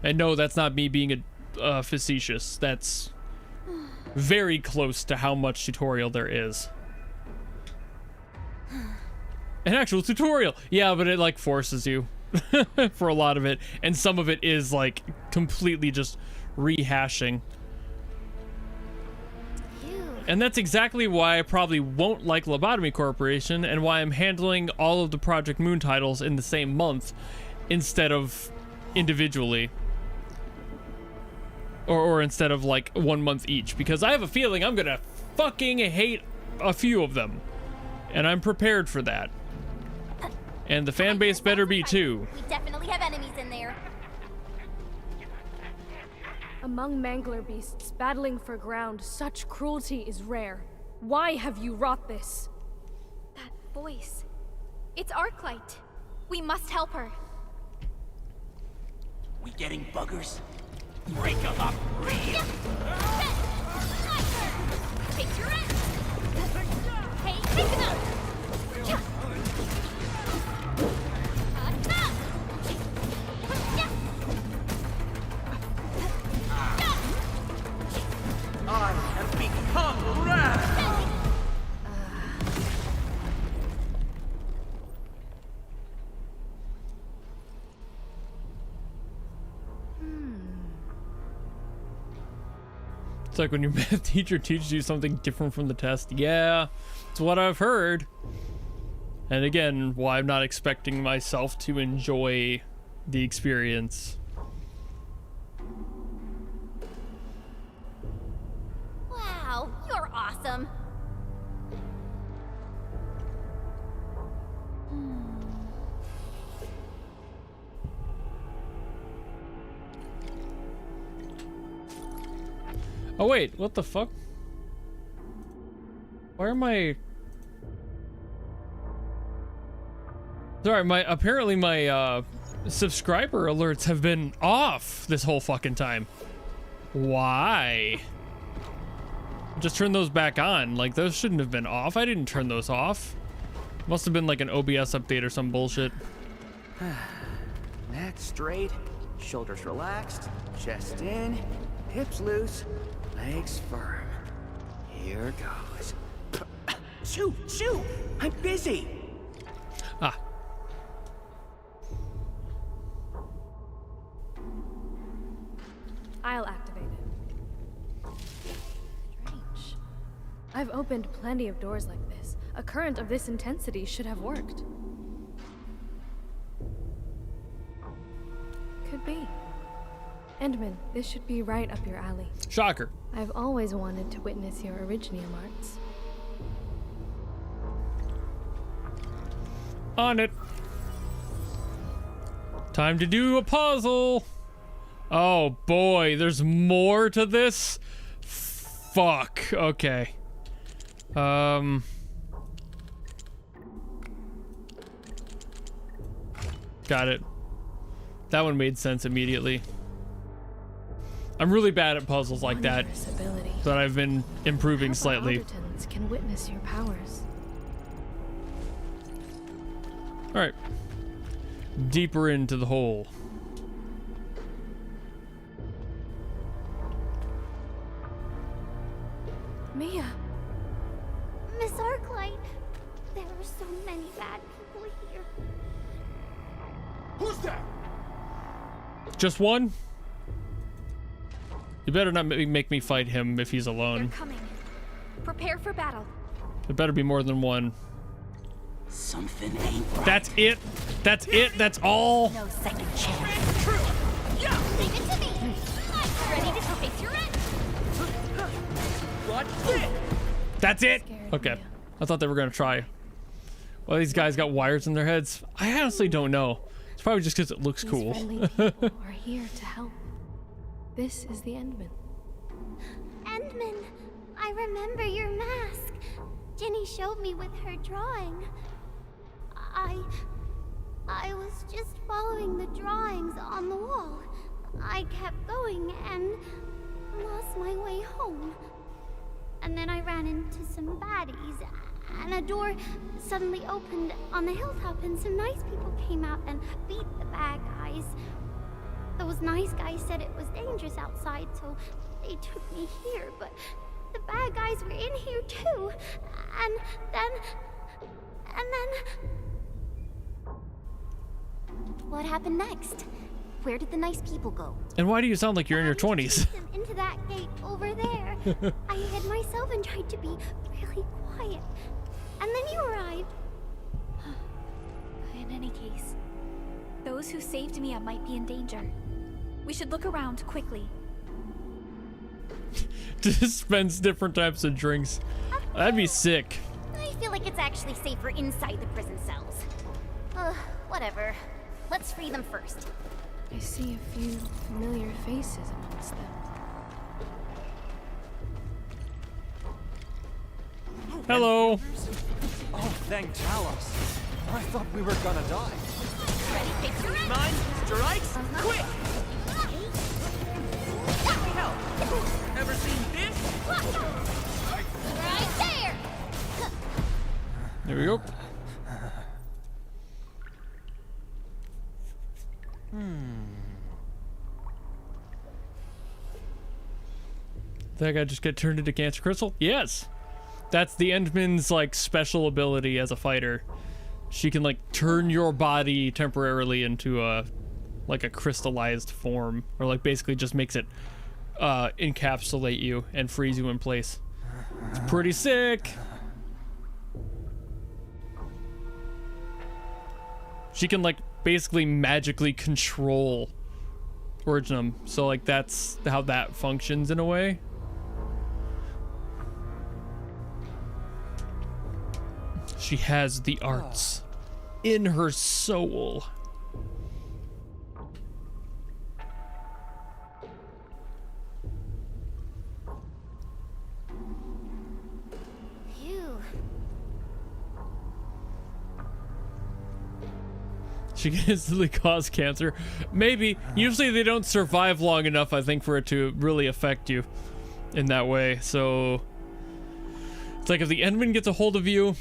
And no, that's not me being facetious. That's very close to how much tutorial there is. An actual tutorial. Yeah, but it like forces you for a lot of it. And some of it is like completely just rehashing. And that's exactly why I probably won't like Lobotomy Corporation and why I'm handling all of the Project Moon titles in the same month instead of individually. Or instead of like 1 month each, because I have a feeling I'm gonna fucking hate a few of them. And I'm prepared for that. And the fan base better be too. We definitely have enemies in there. Among mangler beasts battling for ground, such cruelty is rare. Why have you wrought this? That voice. It's Arclight. We must help her. We getting buggers? Break them up real. Take your end. Hey, take them out. I have become wrath. It's like when your math teacher teaches you something different from the test. Yeah, it's what I've heard. And again, why I'm not expecting myself to enjoy the experience. Wow, you're awesome. Oh wait, what the fuck? Why are my... Sorry, apparently my subscriber alerts have been off this whole fucking time. Why? Just turn those back on. Like, those shouldn't have been off. I didn't turn those off. Must have been like an OBS update or some bullshit. Neck straight, shoulders relaxed, chest in, hips loose, legs firm. Here goes. Shoo! I'm busy! Ah. I'll activate it. Strange. I've opened plenty of doors like this. A current of this intensity should have worked. Could be. Endman, this should be right up your alley. Shocker. I've always wanted to witness your originium arts. On it. Time to do a puzzle. Oh boy, there's more to this? Fuck. Okay. Got it. That one made sense immediately. I'm really bad at puzzles like that, but I've been improving slightly. Auditors can witness your powers. All right. Deeper into the hole. Mia. Miss Arclight, there are so many bad people here. Who's that? Just one? You better not make me fight him if he's alone. They're coming. Prepare for battle. There better be more than one. Something ain't right. That's it. That's it. That's all. No second chance. Leave it to me. I'm ready to face your end. That's it. Scared Okay. Mia. I thought they were gonna try. Well, these guys got wires in their heads. I honestly don't know. It's probably just because it looks These cool. friendly people are here to help. This is the Endman. Endman, I remember your mask. Jenny showed me with her drawing. I was just following the drawings on the wall. I kept going and lost my way home. And then I ran into some baddies, and a door suddenly opened on the hilltop, and some nice people came out and beat the bad guys. Those nice guys said it was dangerous outside, so they took me here, but the bad guys were in here too. And then... What happened next? Where did the nice people go? And why do you sound like you're in your 20s? Them into that gate over there. I hid myself and tried to be really quiet. And then you arrived. In any case, those who saved Mia might be in danger. We should look around quickly. Dispense different types of drinks. That'd be sick. I feel like it's actually safer inside the prison cells. Whatever. Let's free them first. I see a few familiar faces amongst them. Hello. Oh, thank Talos. I thought we were gonna die. Ready, face your end. Mine, strikes, quick! Hell, ever seen this? Right there. There we go. That guy just get turned into Cancer Crystal? Yes. That's the Endman's like special ability as a fighter. She can like turn your body temporarily into a like a crystallized form, or like basically just makes it encapsulate you and freeze you in place. It's pretty sick. She can like basically magically control Originum, so like that's how that functions in a way. She has the arts in her soul. She can instantly cause cancer. Maybe. Usually they don't survive long enough, I think, for it to really affect you in that way. So it's like if the Endman gets a hold of you,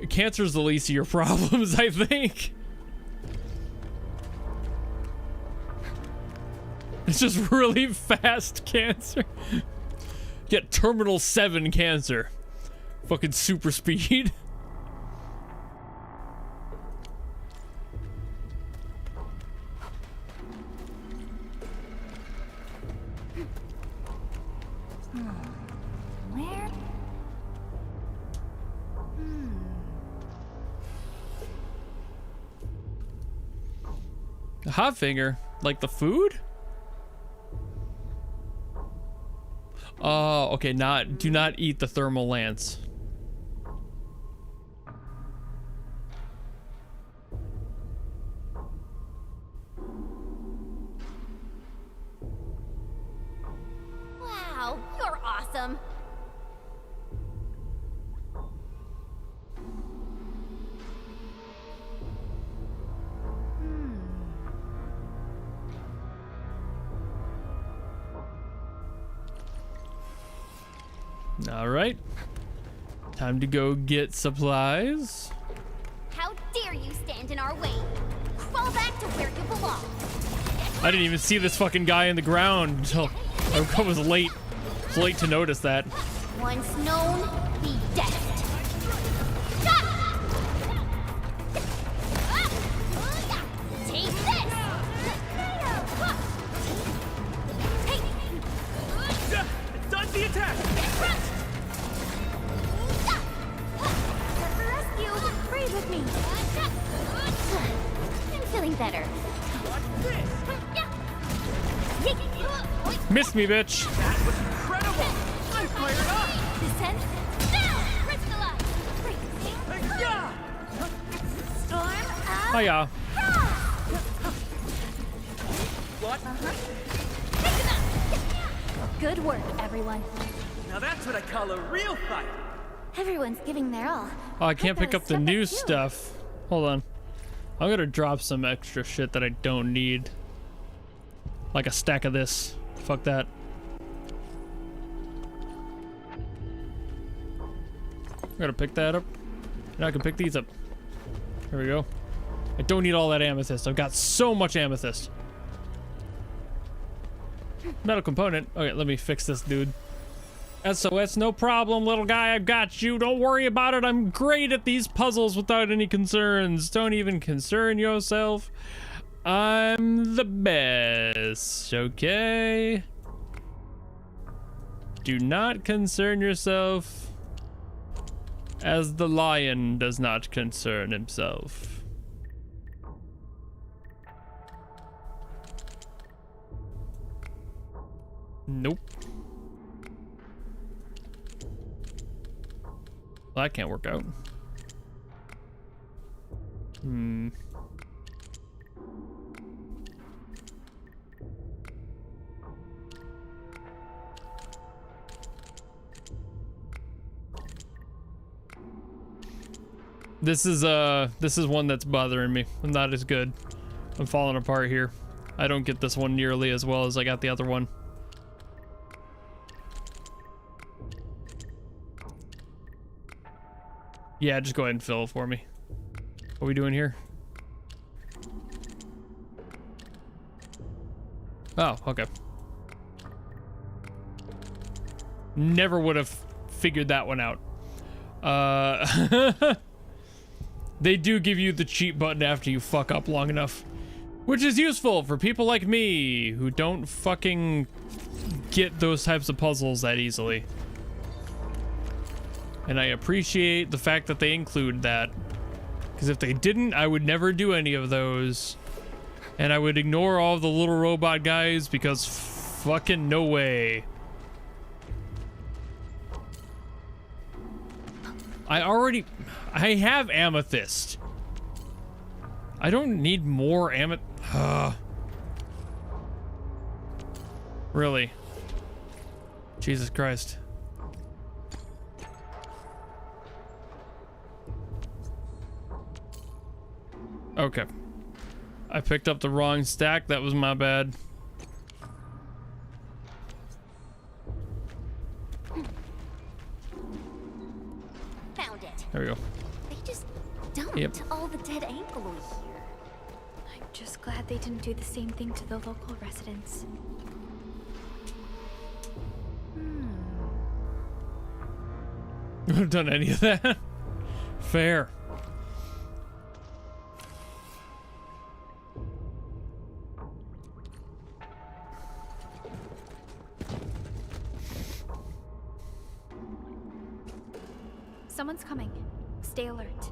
cancer's the least of your problems, I think. It's just really fast cancer. Get terminal 7 cancer. Fucking super speed. Where? A hot finger? Like the food? Oh, okay, do not eat the thermal lance. Wow, you're awesome. All right. Time to go get supplies. How dare you stand in our way? Crawl back to where you belong. I didn't even see this fucking guy in the ground until I was late. It's late to notice that. Once known, be destined. Take this! Done the attack! Rescue! Breathe with me. I'm feeling better. Missed me, bitch. That was incredible! I'm fired up! Descend now! Crystallize! Yeah! Storm out! Hiya. What? Good work, everyone. Now that's what I call a real fight! Everyone's giving their all. Oh, I can't gotta pick up the step new up too. stuff. Hold on. I'm gonna drop some extra shit that I don't need. Like a stack of this. Fuck that. I'm gonna pick that up. Now I can pick these up. There we go. I don't need all that amethyst. I've got so much amethyst. Metal component. Okay, let me fix this dude. SOS, no problem, little guy. I've got you. Don't worry about it. I'm great at these puzzles without any concerns. Don't even concern yourself. I'm the best. Okay. Do not concern yourself, as the lion does not concern himself. Nope. Well, that can't work out. This is one that's bothering me. I'm not as good. I'm falling apart here. I don't get this one nearly as well as I got the other one. Yeah, just go ahead and fill it for me. What are we doing here? Oh, okay. Never would have figured that one out. They do give you the cheat button after you fuck up long enough, which is useful for people like me who don't fucking get those types of puzzles that easily. And I appreciate the fact that they include that, because if they didn't, I would never do any of those, and I would ignore all the little robot guys because fucking no way. I have amethyst. I don't need more amethyst. Really? Jesus Christ. Okay. I picked up the wrong stack. That was my bad. Found it. There we go. They just dumped all the dead ankle here. I'm just glad they didn't do the same thing to the local residents. Would have done any of that. Fair. Someone's coming. Stay alert.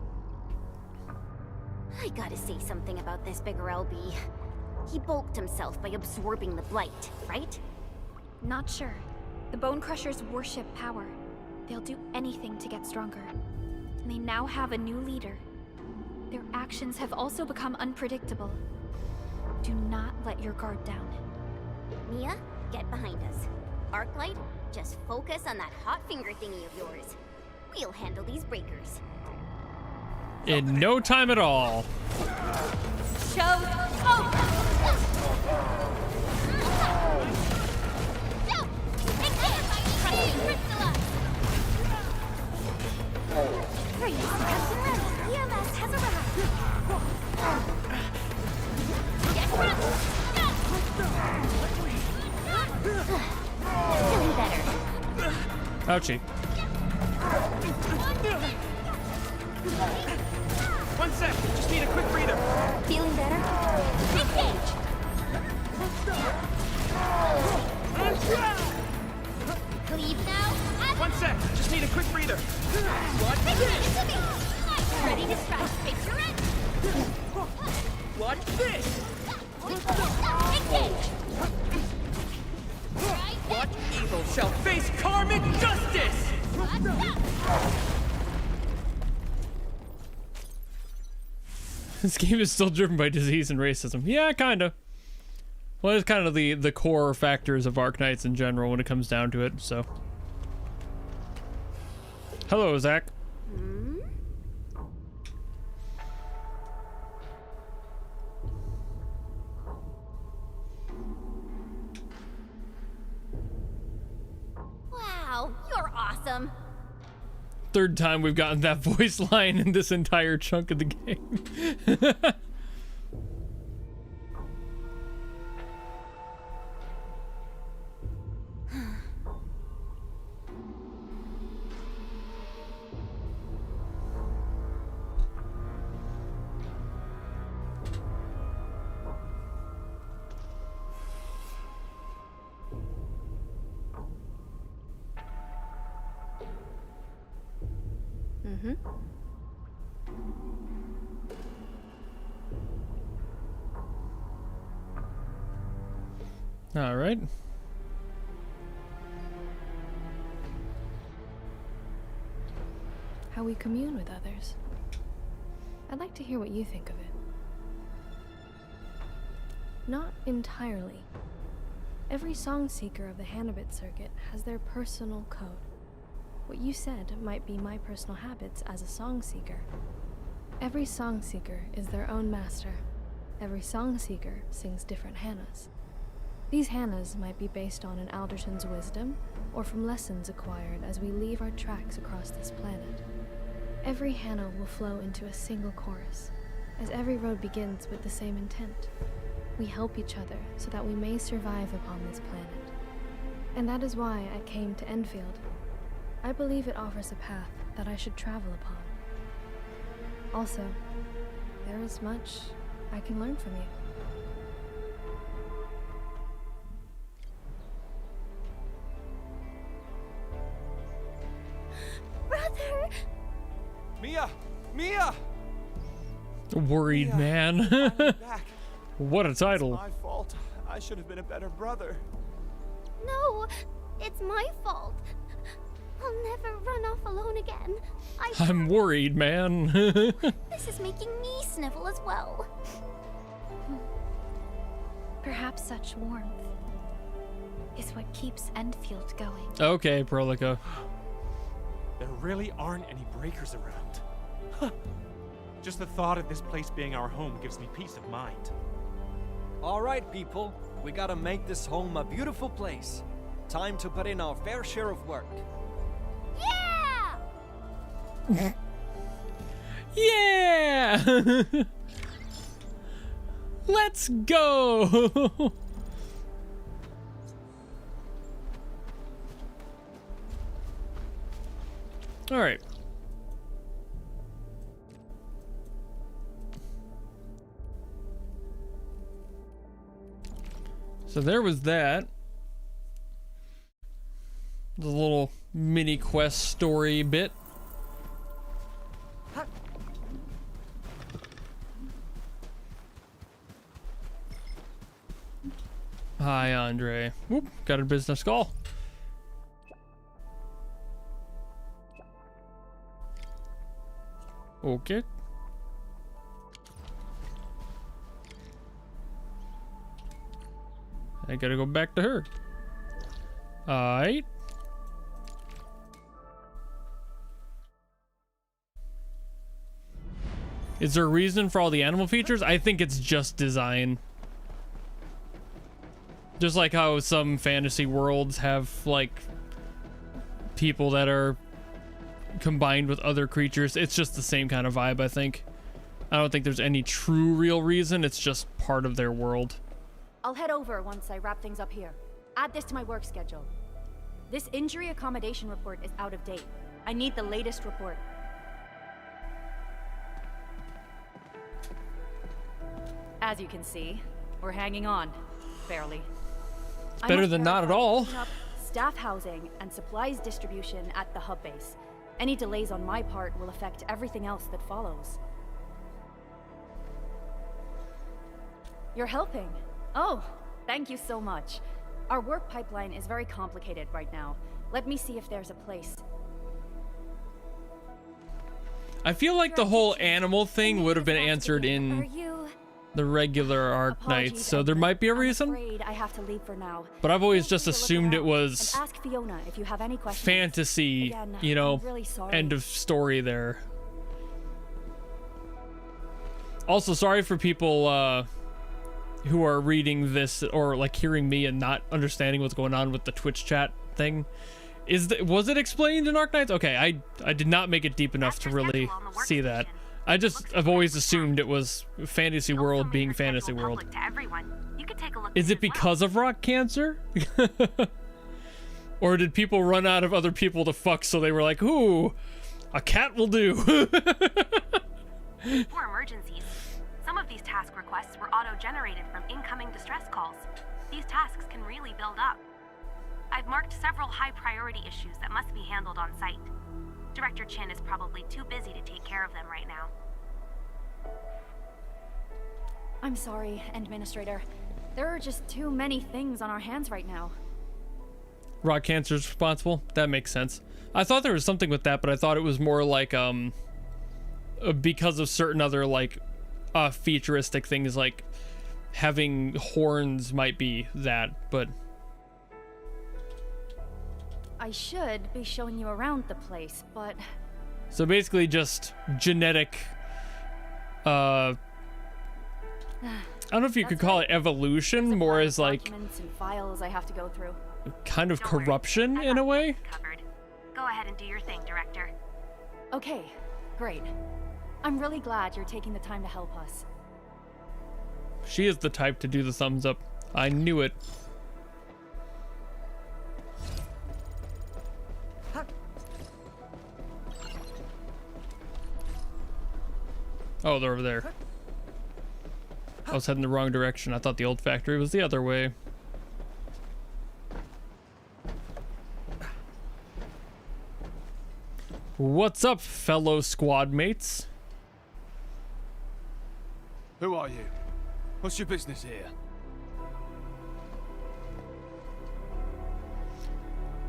I gotta say something about this bigger LB. He bulked himself by absorbing the blight, right? Not sure. The Bone Crushers worship power. They'll do anything to get stronger. And they now have a new leader. Their actions have also become unpredictable. Do not let your guard down. Mia, get behind us. Arclight, just focus on that hot finger thingy of yours. We'll handle these breakers. In no time at all. Show EMS has arrived. Feeling better. Ouchie. One sec, just need a quick breather. Feeling better? Engage! Leave now. One sec, just need a quick breather. Ready to strike. Face your end. Watch this. Engage! What evil shall face karmic justice? This game is still driven by disease and racism. Yeah, kinda. Well, it's kind of the core factors of Arknights in general when it comes down to it, so. Hello, Zach. Wow, you're awesome. Third time we've gotten that voice line in this entire chunk of the game. All right. How we commune with others. I'd like to hear what you think of it. Not entirely. Every song seeker of the Hannabit circuit has their personal code. What you said might be my personal habits as a song seeker. Every song seeker is their own master. Every song seeker sings different Hannas. These Hannas might be based on an Alderton's wisdom, or from lessons acquired as we leave our tracks across this planet. Every Hanna will flow into a single chorus, as every road begins with the same intent. We help each other so that we may survive upon this planet. And that is why I came to Endfield. I believe it offers a path that I should travel upon. Also, there is much I can learn from you. Brother! Mia! Mia! Worried Mia, man. back. What a title. It's my fault. I should have been a better brother. No, it's my fault. I'll never run off alone again. I'm worried, man. This is making me snivel as well. Perhaps such warmth is what keeps Endfield going. Okay, Prolica. There really aren't any breakers around. Huh. Just the thought of this place being our home gives me peace of mind. All right, people. We gotta make this home a beautiful place. Time to put in our fair share of work. Yeah! Yeah! Let's go! All right. So there was that. The little mini quest story bit. Hi, Andre. Whoop, got a business call. Okay. I gotta go back to her. Alright. Is there a reason for all the animal features? I think it's just design. Just like how some fantasy worlds have, like, people that are combined with other creatures. It's just the same kind of vibe, I think. I don't think there's any true real reason. It's just part of their world. I'll head over once I wrap things up here. Add this to my work schedule. This injury accommodation report is out of date. I need the latest report. As you can see, we're hanging on. Barely. It's better than not at all. Staff housing and supplies distribution at the hub base. Any delays on my part will affect everything else that follows. You're helping. Oh, thank you so much. Our work pipeline is very complicated right now. Let me see if there's a place. I feel like the whole animal thing would have been answered in the regular Arknights, so there might be a reason. I have to leave for now. But I've always just assumed it was ask Fiona if you have any questions. Fantasy, Again, you know, really end of story there. Also, sorry for people who are reading this or like hearing me and not understanding what's going on with the Twitch chat thing. Was it explained in Arknights? Okay, I did not make it deep enough to really see that. I've always assumed it was Fantasy World being Fantasy World. Is it because of rock cancer? Or did people run out of other people to fuck, so they were like, ooh, a cat will do. For emergencies, some of these task requests were auto-generated from incoming distress calls. These tasks can really build up. I've marked several high-priority issues that must be handled on site. Director Chin is probably too busy to take care of them right now. I'm sorry, Administrator. There are just too many things on our hands right now. Rock cancer's responsible? That makes sense. I thought there was something with that, but I thought it was more like, because of certain other, like, futuristic things, like having horns might be that, but... I should be showing you around the place, but... So basically just genetic, I don't know if you could call it evolution, more as like... documents and files I have to go through. Kind of corruption in a way? Covered. Go ahead and do your thing, Director. Okay, great. I'm really glad you're taking the time to help us. She is the type to do the thumbs up. I knew it. Oh, they're over there. I was heading the wrong direction. I thought the old factory was the other way. What's up, fellow squad mates? Who are you? What's your business here?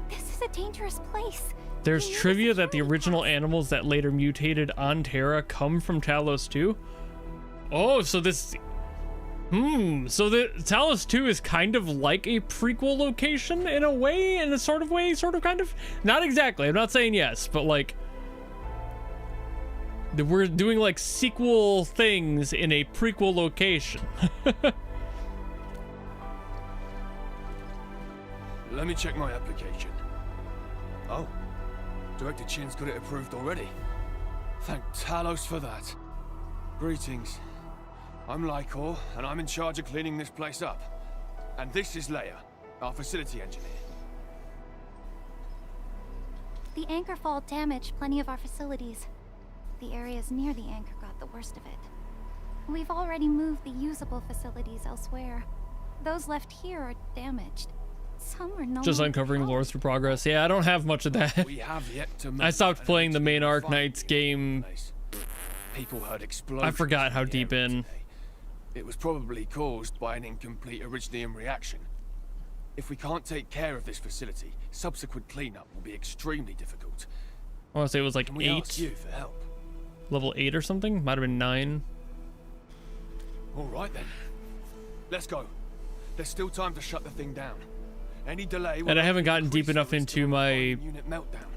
This is a dangerous place. There's trivia that the original animals that later mutated on Terra come from Talos 2. Oh, so this... So the Talos 2 is kind of like a prequel location in a way, in a sort of way, sort of kind of? Not exactly, I'm not saying yes, but like... We're doing like sequel things in a prequel location. Let me check my application. Oh, Director Chin's got it approved already. Thank Talos for that. Greetings. I'm Lycor, and I'm in charge of cleaning this place up. And this is Leia, our facility engineer. The anchor fall damaged plenty of our facilities. The areas near the anchor got the worst of it. We've already moved the usable facilities elsewhere. Those left here are damaged. Some are no Just longer uncovering lore through progress. Yeah, I don't have much of that. We have yet to I stopped playing the main Arknights game. People heard explosions. I forgot how deep in. It was probably caused by an incomplete Originium reaction. If we can't take care of this facility, subsequent cleanup will be extremely difficult. I want to say it was like Can we ask 8. you for help? Level 8 or something? Might have been 9. All right then. Let's go. There's still time to shut the thing down. Any delay. And I haven't gotten deep enough into my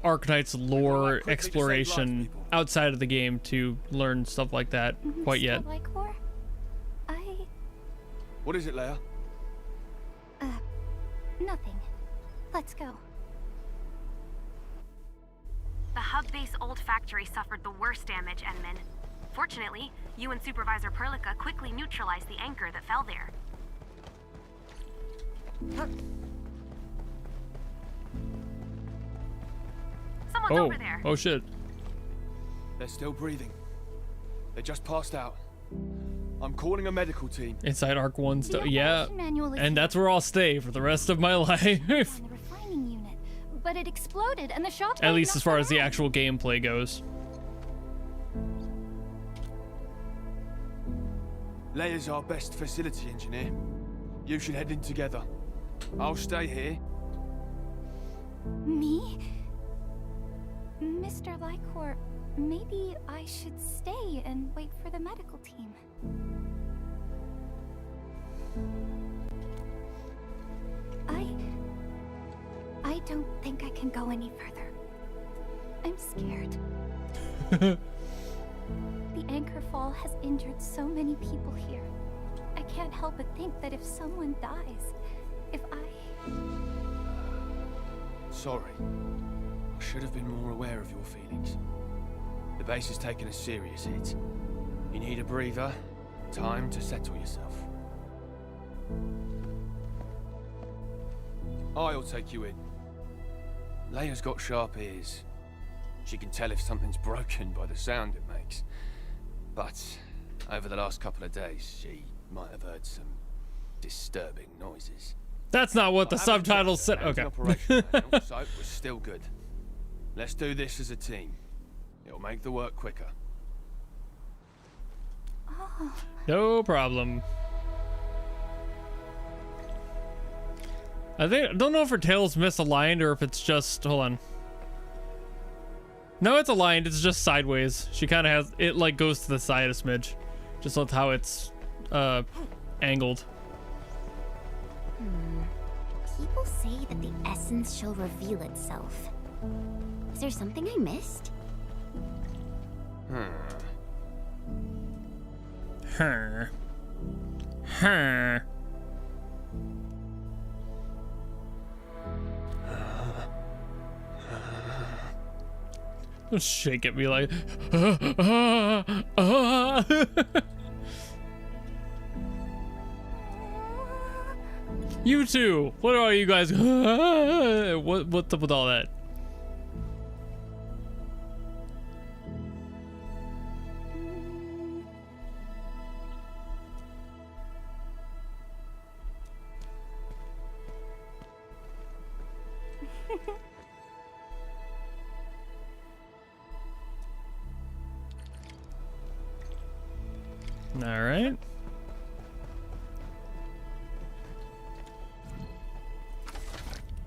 Arknights lore exploration outside of the game to learn stuff like that quite yet. Lycor? What is it, Leia? Nothing. Let's go. The hub base old factory suffered the worst damage, Enman. Fortunately, you and Supervisor Perlica quickly neutralized the anchor that fell there. Someone's over there. Oh shit. They're still breathing. They just passed out. I'm calling a medical team. Inside Arc 1 stuff. Yeah. Manual is And that's where I'll stay for the rest of my life. on the refining unit, but it exploded and the shock. At least as far as the actual gameplay goes. Leia's our best facility engineer. You should head in together. I'll stay here. Me? Mr. Lycor, maybe I should stay and wait for the medical team. I don't think I can go any further. I'm scared. The anchor fall has injured so many people here. I can't help but think that if someone dies, if I... Sorry. I should have been more aware of your feelings. The base has taken a serious hit. You need a breather, time to settle yourself. I'll take you in. Leia's got sharp ears. She can tell if something's broken by the sound it makes. But over the last couple of days, she might have heard some disturbing noises. That's not what the subtitles said. Okay. Operation manual, so we're still good. Let's do this as a team. It'll make the work quicker. Oh. No problem. I don't know if her tail's misaligned or if it's just, hold on. No, it's aligned. It's just sideways. She kind of has it, like, goes to the side a smidge, just with how it's angled. People say that the essence shall reveal itself. Is there something I missed? Don't shake at me like. You two. What are you guys? What's up with all that? All right.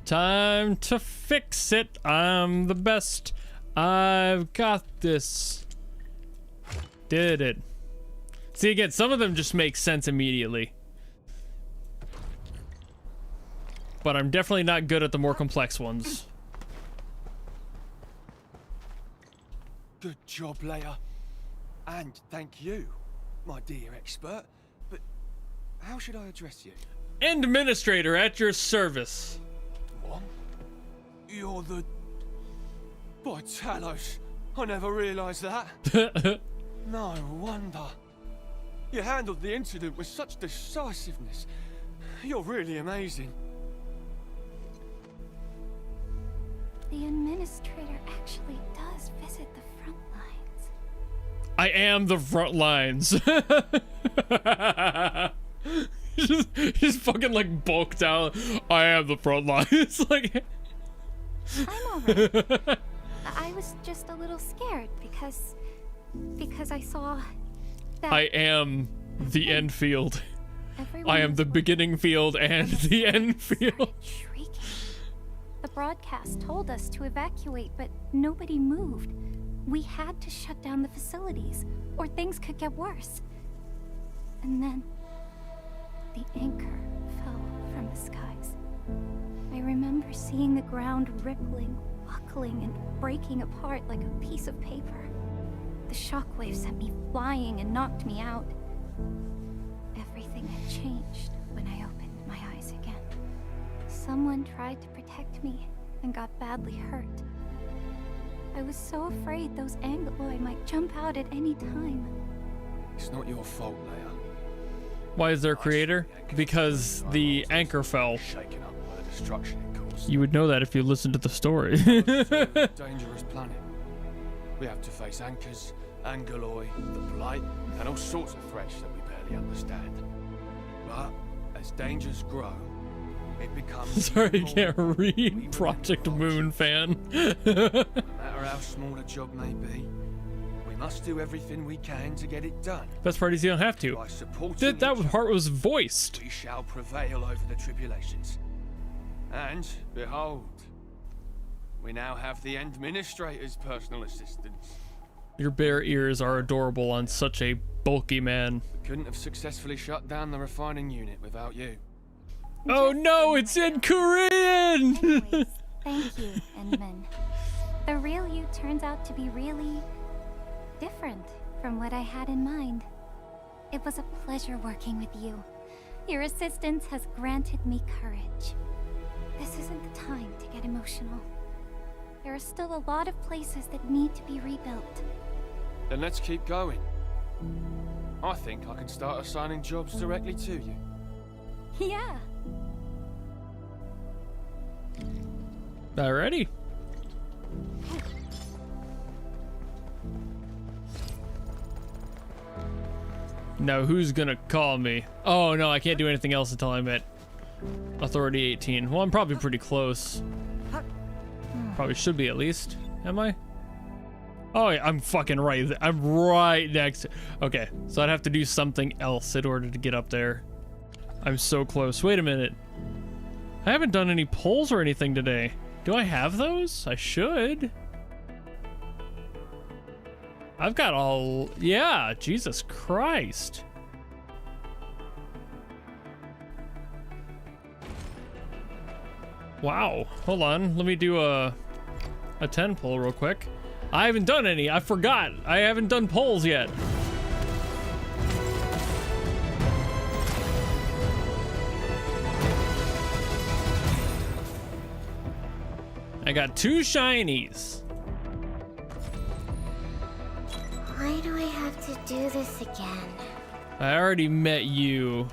Time to fix it. I'm the best. I've got this. Did it. See, again, some of them just make sense immediately. But I'm definitely not good at the more complex ones. Good job, Leia. And thank you, my dear expert. But how should I address you? Administrator at your service. What? You're the... By Talos, I never realised that. No wonder. You handled the incident with such decisiveness. You're really amazing. The administrator actually does visit the front lines. I am the front lines. He's fucking like bulked out. I am the front lines. Like, I'm alright. I was just a little scared because I saw that I am the Endfield. everyone I am the beginning field and the end field. shrieking. The broadcast told us to evacuate, but nobody moved. We had to shut down the facilities, or things could get worse. And then the anchor fell from the skies. I remember seeing the ground rippling, buckling, and breaking apart like a piece of paper. The shockwave sent me flying and knocked me out. Everything had changed when I opened my eyes again. Someone tried to protect me and got badly hurt. I was so afraid those Angoloi might jump out at any time. It's not your fault, Leia. Why is there a creator? Because the anchor fell. Shaken up by the destruction it caused. You would know that if you listened to the story. Dangerous planet. We have to face anchors, Angoloi, the Blight, and all sorts of threats that we barely understand. But as dangers grow, it becomes... Sorry, I can't read. Project Moon fan. No matter how small a job may be, we must do everything we can to get it done. Best part is you don't have to. By supporting That part was voiced. we shall prevail over the tribulations. And, behold, we now have the Administrator's personal assistance. Your bare ears are adorable on such a bulky man. We couldn't have successfully shut down the refining unit without you. Oh no, it's in Korean! Anyways, thank you, Endman. The real you turns out to be really different from what I had in mind. It was a pleasure working with you. Your assistance has granted me courage. This isn't the time to get emotional. There are still a lot of places that need to be rebuilt. Then let's keep going. I think I can start assigning jobs directly to you. Yeah. Alrighty. Now who's gonna call me? Oh no, I can't do anything else until I'm at Authority 18. Well, I'm probably pretty close. Probably should be at least. Am I? Oh yeah, I'm fucking right. I'm right next. Okay, so I'd have to do something else in order to get up there. I'm so close. Wait a minute. I haven't done any polls or anything today. Do I have those? I should. I've got all... Yeah, Jesus Christ. Wow. Hold on. Let me do a 10 poll real quick. I haven't done any. I forgot. I haven't done polls yet. I got 2 shinies. Why do I have to do this again? I already met you.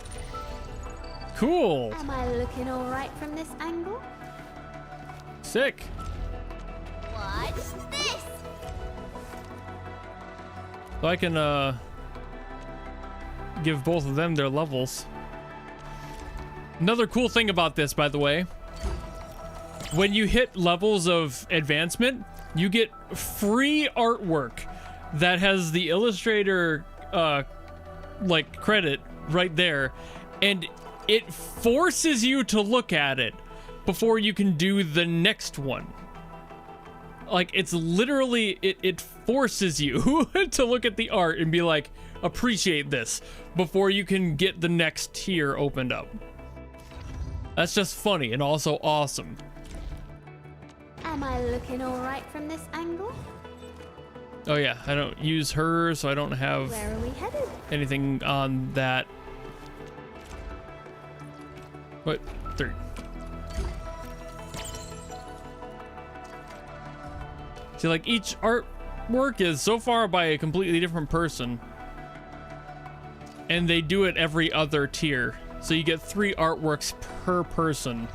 Cool. Am I looking alright from this angle? Sick. What's this? So I can give both of them their levels. Another cool thing about this, by the way, when you hit levels of advancement, you get free artwork that has the illustrator like credit right there, and it forces you to look at it before you can do the next one. Like, it's literally, it forces you to look at the art and be like, appreciate this before you can get the next tier opened up. That's just funny and also awesome. Am I looking alright from this angle? Oh yeah, I don't use her, so I don't have Where are we headed? anything on that. What? 3. See, like, each artwork is so far by a completely different person. And they do it every other tier. So you get 3 artworks per person.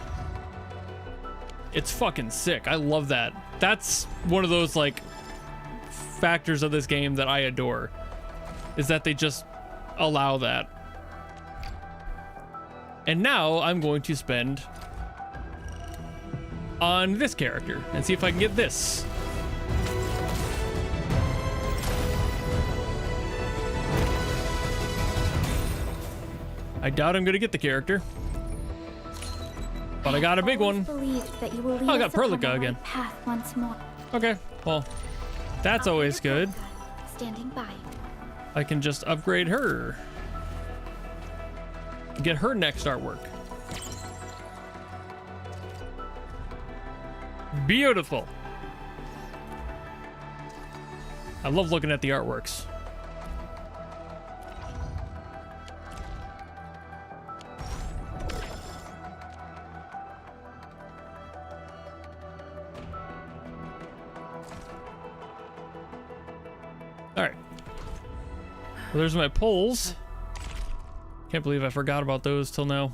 It's fucking sick. I love that. That's one of those, like, factors of this game that I adore. Is that they just allow that. And now I'm going to spend on this character and see if I can get this. I doubt I'm gonna get the character, but I got a big one. That you will lead Oh, I got us upon Perlica the again. right path once more. Okay, well, that's always good. Standing by. I can just upgrade her. Get her next artwork. Beautiful. I love looking at the artworks. All right. Well, there's my polls. Can't believe I forgot about those till now.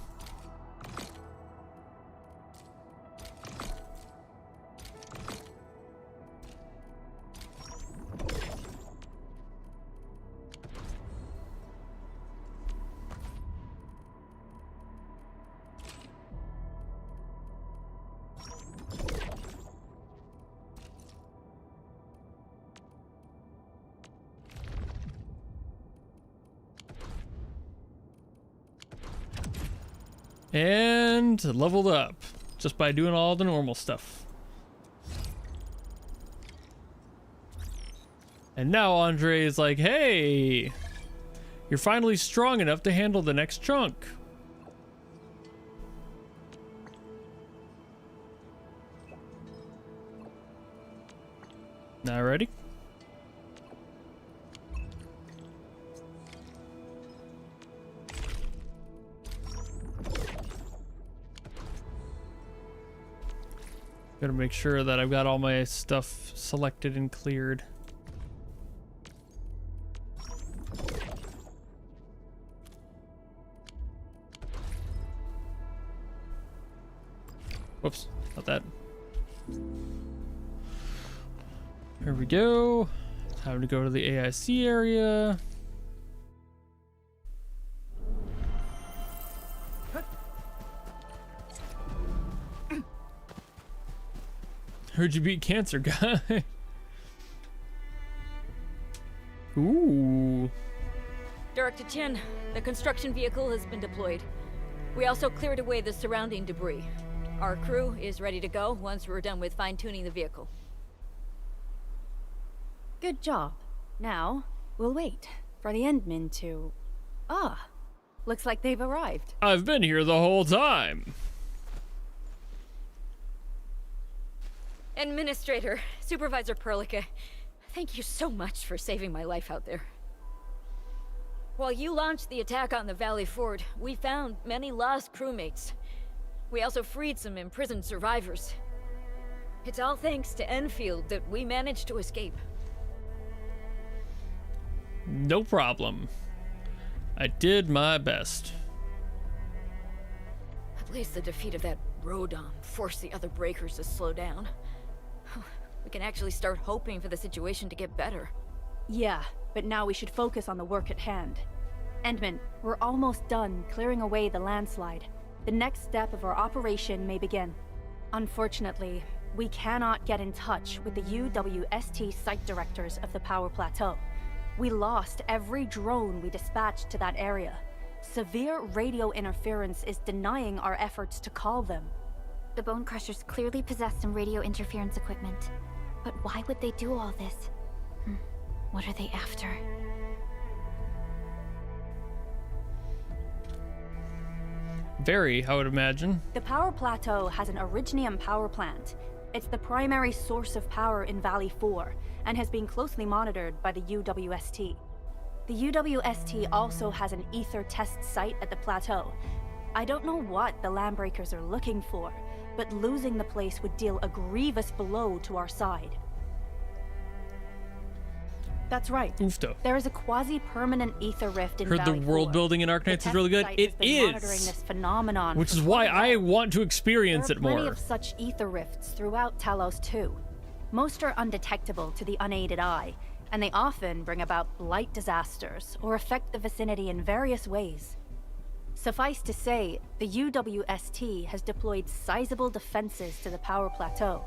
And leveled up just by doing all the normal stuff. And now Andre is like, hey, you're finally strong enough to handle the next chunk. Now ready? Gotta make sure that I've got all my stuff selected and cleared. Whoops, not that. Here we go. Time to go to the AIC area. Heard you beat cancer, guy. Ooh. Director Chen, the construction vehicle has been deployed. We also cleared away the surrounding debris. Our crew is ready to go once we're done with fine-tuning the vehicle. Good job. Now, we'll wait for the Endmen to... Ah, looks like they've arrived. I've been here the whole time. Administrator, Supervisor Perlica, thank you so much for saving my life out there. While you launched the attack on the Valley Fort, we found many lost crewmates. We also freed some imprisoned survivors. It's all thanks to Enfield that we managed to escape. No problem. I did my best. At least the defeat of that Rodon forced the other breakers to slow down. We can actually start hoping for the situation to get better. Yeah, but now we should focus on the work at hand. Endman, we're almost done clearing away the landslide. The next step of our operation may begin. Unfortunately, we cannot get in touch with the UWST site directors of the Power Plateau. We lost every drone we dispatched to that area. Severe radio interference is denying our efforts to call them. The Bone Crushers clearly possess some radio interference equipment. But why would they do all this? What are they after? Very, I would imagine. The Power Plateau has an Originium power plant. It's the primary source of power in Valley 4, and has been closely monitored by the UWST. The UWST also has an ether test site at the plateau. I don't know what the Landbreakers are looking for, but losing the place would deal a grievous blow to our side. That's right. Oofto. There is a quasi-permanent ether rift in Heard the Valley world 4. building in Arknights is really good. It Monitoring is. this phenomenon Which for is why quite a I while. want to experience it There are plenty more. of such ether rifts throughout Talos too. Most are undetectable to the unaided eye, and they often bring about blight disasters or affect the vicinity in various ways. Suffice to say, the UWST has deployed sizable defenses to the power plateau.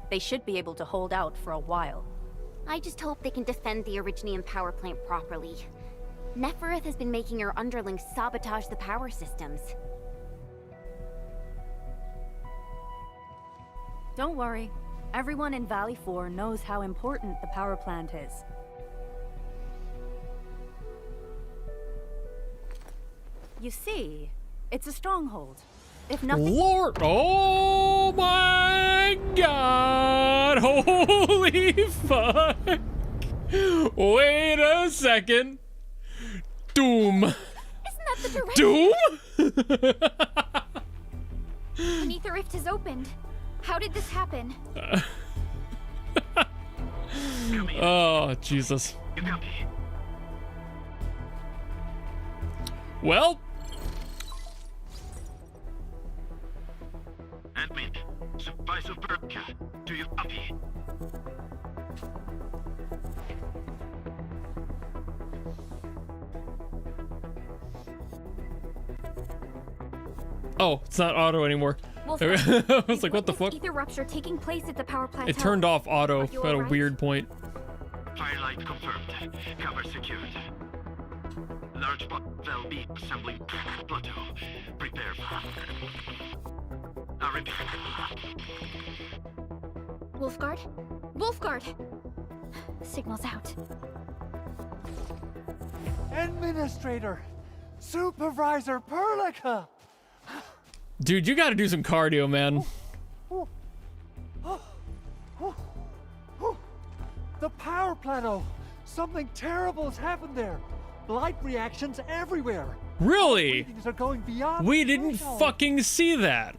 They should be able to hold out for a while. I just hope they can defend the Originium power plant properly. Nefereth has been making her underlings sabotage the power systems. Don't worry. Everyone in Valley 4 knows how important the power plant is. You see, it's a stronghold. If nothing— Lord! Oh my god! Holy fuck! Wait a second. Doom. Isn't that the direction? Doom? An ether rift has opened. How did this happen? Oh, Jesus. Well. Admin, Supervisor Berka, do you copy? Oh, it's not auto anymore. I was like, what the fuck? Ether rupture taking place at the power plateau. It turned off auto Are you at a alright? weird point. Firelight confirmed. Cover secured. Large valve B assembling plateau. Prepare. I repeat. Wolfguard? Wolfguard! Signal's out. Administrator! Supervisor Perlica! Dude, you gotta do some cardio, man. The power plateau! Something terrible has happened there! Blight reactions everywhere! Really? Things are going beyond We the didn't threshold. fucking see that.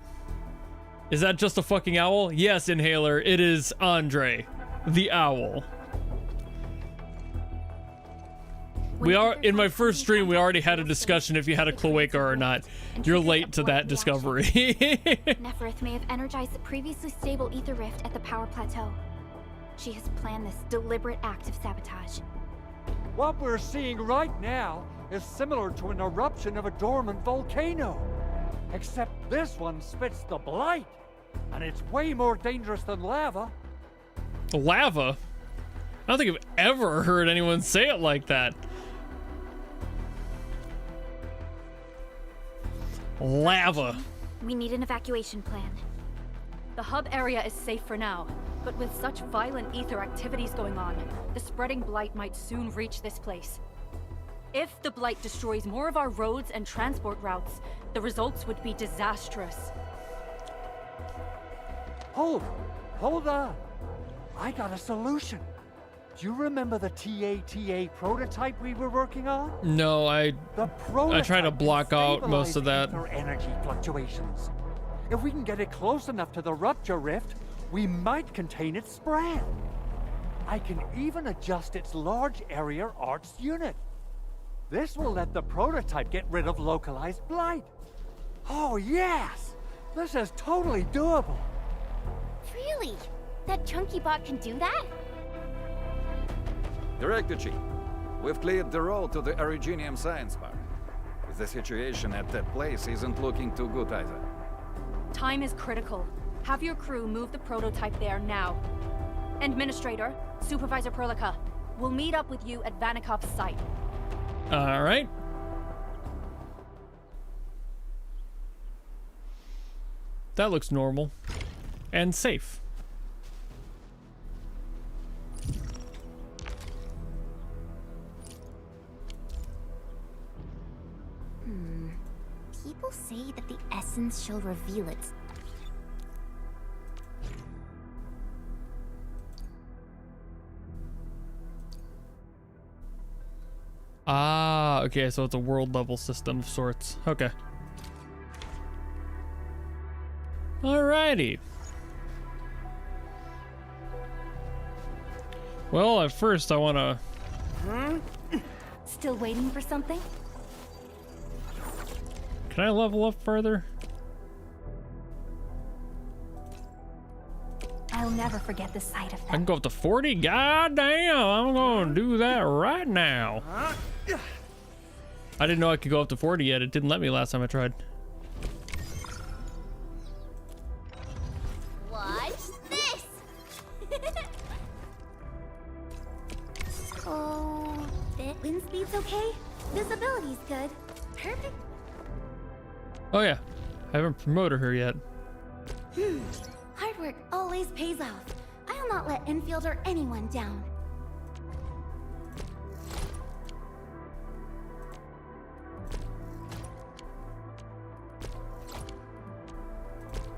Is that just a fucking owl? Yes, Inhaler. It is Andre, the owl. We are in my first stream. We already had a discussion if you had a cloaca or not. You're late to that discovery. Nefereth may have energized the previously stable ether rift at the power plateau. She has planned this deliberate act of sabotage. What we're seeing right now is similar to an eruption of a dormant volcano. Except this one spits the blight. And it's way more dangerous than lava. Lava? I don't think I've ever heard anyone say it like that. Lava. We need an evacuation plan. The hub area is safe for now, but with such violent ether activities going on, the spreading blight might soon reach this place. If the blight destroys more of our roads and transport routes, the results would be disastrous. Hold on. I got a solution. Do you remember the TATA prototype we were working on? No, I try to block out most of that. Ether energy fluctuations. If we can get it close enough to the rupture rift, we might contain its spread. I can even adjust its large area arts unit. This will let the prototype get rid of localized blight. Oh yes! This is totally doable. Really? That chunky bot can do that? Director Chief, we've cleared the road to the Originium Science Park. The situation at that place isn't looking too good either. Time is critical. Have your crew move the prototype there now. Administrator, Supervisor Perlica, we'll meet up with you at Vanikov's site. All right. That looks normal and safe. People say that the essence shall reveal its... Ah, okay, so it's a world level system of sorts. Okay. Alrighty. Well, at first I want to Still waiting for something? Can I level up further? I'll never forget the sight of I can go up to 40? God damn, I'm gonna do that right now. I didn't know I could go up to 40 yet. It didn't let me last time I tried. Watch this! Oh, wind speed's okay? Visibility's good. Perfect. Oh yeah, I haven't promoted her yet. Hard work always pays off. I'll not let Endfield or anyone down.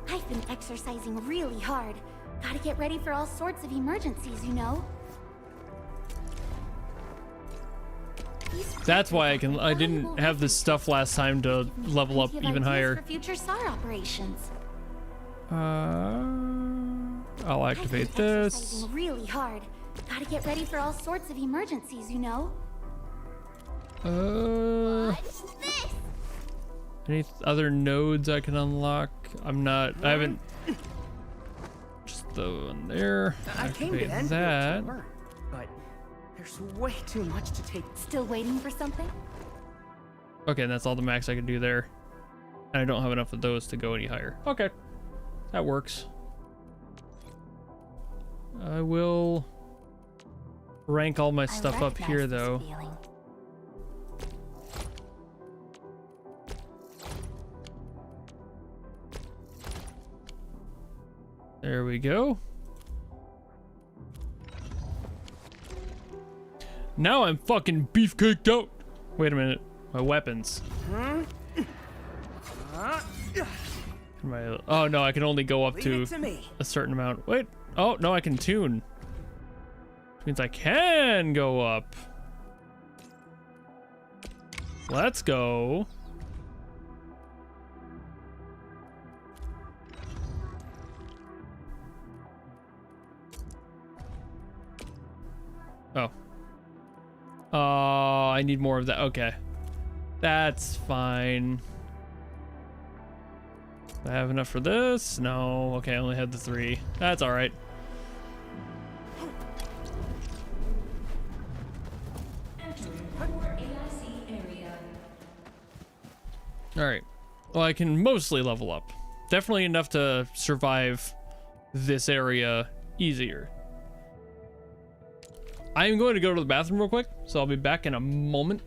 I've been exercising really hard. Gotta get ready for all sorts of emergencies, you know? That's why I didn't have this stuff last time to level up even higher. For future SAR operations. I'll activate this. Exercising really hard. Gotta get ready for all sorts of emergencies, you know? Any other nodes I can unlock? I haven't. Just the one there. I came to Activate Endfield that. to learn, but there's way too much to take. Still waiting for something? Okay, and that's all the max I can do there. And I don't have enough of those to go any higher. Okay, that works. I will rank all my stuff up here, though. There we go. Now I'm fucking beefcaked out. Wait a minute. My weapons. Oh no, I can only go up to a certain amount. Wait. Oh no, I can tune. Which means I can go up. Let's go. Oh, I need more of that. Okay, that's fine. Do I have enough for this? No. Okay, I only had the 3. That's all right. All right. Well, I can mostly level up. Definitely enough to survive this area easier. I'm going to go to the bathroom real quick, so I'll be back in a moment.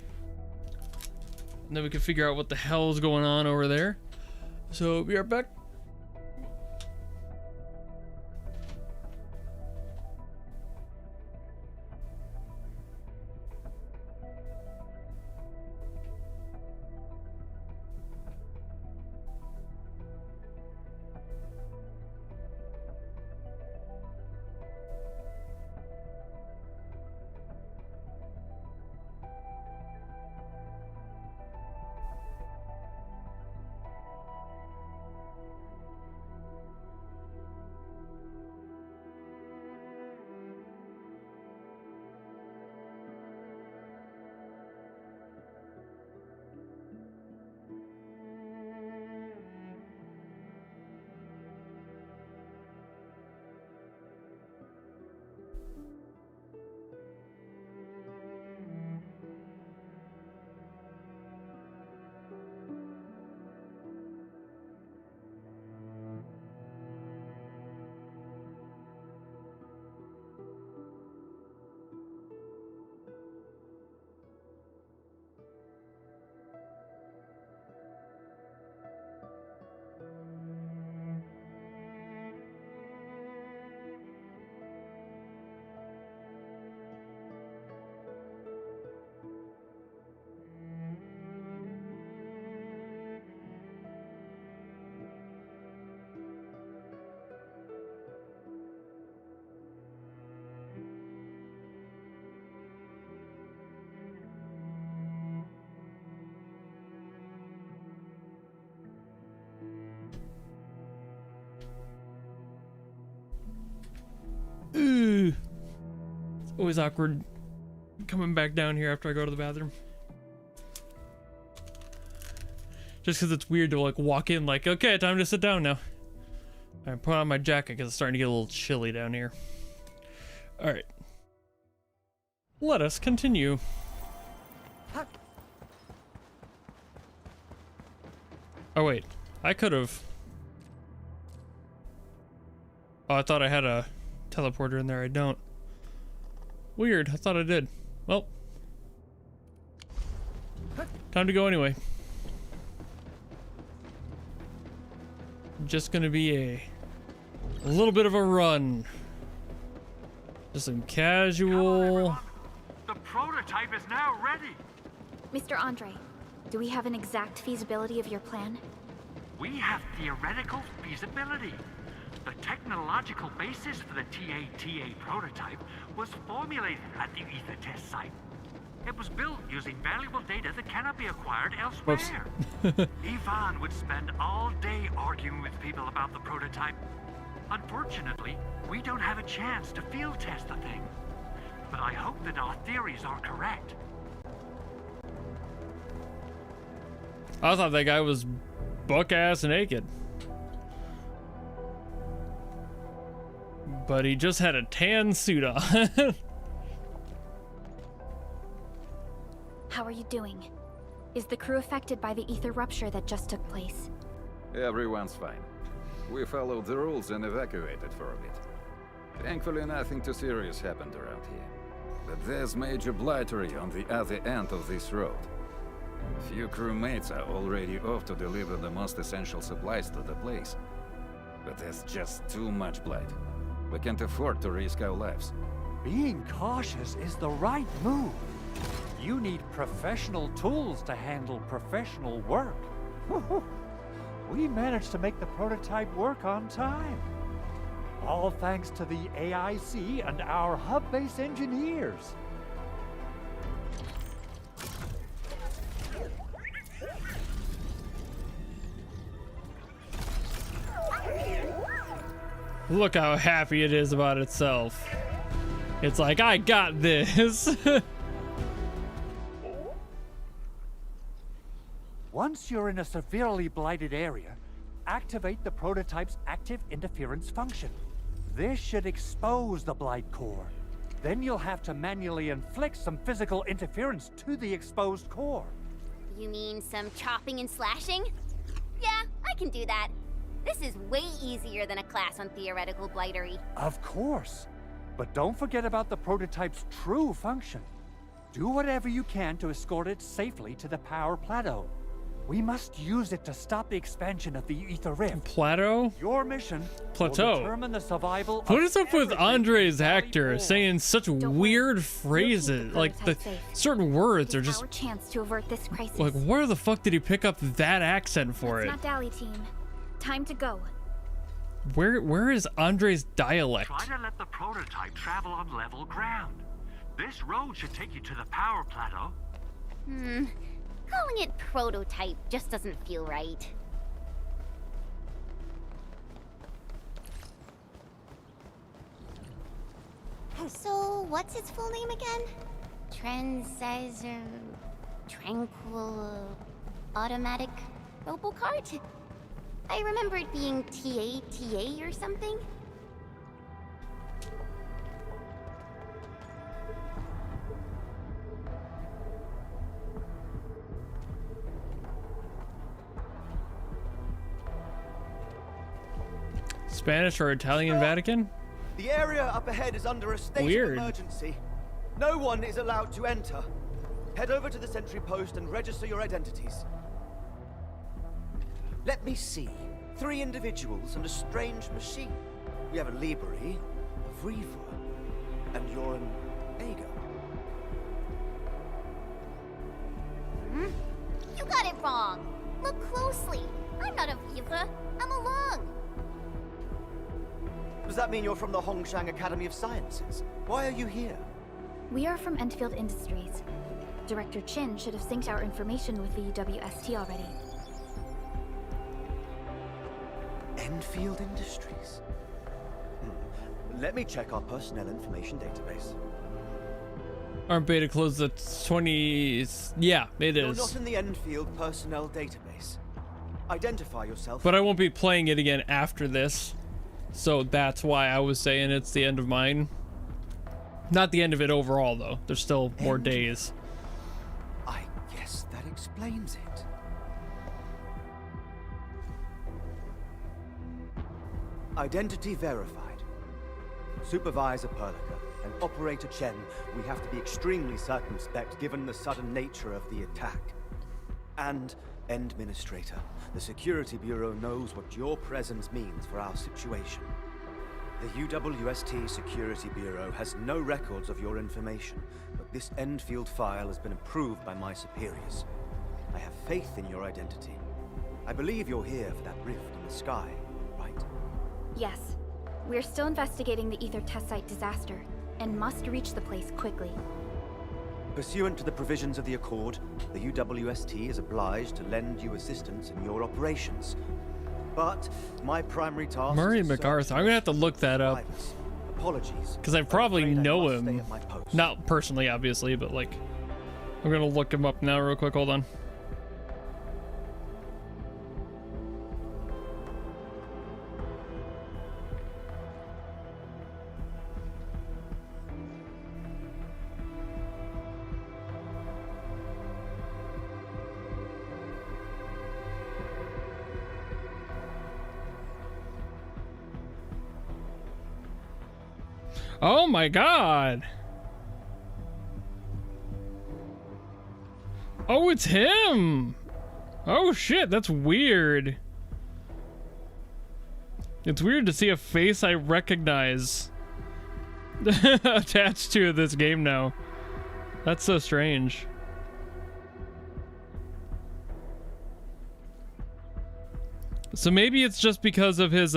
And then we can figure out what the hell is going on over there. So, be right back. It's always awkward coming back down here after I go to the bathroom. Just because it's weird to like walk in like, okay, time to sit down now. I put on my jacket because it's starting to get a little chilly down here. All right. Let us continue. Oh wait, I could have. Oh, I thought I had a teleporter in there. I don't. Weird. I thought I did. Well, time to go anyway. Just gonna be a little bit of a run. Just some casual. The prototype is now ready. Mr. Andre, do we have an exact feasibility of your plan? We have theoretical feasibility. The technological basis for the TA prototype was formulated at the Ether test site. It was built using valuable data that cannot be acquired elsewhere. Ivonne would spend all day arguing with people about the prototype. Unfortunately, we don't have a chance to field test the thing. But I hope that our theories are correct. I thought that guy was buck-ass naked. But he just had a tan suit on. How are you doing? Is the crew affected by the ether rupture that just took place? Everyone's fine. We followed the rules and evacuated for a bit. Thankfully, nothing too serious happened around here. But there's major blightery on the other end of this road. A few crewmates are already off to deliver the most essential supplies to the place. But there's just too much blight. We can't afford to risk our lives. Being cautious is the right move. You need professional tools to handle professional work. We managed to make the prototype work on time. All thanks to the AIC and our hub-base engineers. Look how happy it is about itself. It's like, I got this. Once you're in a severely blighted area, activate the prototype's active interference function. This should expose the blight core. Then you'll have to manually inflict some physical interference to the exposed core. You mean some chopping and slashing? Yeah, I can do that. This is way easier than a class on theoretical blightery. Of course. But don't forget about the prototype's true function. Do whatever you can to escort it safely to the power plateau. We must use it to stop the expansion of the Ether Rift. Plateau? Your mission Plateau. will determine the survival What of is up with Andre's actor saying such weird phrases? Like the certain words are just Our chance to avert this crisis. like, where the fuck did he pick up that accent for Let's it? not dally, team. Time to go. Where is Andre's dialect? Try to let the prototype travel on level ground. This road should take you to the power plateau. Calling it prototype just doesn't feel right. So, what's its full name again? Tranquil Automatic Robocart? I remember it being TA or something. Spanish or Italian Vatican? The area up ahead is under a state Weird. of emergency. No one is allowed to enter. Head over to the sentry post and register your identities. Let me see. 3 individuals and a strange machine. We have a Libri, a Vriva, and you're an Ago. You got it wrong. Look closely. I'm not a Viva. I'm a Lung. Does that mean you're from the Hongshang Academy of Sciences? Why are you here? We are from Endfield Industries. Director Chin should have synced our information with the WST already. Endfield Industries? Let me check our personnel information database. Aren't beta closed the 20s? Yeah, it You're is. not in the Endfield personnel database. Identify yourself. But I won't be playing it again after this. So that's why I was saying it's the end of mine. Not the end of it overall, though. There's still more days. I guess that explains it. Identity verified. Supervisor Perlica and Operator Chen, we have to be extremely circumspect given the sudden nature of the attack. And Administrator, the Security Bureau knows what your presence means for our situation. The UWST Security Bureau has no records of your information, but this Endfield file has been approved by my superiors. I have faith in your identity. I believe you're here for that rift in the sky, right? Yes. We're still investigating the Ether test site disaster, and must reach the place quickly. Pursuant to the provisions of the Accord, the UWST is obliged to lend you assistance in your operations. But my primary task Murray is to MacArthur. I'm gonna have to look that up. Apologies. Because I probably know must stay him. at my post. Not personally, obviously, but like... I'm gonna look him up now real quick. Hold on. Oh my god. Oh, it's him. Oh shit, that's weird. It's weird to see a face I recognize attached to this game now. That's so strange. So maybe it's just because of his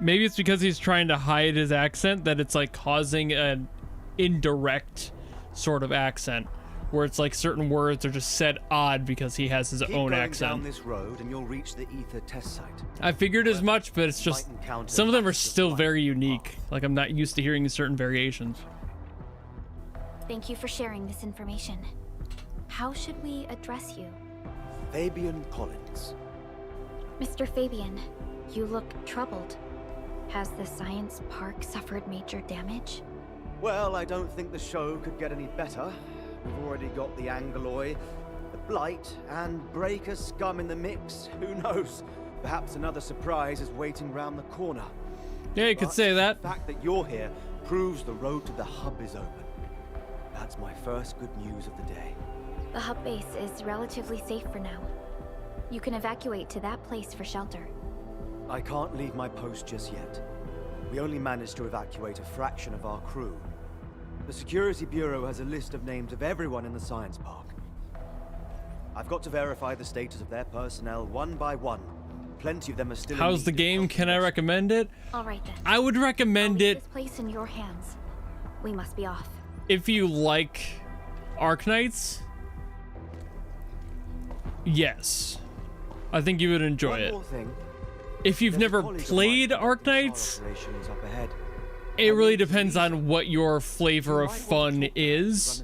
maybe it's because he's trying to hide his accent that it's like causing an indirect sort of accent where it's like certain words are just said odd because he has his own accent. Down this road and you'll reach the Ether test site. I figured as much, but it's just some of them are still very unique. Like I'm not used to hearing certain variations. Thank you for sharing this information. How should we address you? Fabian Collins. Mr. Fabian, you look troubled. Has the science park suffered major damage? Well, I don't think the show could get any better. We've already got the Angeloy, the Blight, and Breaker scum in the mix. Who knows? Perhaps another surprise is waiting round the corner. Yeah, you could say that. The fact that you're here proves the road to the hub is open. That's my first good news of the day. The hub base is relatively safe for now. You can evacuate to that place for shelter. I can't leave my post just yet. We only managed to evacuate a fraction of our crew. The Security Bureau has a list of names of everyone in the science park. I've got to verify the status of their personnel one by one. Plenty of them are still in How's the game? Can I recommend it? All right then. I would recommend it This place in your hands. We must be off. if you like Arknights. Yes. I think you would enjoy it. If you've never played Arknights, it really depends on what your flavor of fun is.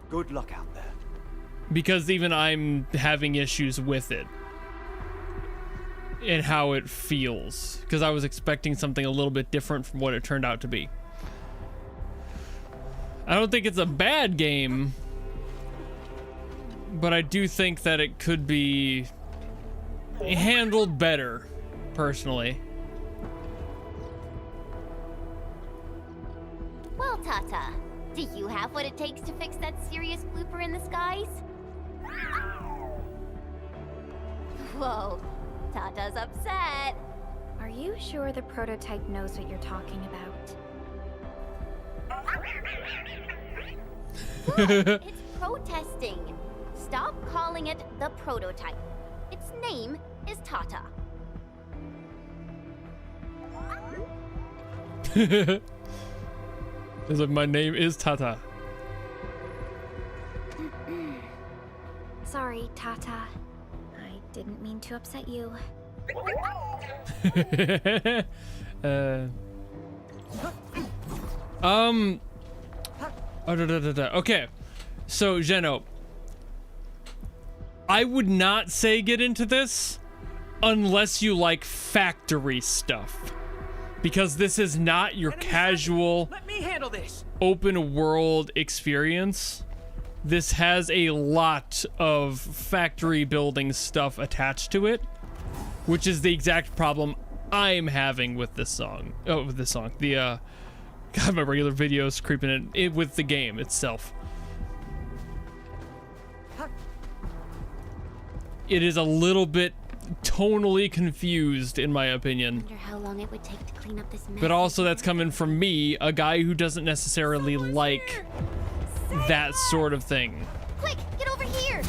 Good luck out there. Because even I'm having issues with it. And how it feels. Because I was expecting something a little bit different from what it turned out to be. I don't think it's a bad game. But I do think that it could be handled better, personally. Well, Tata, do you have what it takes to fix that serious blooper in the skies? Whoa, Tata's upset. Are you sure the prototype knows what you're talking about? Good, it's protesting. Stop calling it the prototype. Its name is Tata. It's like, my name is Tata. Sorry, Tata. I didn't mean to upset you. Okay, so Geno, I would not say get into this unless you like factory stuff, because this is not your casual Let me handle this. open world experience. This has a lot of factory building stuff attached to it, which is the exact problem I'm having with this song. Oh, with this song. The God, my regular videos creeping in with the game itself. It is a little bit tonally confused, in my opinion. Wonder how long it would take to clean up this mess. But also that's coming from me, a guy who doesn't necessarily like that sort of thing. Quick, get over here!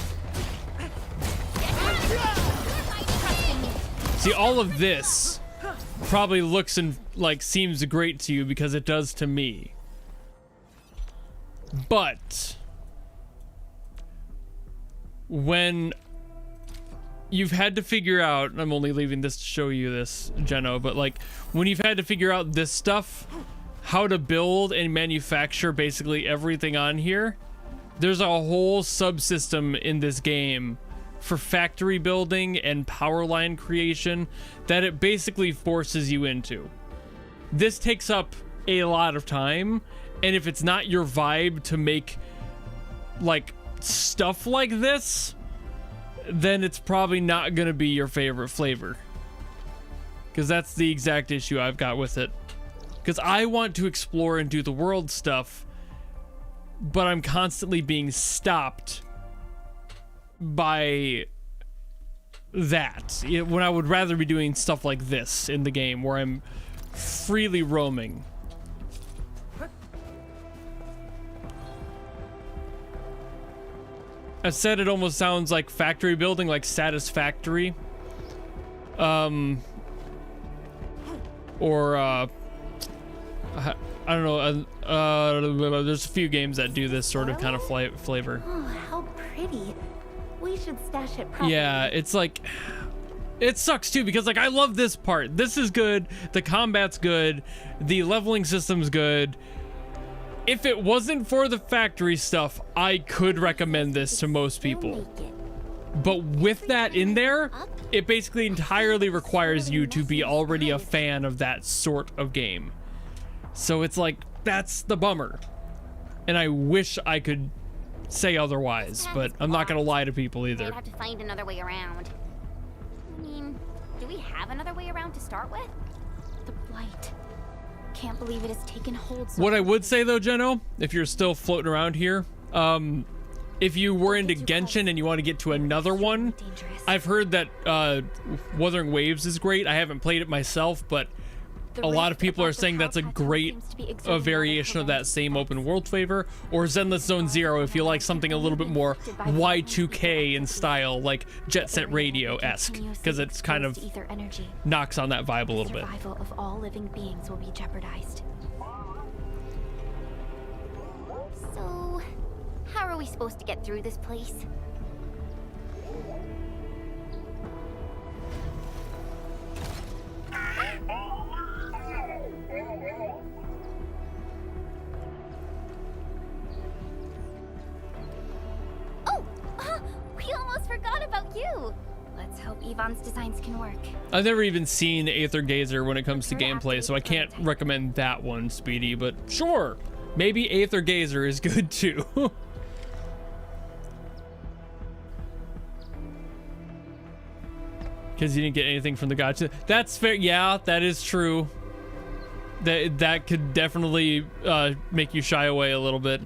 See, all of this probably looks and like seems great to you because it does to me. But when you've had to figure out, I'm only leaving this to show you this, Geno, but like when you've had to figure out this stuff, how to build and manufacture basically everything on here, there's a whole subsystem in this game for factory building and power line creation that it basically forces you into. This takes up a lot of time, and if it's not your vibe to make like stuff like this, then it's probably not gonna be your favorite flavor, because that's the exact issue I've got with it. Because I want to explore and do the world stuff, but I'm constantly being stopped by that, when I would rather be doing stuff like this in the game where I'm freely roaming. I said it almost sounds like factory building, like Satisfactory. Or I don't know, there's a few games that do this sort of kind of flavor. Oh, how pretty. We should stash it properly. Yeah, it's like, it sucks too, because like I love this part. This is good, the combat's good, the leveling system's good. If it wasn't for the factory stuff, I could recommend this to most people. But with that in there, it basically entirely requires you to be already a fan of that sort of game. So it's like, that's the bummer. And I wish I could say otherwise, but I'm not gonna lie to people either. I'd have to find another way around. I mean, do we have another way around to start with? The blight. Can't believe it has taken hold so What I would say though, Geno, if you're still floating around here, if you were into Genshin and you want to get to another one, I've heard that Wuthering Waves is great. I haven't played it myself, but a lot of people are saying that's a great variation of that same open world flavor. Or Zenless Zone Zero if you like something a little bit more Y2K in style, like Jet Set Radio-esque, because it's kind of knocks on that vibe a little bit. Survival of all living beings will be jeopardized. So, how are we supposed to get through this place? We almost forgot about you! Let's hope Yvonne's designs can work. I've never even seen Aether Gazer when it comes to gameplay, so I can't recommend that one, Speedy, but sure, maybe Aether Gazer is good too. Because you didn't get anything from the gacha. That's fair. Yeah, that is true. That could definitely make you shy away a little bit.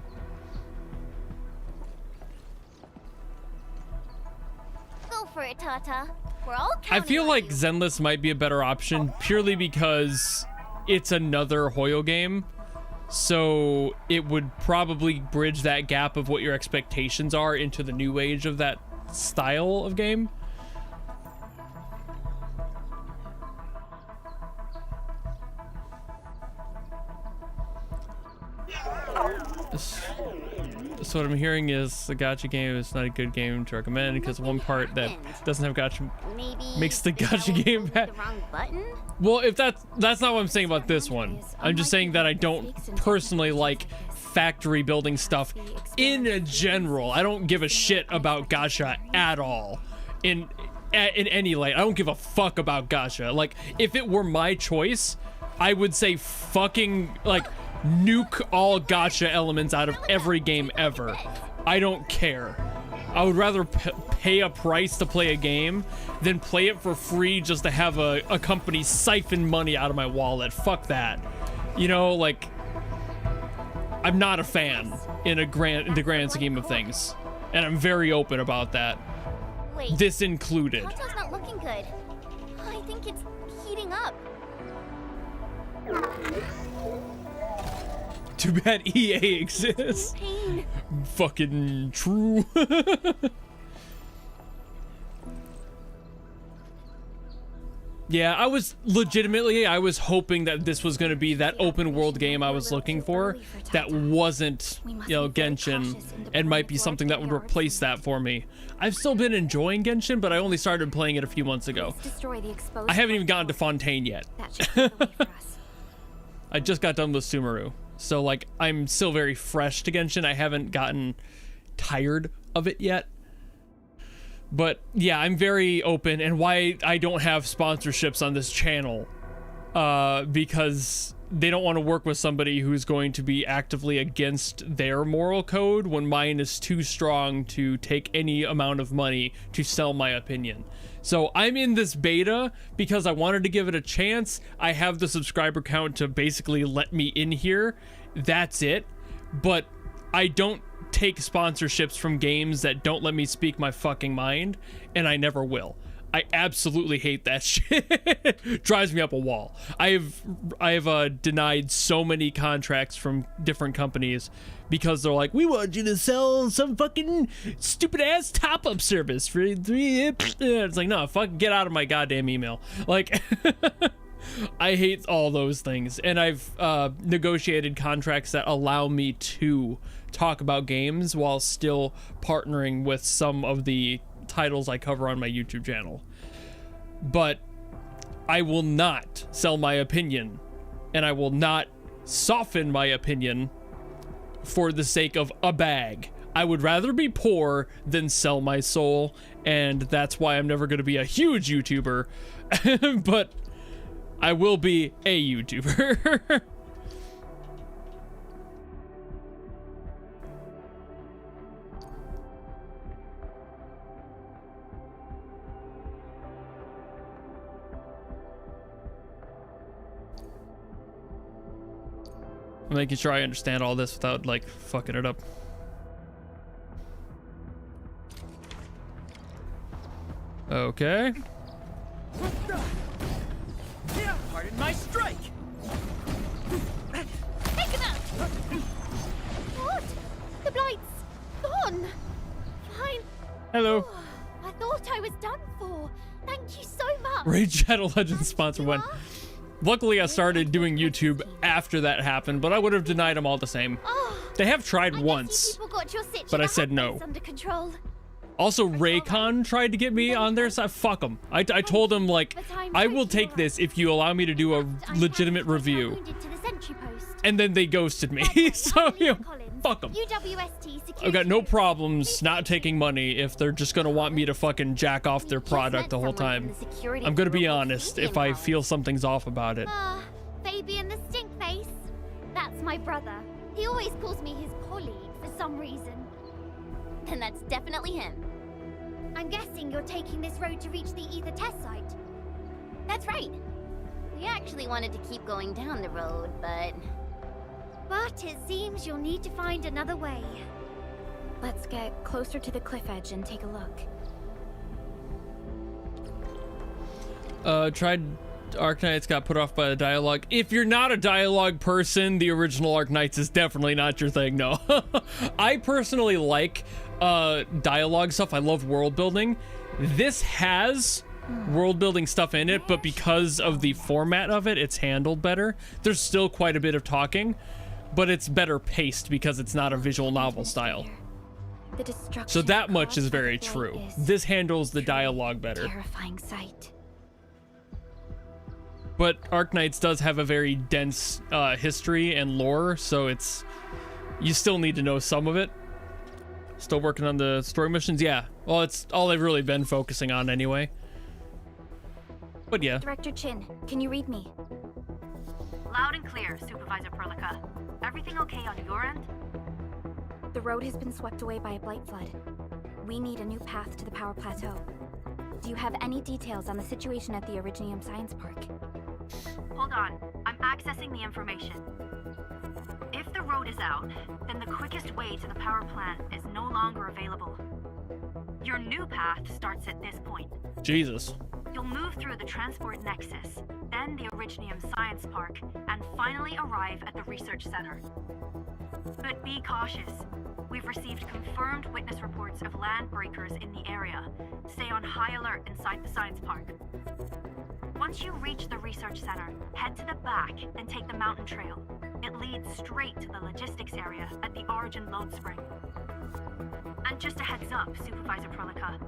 Go for it, Tata. We're all counting I feel on like you. Zenless might be a better option purely because it's another Hoyo game. So it would probably bridge that gap of what your expectations are into the new age of that style of game. So what I'm hearing is the gacha game is not a good game to recommend because one part that doesn't have gacha makes the gacha game bad. Well, if that's not what I'm saying about this one. I'm just saying that I don't personally like factory building stuff in general. I don't give a shit about gacha at all. In any light, I don't give a fuck about gacha. Like, if it were my choice, I would say fucking, like, nuke all gacha elements out of every game ever. I don't care. I would rather pay a price to play a game than play it for free just to have a company siphon money out of my wallet. Fuck that. You know, like, I'm not a fan in the grand scheme of things, and I'm very open about that. Wait, this included. Kanto's not looking good. I think it's heating up. Too bad EA exists. Pain. Fucking true. Yeah, I was hoping that this was going to be that open world game I was looking for that wasn't, you know, Genshin, and might be something that would replace that for me. I've still been enjoying Genshin, but I only started playing it a few months ago. I haven't even gotten to Fontaine yet. I just got done with Sumeru. So, like, I'm still very fresh to Genshin. I haven't gotten tired of it yet. But yeah, I'm very open, and why I don't have sponsorships on this channel, because they don't want to work with somebody who's going to be actively against their moral code when mine is too strong to take any amount of money to sell my opinion. So I'm in this beta because I wanted to give it a chance. I have the subscriber count to basically let me in here. That's it. But I don't take sponsorships from games that don't let me speak my fucking mind, and I never will. I absolutely hate that shit. Drives me up a wall. I have denied so many contracts from different companies because they're like, we want you to sell some fucking stupid ass top-up service for 3. It's like, no, fuck, get out of my goddamn email. Like, I hate all those things, and I've negotiated contracts that allow me to talk about games while still partnering with some of the titles I cover on my YouTube channel. But I will not sell my opinion, and I will not soften my opinion for the sake of a bag. I would rather be poor than sell my soul, and that's why I'm never going to be a huge YouTuber, but I will be a YouTuber. I'm making sure I understand all this without, like, fucking it up. Okay. Pardon my strike! Taken out! What? The blight's gone! Fine. Hello. Oh, I thought I was done for. Thank you so much. Raid Shadow Legends sponsor one. Luckily, I started doing YouTube after that happened, but I would have denied them all the same. They have tried once, but I said no. Under control. Also, Raycon tried to get me on their side. Fuck them. I told them, like, I will take this if you allow me to do a legitimate review. And then they ghosted me. So, you know, fuck them. I've got no problems not taking money if they're just gonna want me to fucking jack off their product the whole time. I'm gonna be honest if I feel something's off about it. Fabian the stink face. That's my brother. He always calls me his colleague for some reason. And that's definitely him. I'm guessing you're taking this road to reach the Ether test site. That's right. We actually wanted to keep going down the road, but it seems you'll need to find another way. Let's get closer to the cliff edge and take a look. Tried Arknights, got put off by the dialogue. If you're not a dialogue person, the original Arknights is definitely not your thing, no. I personally like dialogue stuff. I love world building. This has world building stuff in it, but because of the format of it, it's handled better. There's still quite a bit of talking, but it's better paced because it's not a visual novel style. The destruction So that much caused is by very the true. blade is This handles the dialogue better. terrifying sight. But Arknights does have a very dense history and lore, so you still need to know some of it. Still working on the story missions? Yeah. Well, it's all I've really been focusing on anyway. But yeah. Director Chin, can you read me? Loud and clear, Supervisor Perlica. Everything okay on your end? The road has been swept away by a blight flood. We need a new path to the power plateau. Do you have any details on the situation at the Originium Science Park? Hold on, I'm accessing the information. If the road is out, then the quickest way to the power plant is no longer available. Your new path starts at this point. Jesus. You'll move through the Transport Nexus, then the Originium Science Park, and finally arrive at the Research Center. But be cautious. We've received confirmed witness reports of land breakers in the area. Stay on high alert inside the Science Park. Once you reach the Research Center, head to the back and take the mountain trail. It leads straight to the logistics area at the Origin Load Spring. And just a heads up, Supervisor Perlica.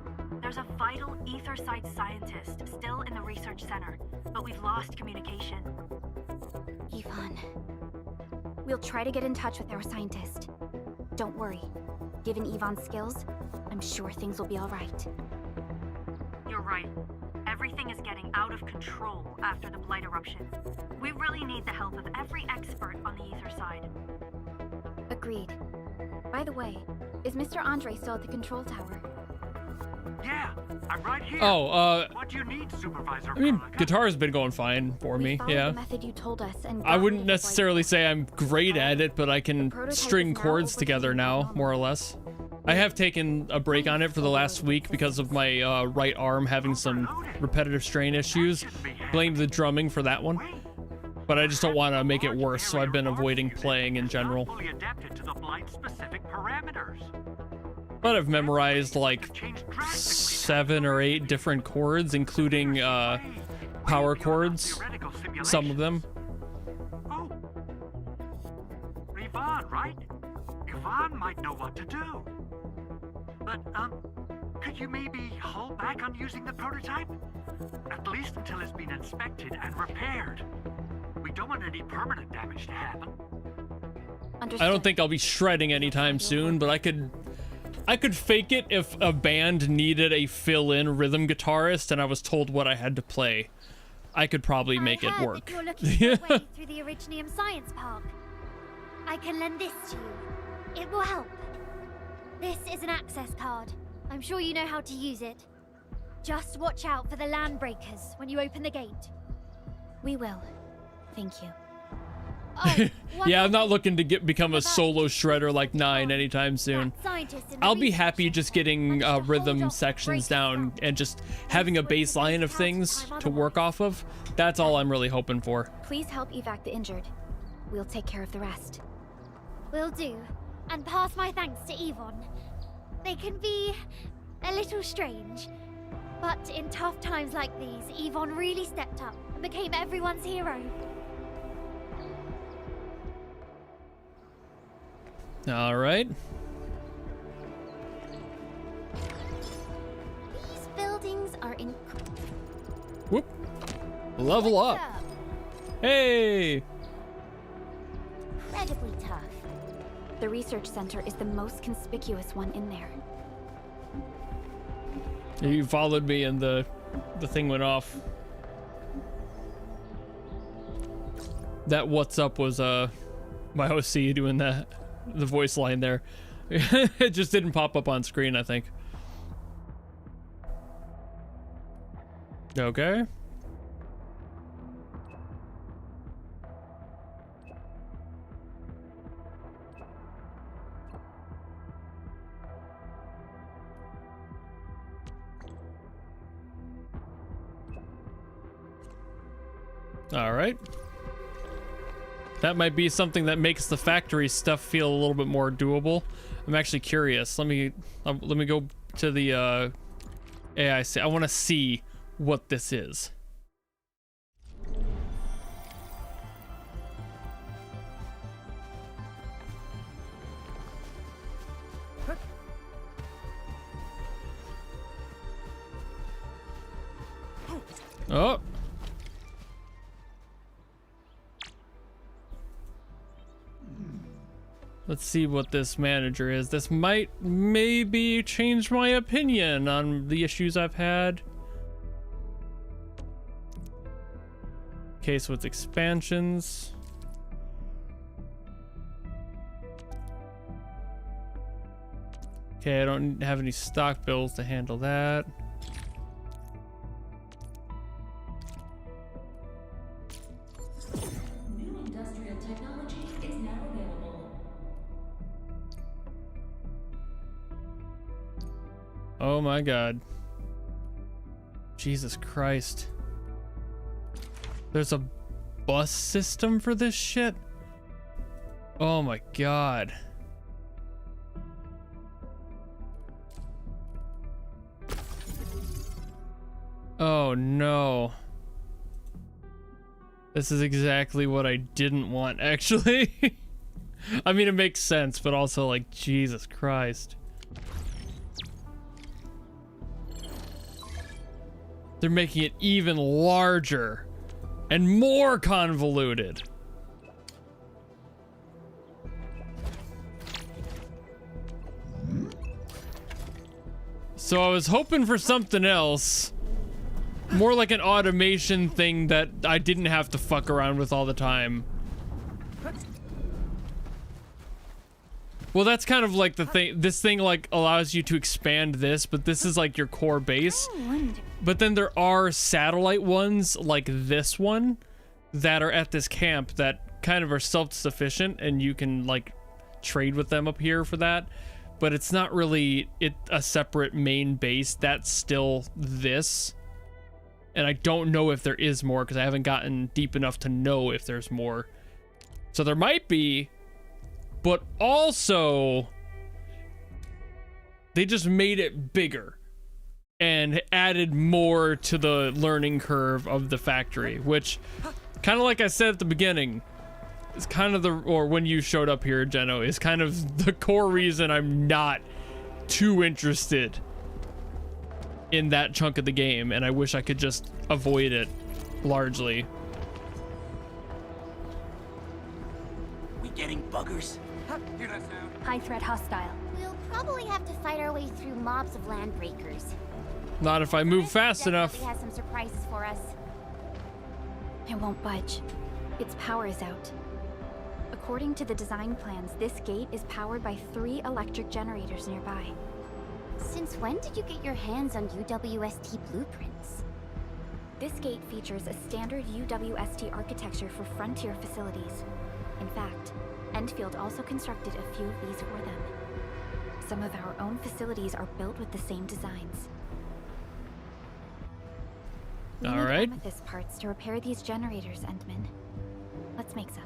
There's a vital ether site scientist still in the Research Center, but we've lost communication. Ivonne. We'll try to get in touch with our scientist. Don't worry. Given Yvonne's skills, I'm sure things will be all right. You're right. Everything is getting out of control after the Blight eruption. We really need the help of every expert on the ether side. Agreed. By the way, is Mr. Andre still at the control tower? Yeah, I'm right here. Oh, what do you need, Supervisor? I mean, guitar's been going fine for me, yeah. The method you told us and I wouldn't necessarily say I'm great at it, but I can string chords together now, more or less. I have taken a break on it for the last week because of my right arm having some repetitive strain issues. Blame the drumming for that one. But I just don't want to make it worse, so I've been avoiding playing in general. Fully adapted to the Blight-specific parameters. But I've memorized like 7 or 8 different chords, including power chords, some of them. Oh, Ivonne, right? Ivonne might know what to do. But, could you maybe hold back on using the prototype? At least until it's been inspected and repaired. We don't want any permanent damage to happen. I don't think I'll be shredding anytime soon, but I could fake it if a band needed a fill-in rhythm guitarist and I was told what I had to play. I could probably make it work. You're looking for a way through the Originium Science Park. I can lend this to you. It will help. This is an access card. I'm sure you know how to use it. Just watch out for the land breakers when you open the gate. We will. Thank you. Oh, yeah, I'm not looking to become a solo shredder like 9 anytime soon. I'll be happy just getting rhythm sections down and just having a baseline of things to work off of. That's all I'm really hoping for. Please help evac the injured. We'll take care of the rest. Will do. And pass my thanks to Ivonne. They can be a little strange, but in tough times like these, Ivonne really stepped up and became everyone's hero. All right. These buildings are Whoop. Level up. Hey. Incredibly tough. The research center is the most conspicuous one in there. You followed me and the thing went off. That what's up was my OC doing that. The voice line there. It just didn't pop up on screen, I think. Okay. All right. That might be something that makes the factory stuff feel a little bit more doable. I'm actually curious. Let me go to the AIC. I want to see what this is. Oh. Let's see what this manager is. This might maybe change my opinion on the issues I've had. Okay, so it's expansions. Okay, I don't have any stock bills to handle that. New industrial technology is now available. Oh my god. Jesus Christ. There's a bus system for this shit? Oh my god. Oh no. This is exactly what I didn't want, actually. I mean, it makes sense, but also like, Jesus Christ. They're making it even larger and more convoluted. So I was hoping for something else. More like an automation thing that I didn't have to fuck around with all the time. Well, that's kind of like the thing. This thing like allows you to expand this, but this is like your core base. But then there are satellite ones like this one that are at this camp that kind of are self-sufficient, and you can like trade with them up here for that. But it's not really a separate main base. That's still this. And I don't know if there is more because I haven't gotten deep enough to know if there's more. So there might be, but also they just made it bigger and added more to the learning curve of the factory, which kind of like I said at the beginning, is kind of or when you showed up here, Geno, is kind of the core reason I'm not too interested in that chunk of the game, and I wish I could just avoid it largely. We getting buggers? Hear that sound? High threat hostile. We'll probably have to fight our way through mobs of land breakers. Not if I move fast enough. He has some surprises for us. It won't budge. Its power is out. According to the design plans, this gate is powered by 3 electric generators nearby. Since when did you get your hands on UWST blueprints? This gate features a standard UWST architecture for frontier facilities. In fact, Endfield also constructed a few of these for them. Some of our own facilities are built with the same designs. We need amethyst parts to repair these generators, Endman. Let's make some.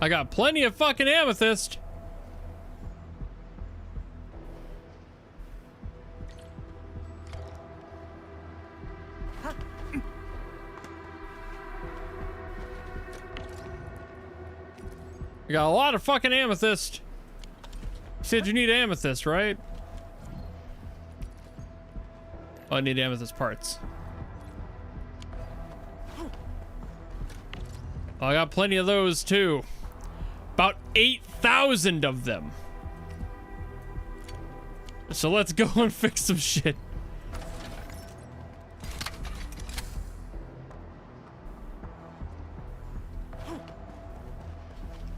I got plenty of fucking amethyst. I got a lot of fucking amethyst. You said you need amethyst, right? Oh, I need amethyst parts. Oh, I got plenty of those too. About 8,000 of them. So let's go and fix some shit.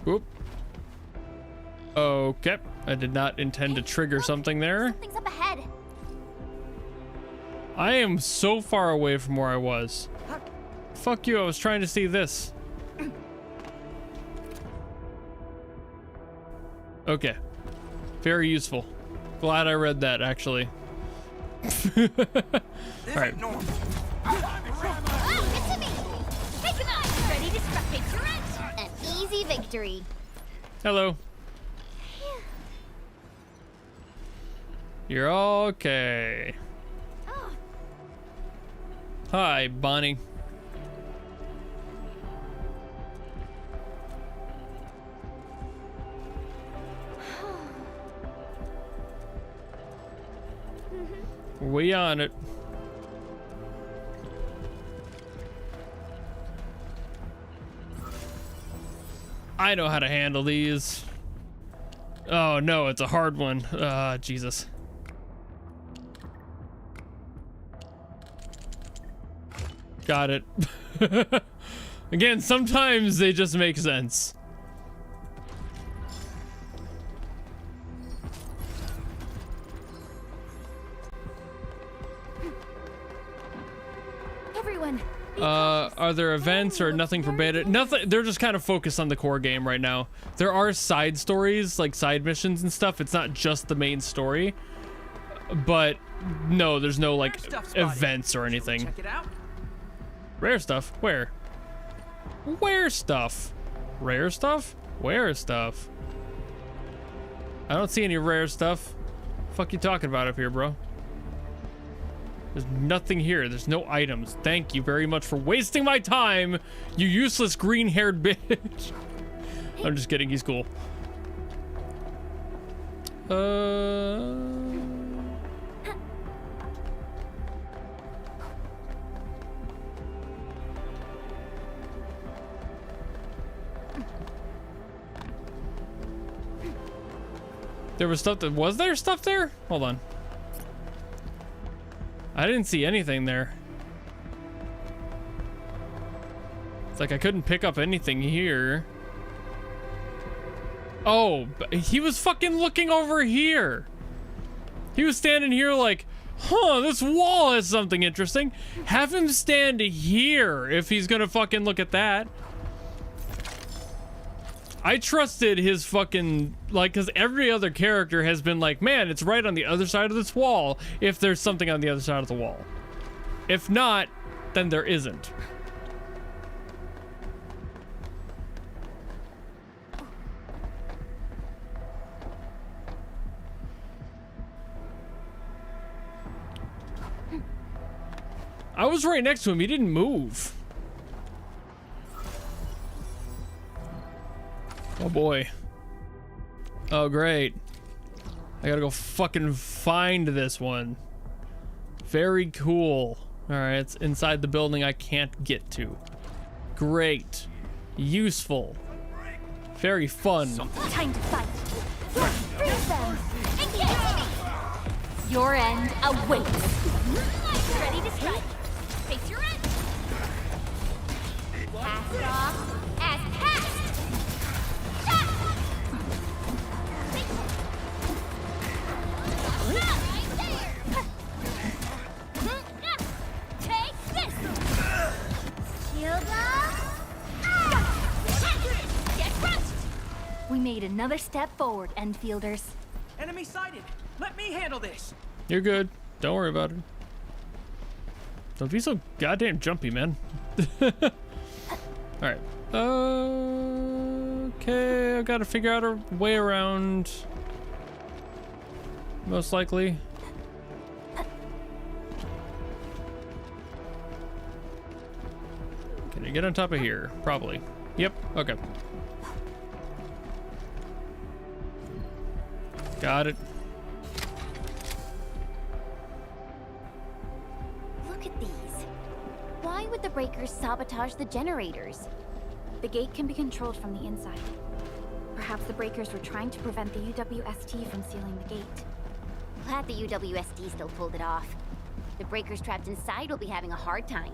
Oop. Okay. I did not intend to trigger something there. Something's up ahead. I am so far away from where I was. Fuck you, I was trying to see this. Okay. Very useful. Glad I read that, actually. Alright. Oh, it's me! Hey, come on! Ready to scrap picture? An easy victory. Hello. You're okay. Oh. Hi, Bonnie. Mm-hmm. We on it. I know how to handle these. Oh no, it's a hard one. Jesus. Got it. Again, sometimes they just make sense. Everyone. Are there events or nothing for beta? Nothing. They're just kind of focused on the core game right now. There are side stories, like side missions and stuff. It's not just the main story. But no, there's no like events or anything. Check it out. Rare stuff? Where? Where stuff? Rare stuff? Where stuff? I don't see any rare stuff. Fuck you talking about up here, bro? There's nothing here. There's no items. Thank you very much for wasting my time, you useless green-haired bitch. I'm just kidding. He's cool. There was stuff that was there stuff there? Hold on. I didn't see anything there. It's like I couldn't pick up anything here. Oh, he was fucking looking over here. He was standing here like, huh, this wall has something interesting. Have him stand here if he's gonna fucking look at that. I trusted his fucking, like, because every other character has been like, man, it's right on the other side of this wall if there's something on the other side of the wall. If not, then there isn't. I was right next to him. He didn't move. Oh boy. Oh great. I gotta go fucking find this one. Very cool. Alright, it's inside the building I can't get to. Great. Useful. Very fun. Time to fight. Freeze them. Engage. Your end awaits. Ready to strike. Face your end. Cast off as cast. Take this! Shield up! Get crushed! We made another step forward, Endfielders. Enemy sighted. Let me handle this. You're good. Don't worry about it. Don't be so goddamn jumpy, man. Alright. Okay, I've got to figure out a way around. Most likely. Can I get on top of here? Probably. Yep, okay. Got it. Look at these. Why would the breakers sabotage the generators? The gate can be controlled from the inside. Perhaps the breakers were trying to prevent the UWST from sealing the gate. Glad the UWSD still pulled it off. The breakers trapped inside will be having a hard time.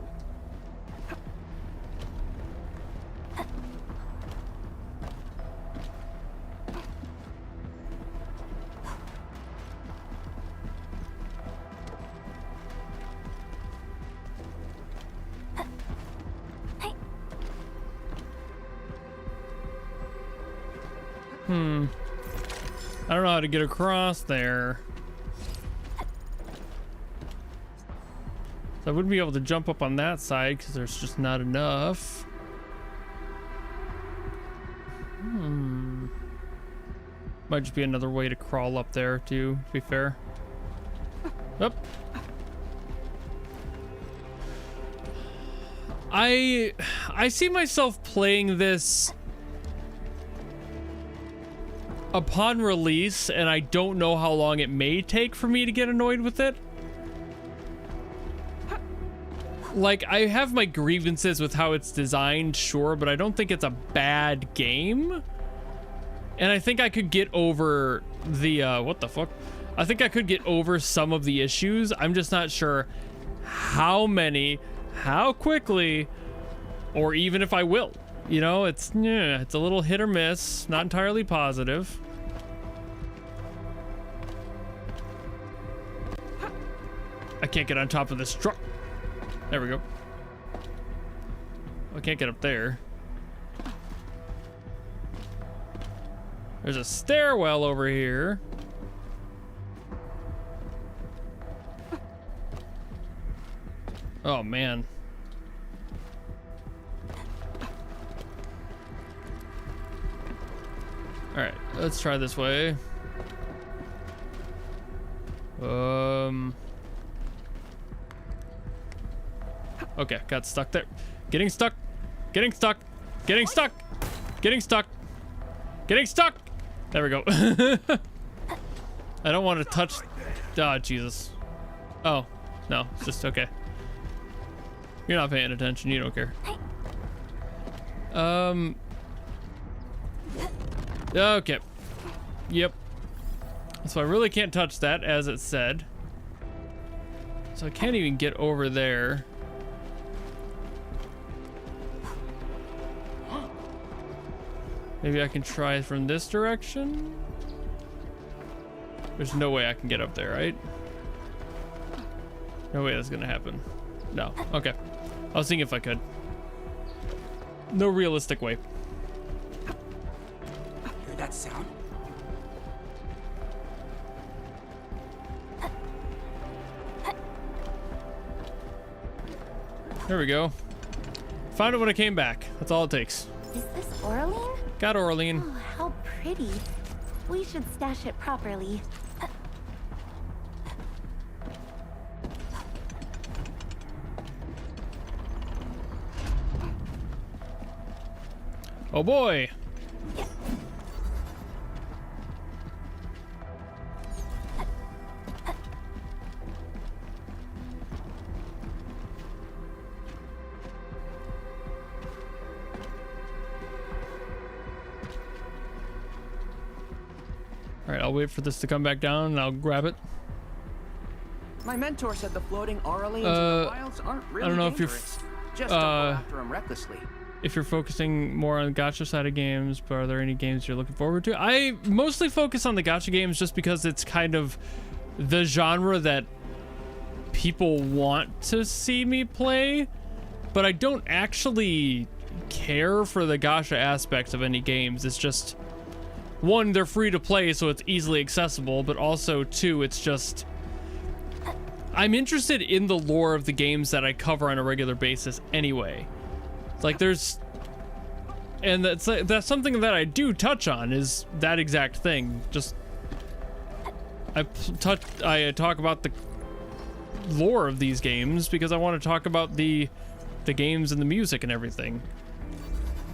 I don't know how to get across there. So I wouldn't be able to jump up on that side because there's just not enough. Might just be another way to crawl up there too, to be fair. Up. I see myself playing this upon release, and I don't know how long it may take for me to get annoyed with it. like, I have my grievances with how it's designed, sure, but I don't think it's a bad game. And I think I could get over the, what the fuck? I think I could get over some of the issues. I'm just not sure how many, how quickly, or even if I will. You know, it's a little hit or miss, not entirely positive. I can't get on top of this truck. There we go. I can't get up there. There's a stairwell over here. Oh, man. All right, let's try this way. Okay, got stuck there. Getting stuck. Getting stuck. Getting stuck. Getting stuck. Getting stuck. There we go. I don't want to touch. Oh, Jesus. Oh, no, it's just okay. You're not paying attention. You don't care. Okay. Yep. So I really can't touch that, as it said. So I can't even get over there. Maybe I can try from this direction? There's no way I can get up there, right? No way that's gonna happen. No. Okay. I was thinking if I could. No realistic way. Hear that sound? There we go. Found it when I came back. That's all it takes. Is this Oraline? Got Oraline. Oh, how pretty. We should stash it properly. Oh boy. All right, I'll wait for this to come back down and I'll grab it. My mentor said the floating Auralines in the wilds aren't really I don't know if dangerous. you're Just don't go after them recklessly. If you're focusing more on the gacha side of games, but are there any games you're looking forward to? I mostly focus on the gacha games just because it's kind of the genre that people want to see me play, but I don't actually care for the gacha aspects of any games. It's just, one, they're free to play, so it's easily accessible, but also, two, it's just, I'm interested in the lore of the games that I cover on a regular basis anyway. Like there's, and that's something that I do touch on, is that exact thing. Just I talk about the lore of these games because I want to talk about the games and the music and everything.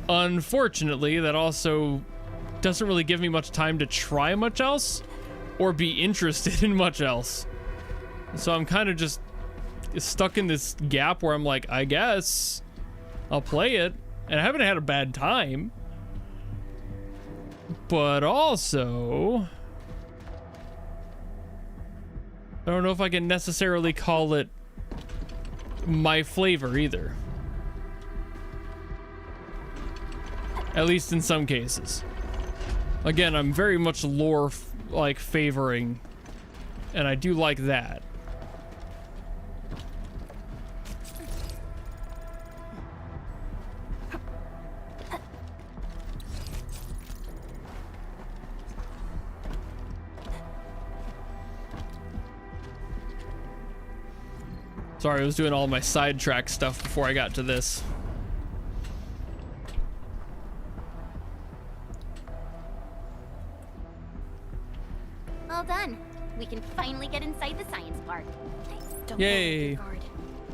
Unfortunately, that also doesn't really give me much time to try much else or be interested in much else. So I'm kind of just stuck in this gap where I'm like, I guess I'll play it, and I haven't had a bad time, but also I don't know if I can necessarily call it my flavor either. At least in some cases. Again, I'm very much lore like favoring, and I do like that. Sorry, I was doing all my sidetrack stuff before I got to this. Well done. We can finally get inside the science park. Don't Yay. worry, guard.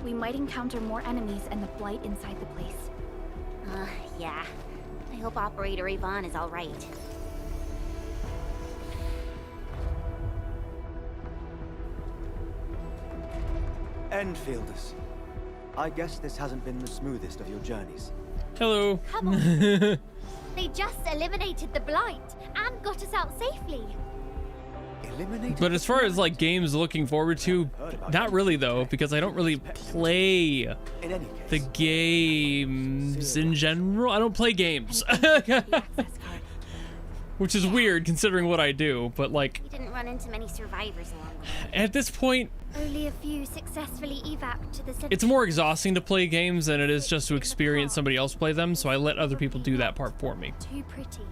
We might encounter more enemies and the blight inside the place. Yeah. I hope Operator Ivonne is all right. Endfielders. I guess this hasn't been the smoothest of your journeys. Hello. Come on. They just eliminated the blight and got us out safely. But as far as like games looking forward to, not really though, because I don't really play the games in general. I don't play games. Which is weird considering what I do, but like... We didn't run into many survivors along the way. At this point... Only a few successfully evac to the center. It's more exhausting to play games than it is just to experience somebody else play them, so I let other people do that part for me. Too pretty.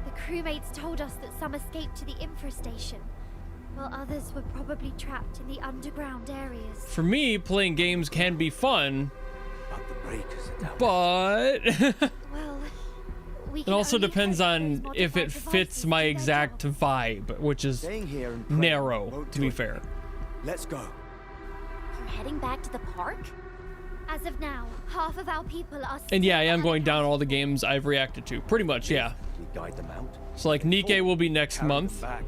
The crewmates told us that some escaped to the infrastation, while others were probably trapped in the underground areas. For me, playing games can be fun, but the breakers are down. Well, it also depends on if it fits my exact vibe, which is narrow, to be fair. Let's go. You're heading back to the park? As of now, half of our people are... And yeah, I am going down all the games I've reacted to. Pretty much, yeah. We guide them out. So like Nikke will be next month. Back.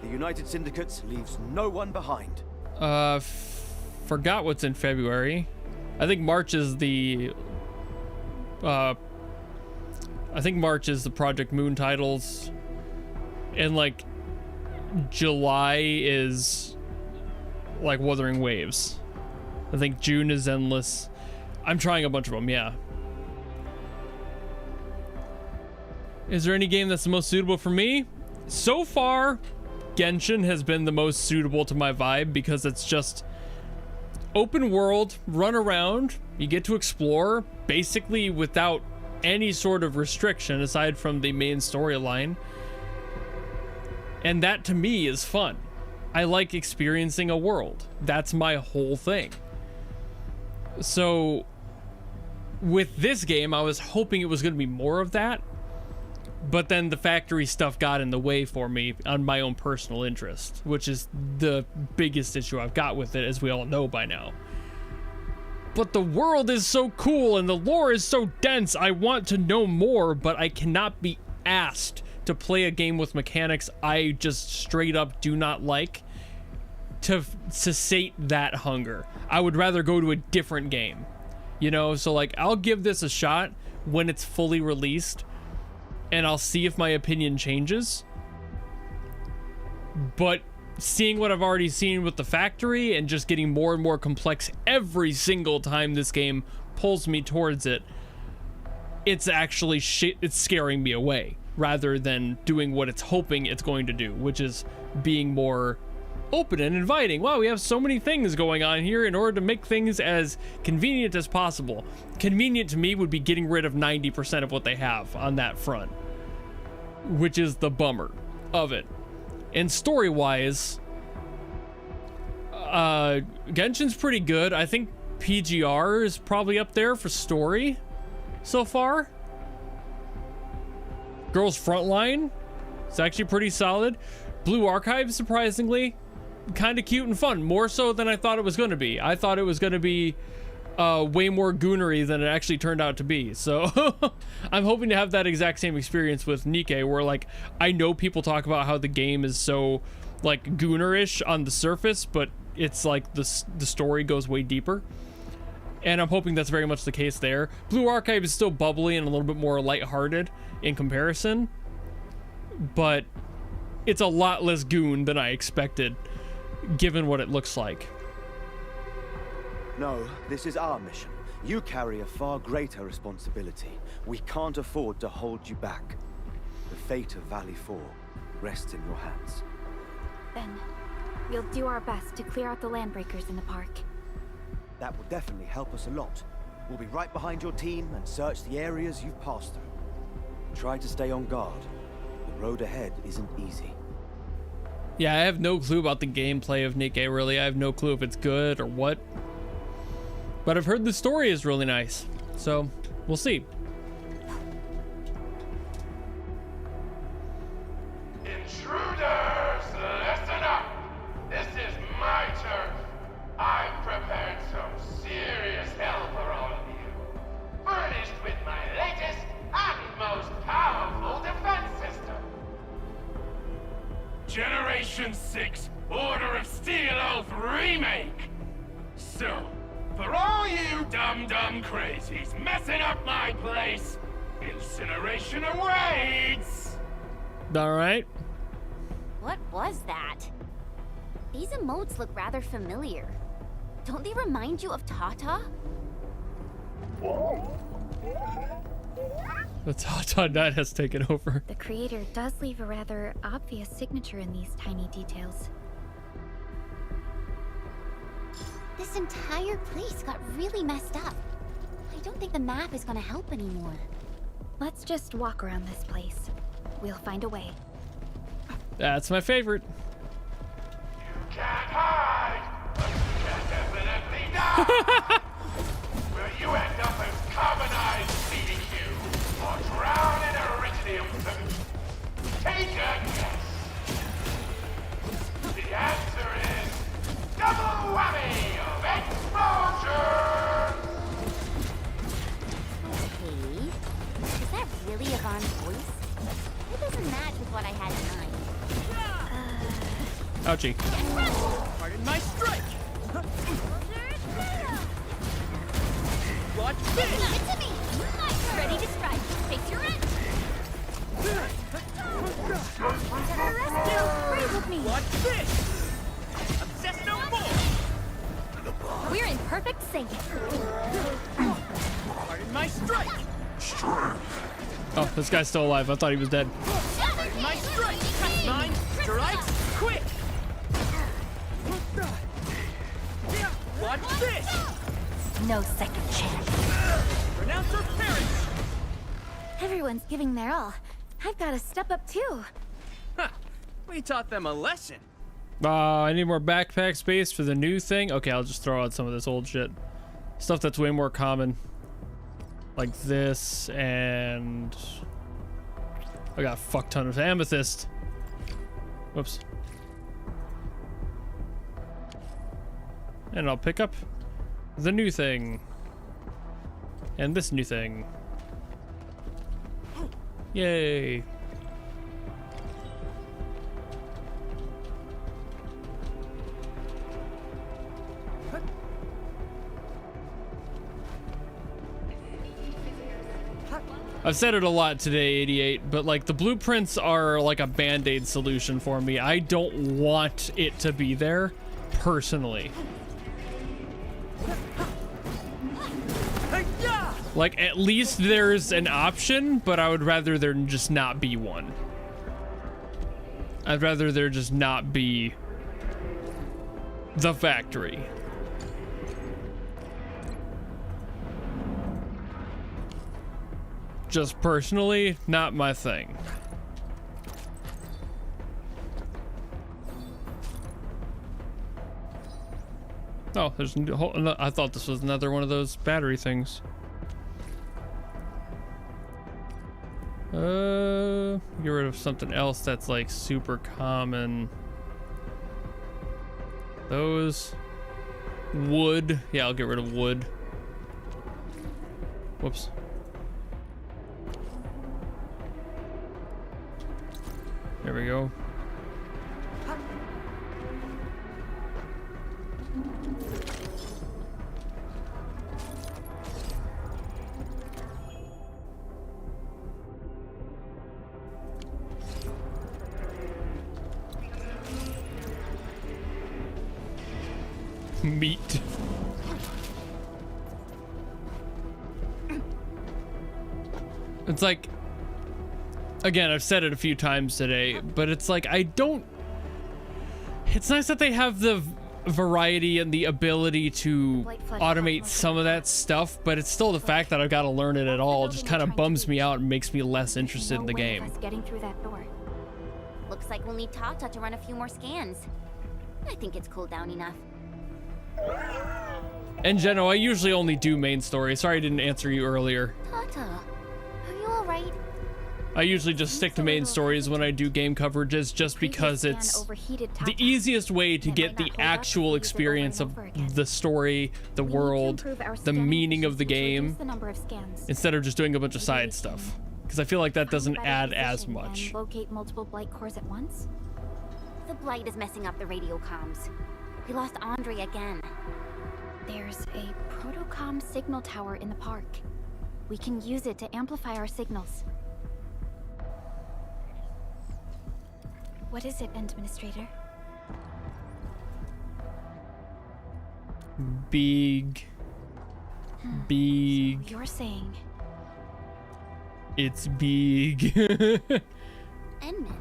The United Syndicates leaves no one behind. Forgot what's in February. I think March is the... I think March is the Project Moon titles. And like July is like Wuthering Waves. I think June is Endless. I'm trying a bunch of them, yeah. Is there any game that's the most suitable for me? So far, Genshin has been the most suitable to my vibe because it's just open world, run around, you get to explore basically without any sort of restriction aside from the main storyline. And that to me is fun. I like experiencing a world. That's my whole thing. So with this game, I was hoping it was going to be more of that, but then the factory stuff got in the way for me on my own personal interest, which is the biggest issue I've got with it, as we all know by now. But the world is so cool and the lore is so dense. I want to know more, but I cannot be asked to play a game with mechanics I just straight up do not like to sate that hunger. I would rather go to a different game, you know? So like, I'll give this a shot when it's fully released and I'll see if my opinion changes. But seeing what I've already seen with the factory and just getting more and more complex every single time this game pulls me towards it, it's actually it's scaring me away rather than doing what it's hoping it's going to do, which is being more open and inviting. Wow, we have so many things going on here in order to make things as convenient as possible. Convenient to me would be getting rid of 90% of what they have on that front, which is the bummer of it. And story-wise, Genshin's pretty good. I think PGR is probably up there for story so far. Girls Frontline, it's actually pretty solid. Blue Archive, surprisingly, kind of cute and fun. More so than I thought it was going to be. I thought it was going to be way more goonery than it actually turned out to be. So I'm hoping to have that exact same experience with Nikke, where like I know people talk about how the game is so like goonerish on the surface, but it's like the story goes way deeper. And I'm hoping that's very much the case there. Blue Archive is still bubbly and a little bit more lighthearted in comparison, but it's a lot less goon than I expected, given what it looks like. No, this is our mission. You carry a far greater responsibility. We can't afford to hold you back. The fate of Valley 4 rests in your hands. Then, we'll do our best to clear out the landbreakers in the park. That will definitely help us a lot. We'll be right behind your team and search the areas you've passed through. Try to stay on guard. The road ahead isn't easy. Yeah, I have no clue about the gameplay of Nikke, really. I have no clue if it's good or what. But I've heard the story is really nice, so we'll see. Intruders, listen up! This is my turf. I've prepared some serious hell for all of you. Furnished with my latest and most powerful defense system. Generation 6 Order of Steel Oath Remake. So, For all you dumb crazies messing up my place, incineration awaits! Alright. What was that? These emotes look rather familiar. Don't they remind you of Tata? The Tata Knight has taken over. The creator does leave a rather obvious signature in these tiny details. This entire place got really messed up. I don't think the map is gonna help anymore. Let's just walk around this place. We'll find a way. That's my favorite. You can't hide, but you can definitely die! Will you end up as carbonized feeding you, or drown in originium food? Take a guess! The answer is double whammy of exposure! Okay. Is that really Ivonne's voice? It doesn't match with what I had in mind. Ouchie. Pardon my strike! Watch this! Give it to me! Ready to strike. Face your end! To the rescue! Brave with me! Watch this! Obsess no more! We're in perfect sync. Pardon my strike! Oh, this guy's still alive. I thought he was dead. Pardon my strike! Mine strikes quick! Watch this! No second chance. Pronounce our parents! Everyone's giving their all. I've got to step up too. Huh. We taught them a lesson. I need more backpack space for the new thing. Okay, I'll just throw out some of this old shit. Stuff that's way more common. Like this, and... I got a fuck ton of amethyst. Whoops. And I'll pick up the new thing. And this new thing. Yay. I've said it a lot today, 88, but like the blueprints are like a band-aid solution for me. I don't want it to be there, personally. Like, at least there's an option, but I would rather there just not be one. I'd rather there just not be the factory. Just personally, not my thing. Oh, there's a whole, I thought this was another one of those battery things. Get rid of something else that's like super common. Those. Wood. Yeah, I'll get rid of wood. Whoops. There we go. Meat. It's like, again, I've said it a few times today, but it's like, I don't, it's nice that they have the variety and the ability to automate some of that stuff, but it's still the fact that I've got to learn it at all. It just kind of bums me out and makes me less interested in the game. Getting through that door. Looks like we'll need Tata to run a few more scans. I think it's cooled down enough. And Geno, I usually only do main story. Sorry I didn't answer you earlier. Tata, are you alright? I usually just stick to main stories when I do game coverages just because it's the easiest way to get the actual experience of the story, the world, the meaning of the game, instead of just doing a bunch of side stuff. Because I feel like that doesn't add as much. Locate multiple blight cores at once? The blight is messing up the radio comms. We lost Andre again. There's a protocom signal tower in the park. We can use it to amplify our signals. What is it, Administrator? Big. So you're saying... It's big. Endman,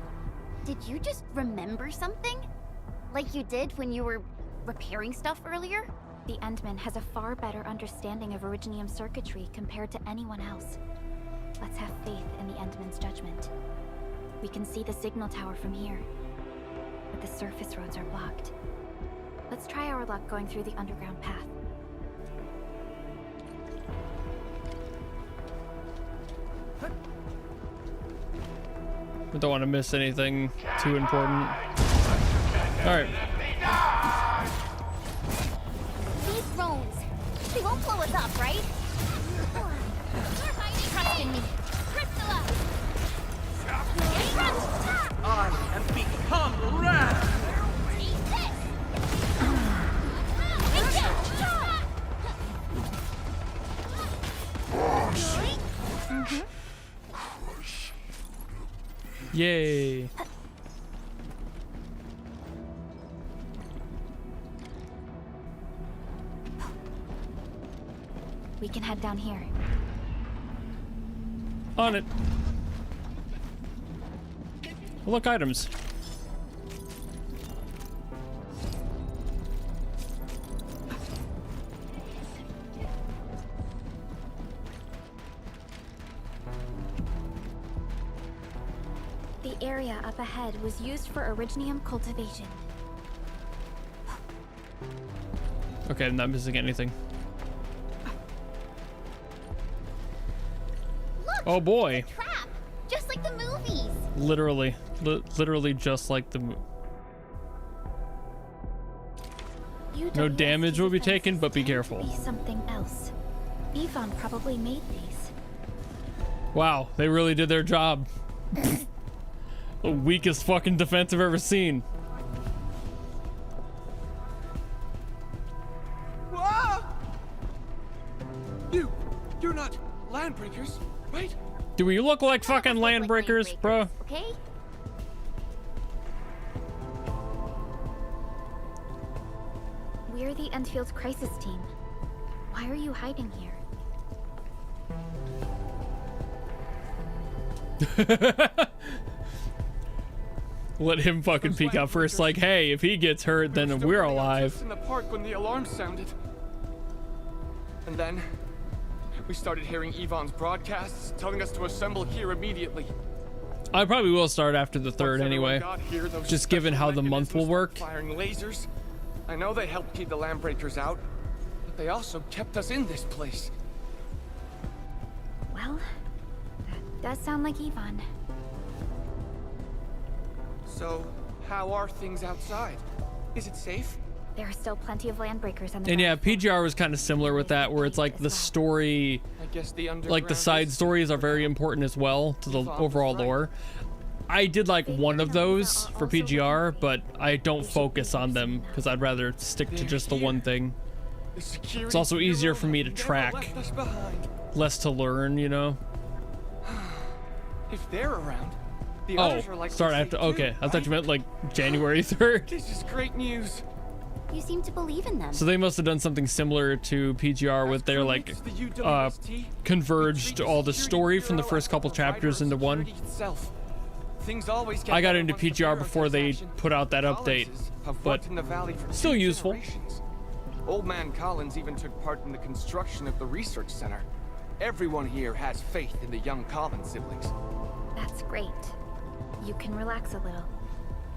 did you just remember something? Like you did when you were repairing stuff earlier? The Endman has a far better understanding of Originium circuitry compared to anyone else. Let's have faith in the Endman's judgment. We can see the signal tower from here, but the surface roads are blocked. Let's try our luck going through the underground path. I don't want to miss anything too important. Alright. These drones, they won't blow us up, right? Trust in me. Crystalla! I am become wrath! Yay. We can head down here. On it. Look, items. The area up ahead was used for Originium cultivation. Okay, I'm not missing anything. Look, oh boy. trap, just like the movies. Literally. Literally just like the No damage will be taken, but be careful. Be something else. Ivonne probably made these. Wow, they really did their job. The weakest fucking defense I've ever seen. Whoa! You're not landbreakers, right? Do we look like fucking landbreakers, bro? Okay? We're the Endfield's crisis team. Why are you hiding here? Let him fucking peek out first, like, hey, if he gets hurt, then we're alive. In the park when the alarm sounded. And then we started hearing Yvonne's broadcasts telling us to assemble here immediately. I probably will start after the third anyway. Here, Just given how the month will work. Firing lasers. I know they helped keep the landbreakers out, but they also kept us in this place. Well, that does sound like Ivonne. So, how are things outside? Is it safe? There are still plenty of landbreakers on the And yeah, PGR was kind of similar with that, where it's like the story, like the side stories are very important as well to the overall lore. I did like one of those for PGR, but I don't focus on them because I'd rather stick to just the one thing. It's also easier for me to track, less to learn, you know? If they're around, the oh, others are like sorry, I have to, okay. I thought you meant like January 3rd. This is great news. You seem to believe in them. So they must have done something similar to PGR with their like converged all the story from the first couple chapters into one. I got into PGR before they put out that update, but still useful. Old Man Collins even took part in the construction of the research center. Everyone here has faith in the young Collins siblings. That's great. You can relax a little.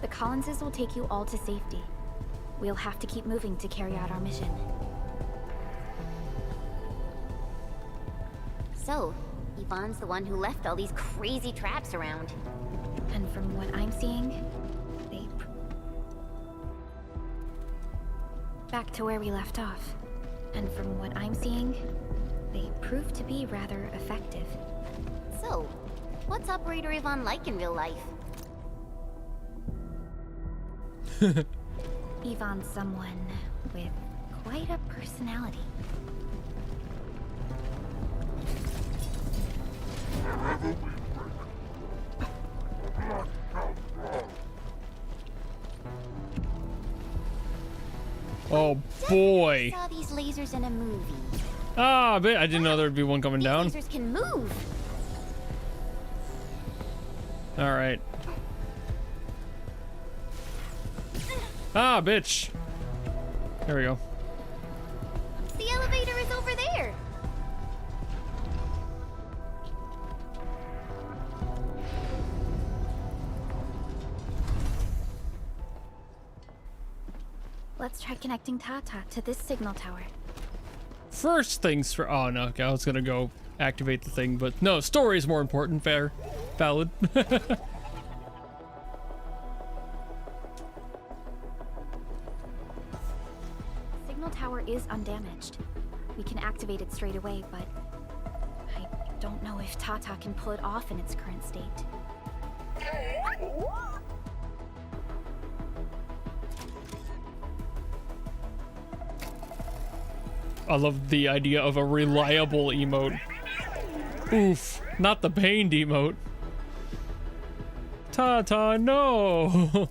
The Collinses will take you all to safety. We'll have to keep moving to carry out our mission. So, Yvonne's the one who left all these crazy traps around. And from what I'm seeing, they... Back to where we left off. And from what I'm seeing, they prove to be rather effective. So, what's Operator Ivonne like in real life? Yvonne's someone with quite a personality. Oh boy. I saw these lasers in a movie. Ah, but I didn't know there'd be one coming down. Lasers can move. All right. Ah, bitch. There we go. The elevator is over there. Let's try connecting Tata to this signal tower. First things for. Oh no, okay, I was gonna go activate the thing, but no, story is more important. Fair, valid. Signal tower is undamaged. We can activate it straight away, but I don't know if Tata can pull it off in its current state. I love the idea of a reliable emote. Oof, not the pained emote. Tata, no!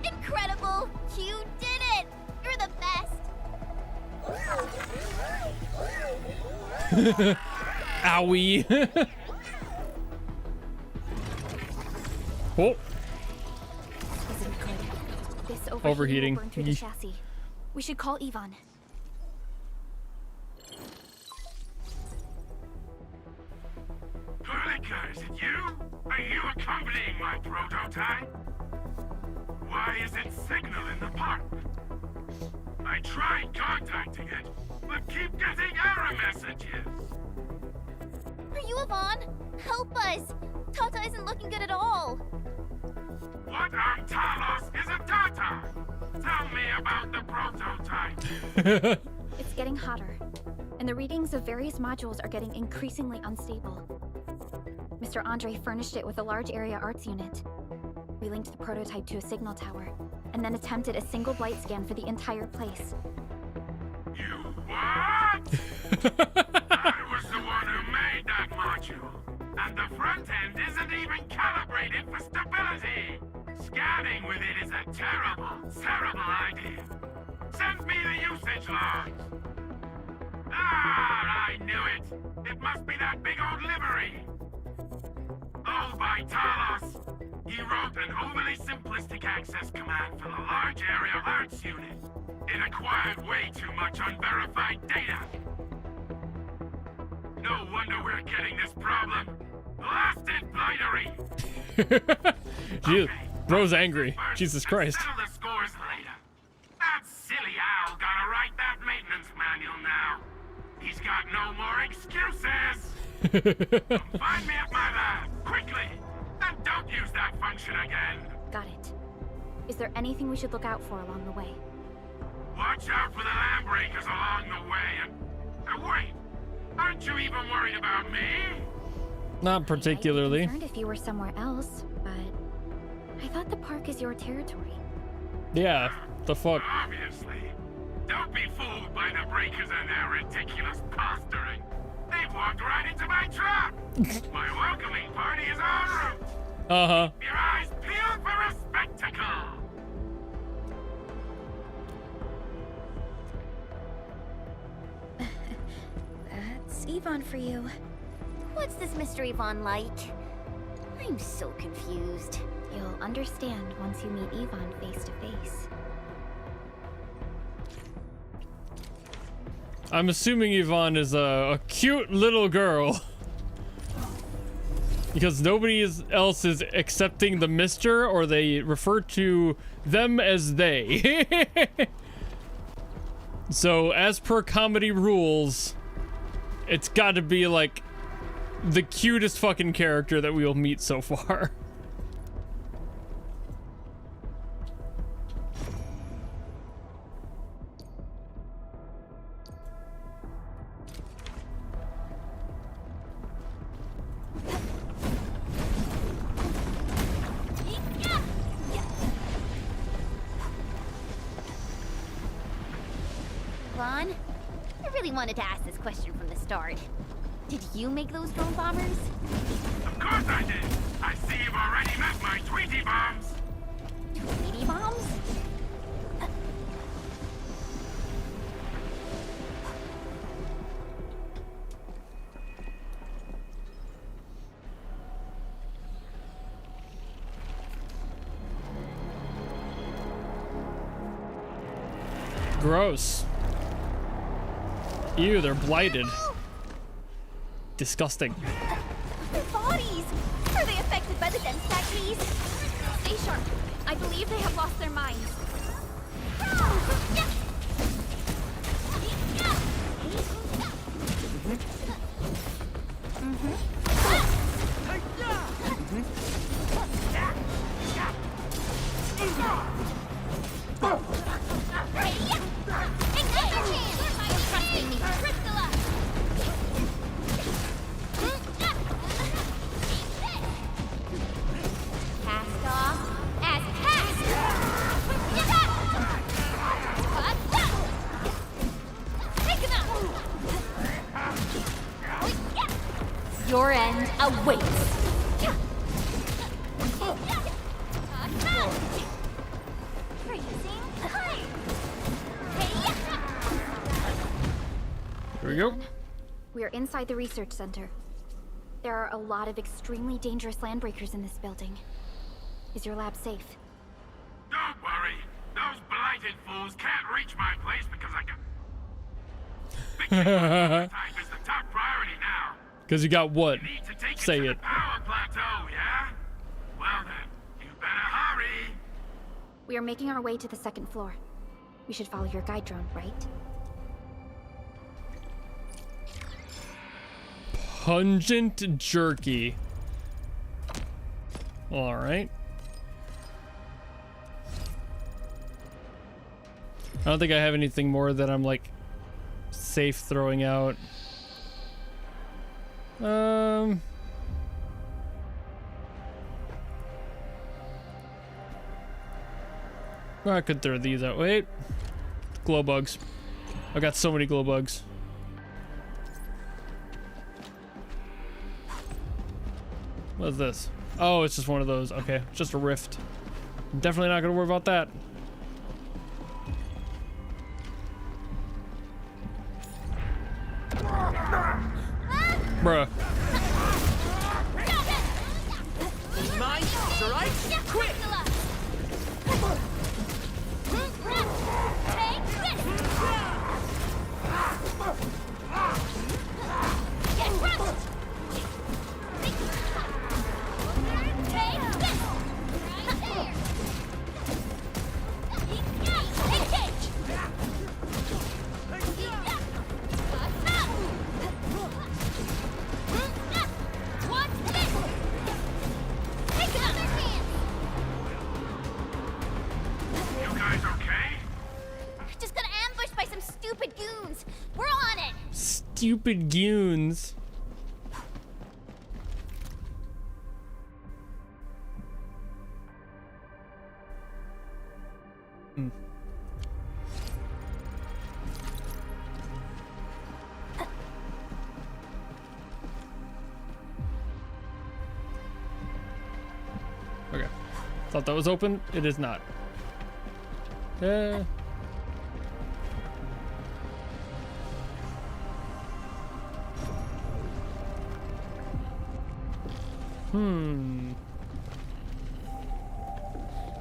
Incredible! You did it! You're the best! Owie! Oh! Isn't good. This Overheating. will burn through the chassis. We should call Ivonne. Perlica, is it you? Are you accompanying my prototype? Why is it signal in the park? I tried contacting it, but keep getting error messages. Are you Ivonne? Help us! Tata isn't looking good at all. What on Talos is a Tata? Tell me about the prototype. It's getting hotter, and the readings of various modules are getting increasingly unstable. Mr. Andre furnished it with a large area arts unit. We linked the prototype to a signal tower, and then attempted a single blight scan for the entire place. You what? I was the one who made that module, and the front end isn't even calibrated for stability. Scanning with it is a terrible, terrible idea. Send me the usage logs. Ah, I knew it. It must be that big old livery. Owned by Talos. He wrote an overly simplistic access command for the large area arts unit. It acquired way too much unverified data. No wonder we're getting this problem. Blasted blightery! Gee, bro's angry. Jesus Christ. Settle the scores later. That silly owl gotta write that maintenance manual now. He's got no more excuses! Come find me at my lab, quickly! And don't use that function again! Got it. Is there anything we should look out for along the way? Watch out for the land breakers along the way and wait! Aren't you even worried about me? Not particularly. I'd be concerned if you were somewhere else, but I thought the park is your territory. Yeah, the fuck. Obviously. Don't be fooled by the breakers and their ridiculous posturing. They've walked right into my trap. My welcoming party is en route. Uh-huh. Keep your eyes peeled for a spectacle. That's Ivonne for you. What's this Mr. Ivonne like? I'm so confused. You'll understand once you meet Ivonne face to face. I'm assuming Ivonne is a cute little girl. Because nobody else is accepting the Mr., or they refer to them as they. So, as per comedy rules, it's got to be like the cutest fucking character that we will meet so far. wanted to ask this question from the start. Did you make those drone bombers? Of course I did! I see you've already met my Tweety bombs! Tweety bombs? Gross. Ew, they're blighted. Disgusting. Their bodies! Are they affected by the dense stackies? Stay sharp. I believe they have lost their minds. Your end awaits. Here we go. We are inside the research center. There are a lot of extremely dangerous landbreakers in this building. Is your lab safe? Don't worry. Those blighted fools can't reach my place because I got... Type is the top priority now. Because you got what? You need to take Say to it. the power plateau, yeah? Well then, you better hurry. We are making our way to the second floor. We should follow your guide drone, right? Pungent jerky. All right. I don't think I have anything more that I'm like safe throwing out. I could throw these out. Wait. Glow bugs. I got so many glow bugs. What is this? Oh, it's just one of those. Okay, it's just a rift. I'm definitely not gonna worry about that. Bruh. Mine? It's alright? Quick! Stupid goons. Okay. Thought that was open. It is not.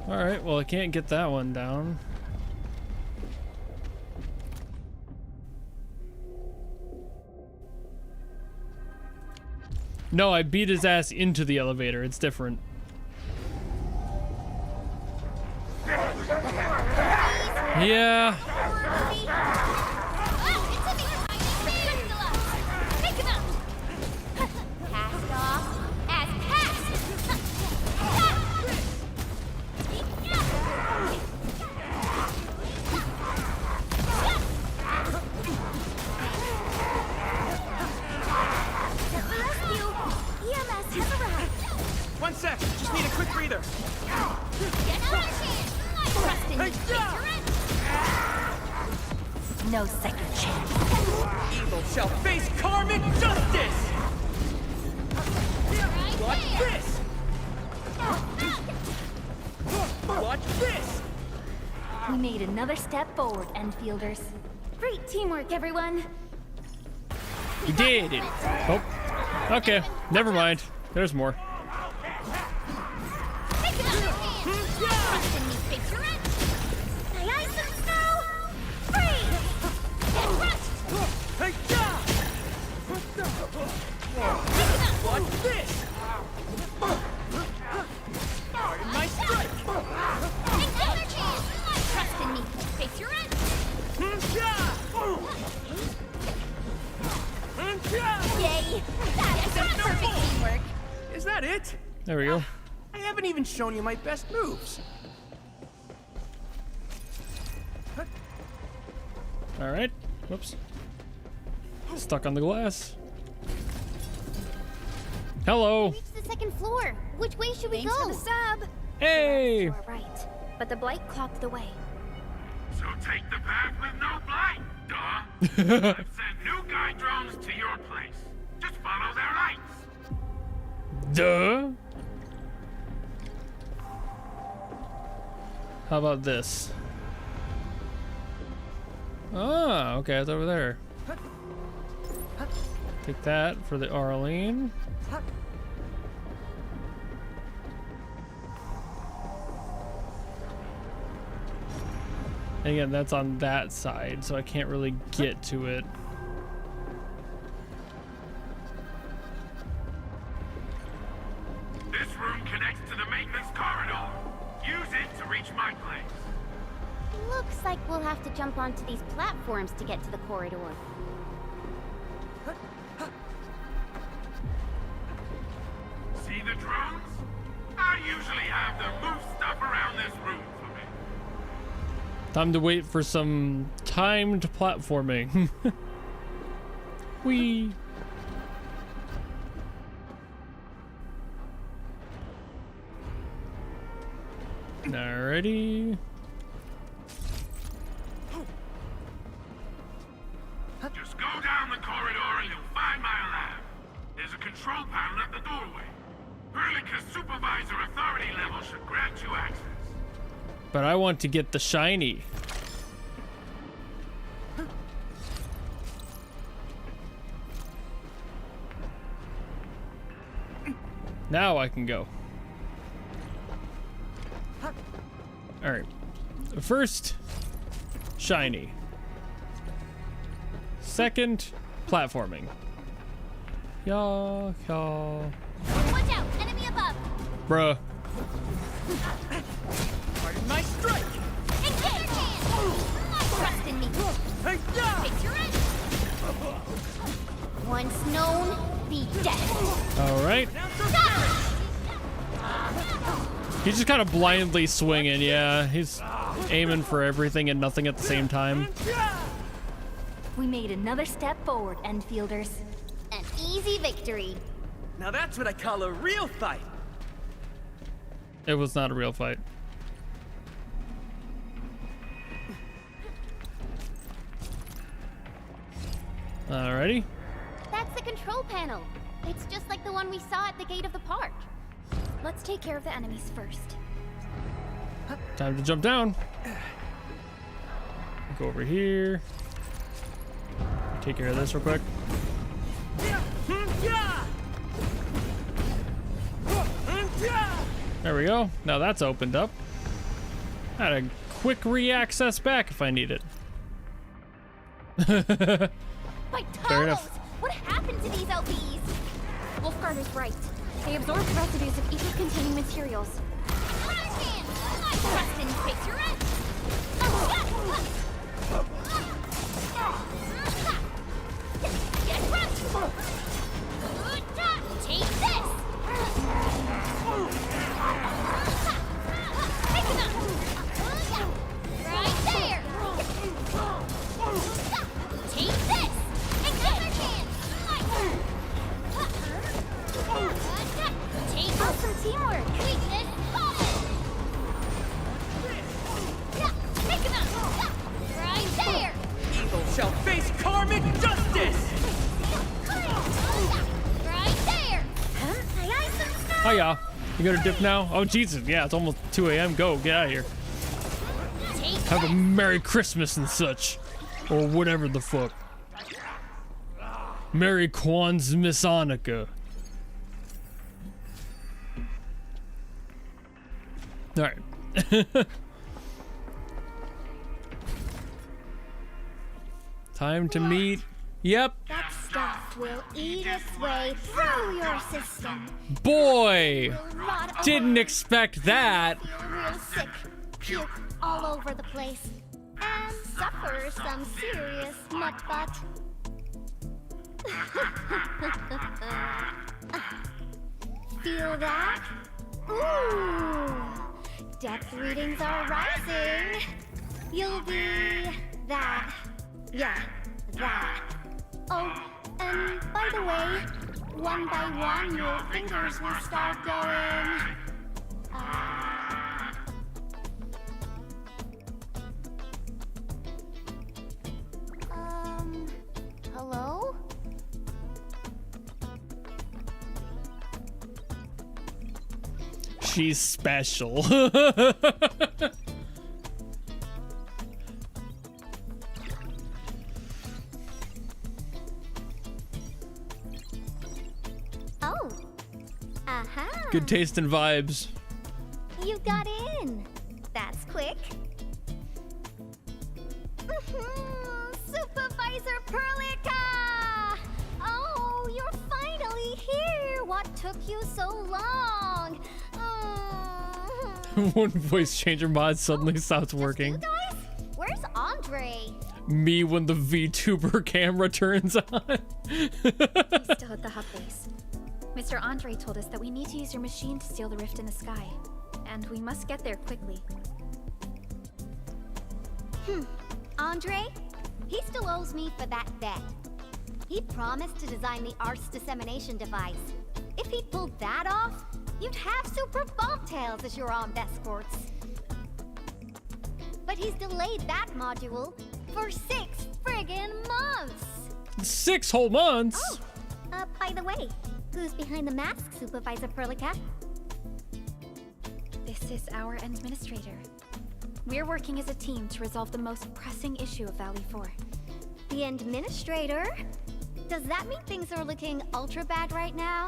Alright, well I can't get that one down. No, I beat his ass into the elevator. It's different. Yeah. One sec, just need a quick breather. No second chance. Evil shall face karmic justice! Watch this! Watch this! We made another step forward, Enfielders. Great teamwork, everyone. You did it. Oh. Okay. Never mind. There's more. Take it out of hand. Trust in me, picture it. My ice and snow. Freeze. Get crushed. Hey, yeah! Watch this! Pardon my strike! Another chance. Trust in me, picture it. Yay! That is some perfect teamwork. Is that it? There we go. I haven't even shown you my best moves. All right. Whoops. Stuck on the glass. Hello. We reached the second floor. Which way should we go? For the sub. Hey. You are right, but the blight clogged the way. So take the path with no blight, duh. I've sent new guide drones to your place. Just follow their lights. Duh. How about this? Ah, okay, it's over there. Take that for the Arlene. And again, that's on that side, so I can't really get to it. This room connects to the maintenance corridor. Use it to reach my place. Looks like we'll have to jump onto these platforms to get to the corridor. See the drones? I usually have them move stuff around this room for me. Time to wait for some timed platforming. Whee! Alrighty. Just go down the corridor and you'll find my lab. There's a control panel at the doorway. Perlica's supervisor authority level should grant you access. But I want to get the shiny. Now I can go. All right. First, shiny. Second, platforming. Y'all. Watch out! Enemy above! Bruh. Pardon my strike! Engage! Trust in me. Picture it. Once known, be dead. All right. He's just kind of blindly swinging. Yeah, he's aiming for everything and nothing at the same time. We made another step forward, Enfielders. An easy victory. Now that's what I call a real fight. It was not a real fight. Alrighty. That's the control panel. It's just like the one we saw at the gate of the park. Let's take care of the enemies first. Time to jump down. Go over here. Take care of this real quick. There we go. Now that's opened up. I had a quick re-access back if I need it. My Fair enough. Talos! What happened to these LBs? Wolfgarder's right. They absorbed residues of ether-containing materials. Trust in picture it. Get crushed! Take this! Take it up! Right there! Take this! Another chance! Take Awesome teamwork! weakness! Pick him up! Right there! Evil shall face karmic justice! Right there! Hiya. You gonna dip now? Oh, Jesus. Yeah, it's almost 2 a.m. Go. Get out of here. Have a Merry Christmas and such. Or whatever the fuck. Merry Kwanzaa. Alright. Time to meet. Yep. That stuff will eat its way through your system. Boy! Rot Didn't expect that. Feel real sick, puke all over the place, and suffer some serious nut butt. Feel that? Ooh! Depth readings are rising. You'll be that. Yeah, that. Oh, and by the way, one by one your fingers will start going. Hello? She's special. Oh. Aha. Good taste and vibes. You got in. That's quick. Supervisor Perlica! Oh, you're finally here. What took you so long? One voice changer mod suddenly stops working. Guys, where's Andre? Me when the VTuber camera turns on. He's still at the hub base. Mr. Andre told us that we need to use your machine to seal the rift in the sky. And we must get there quickly. Andre? He still owes me for that bet. He promised to design the Art's dissemination device. If he pulled that off, you'd have Super Bobtails as your armed escorts. But he's delayed that module for 6 friggin' months! 6 whole months? Oh, by the way, who's behind the mask, Supervisor Perlica? This is our administrator. We're working as a team to resolve the most pressing issue of Valley 4. The administrator? Does that mean things are looking ultra bad right now?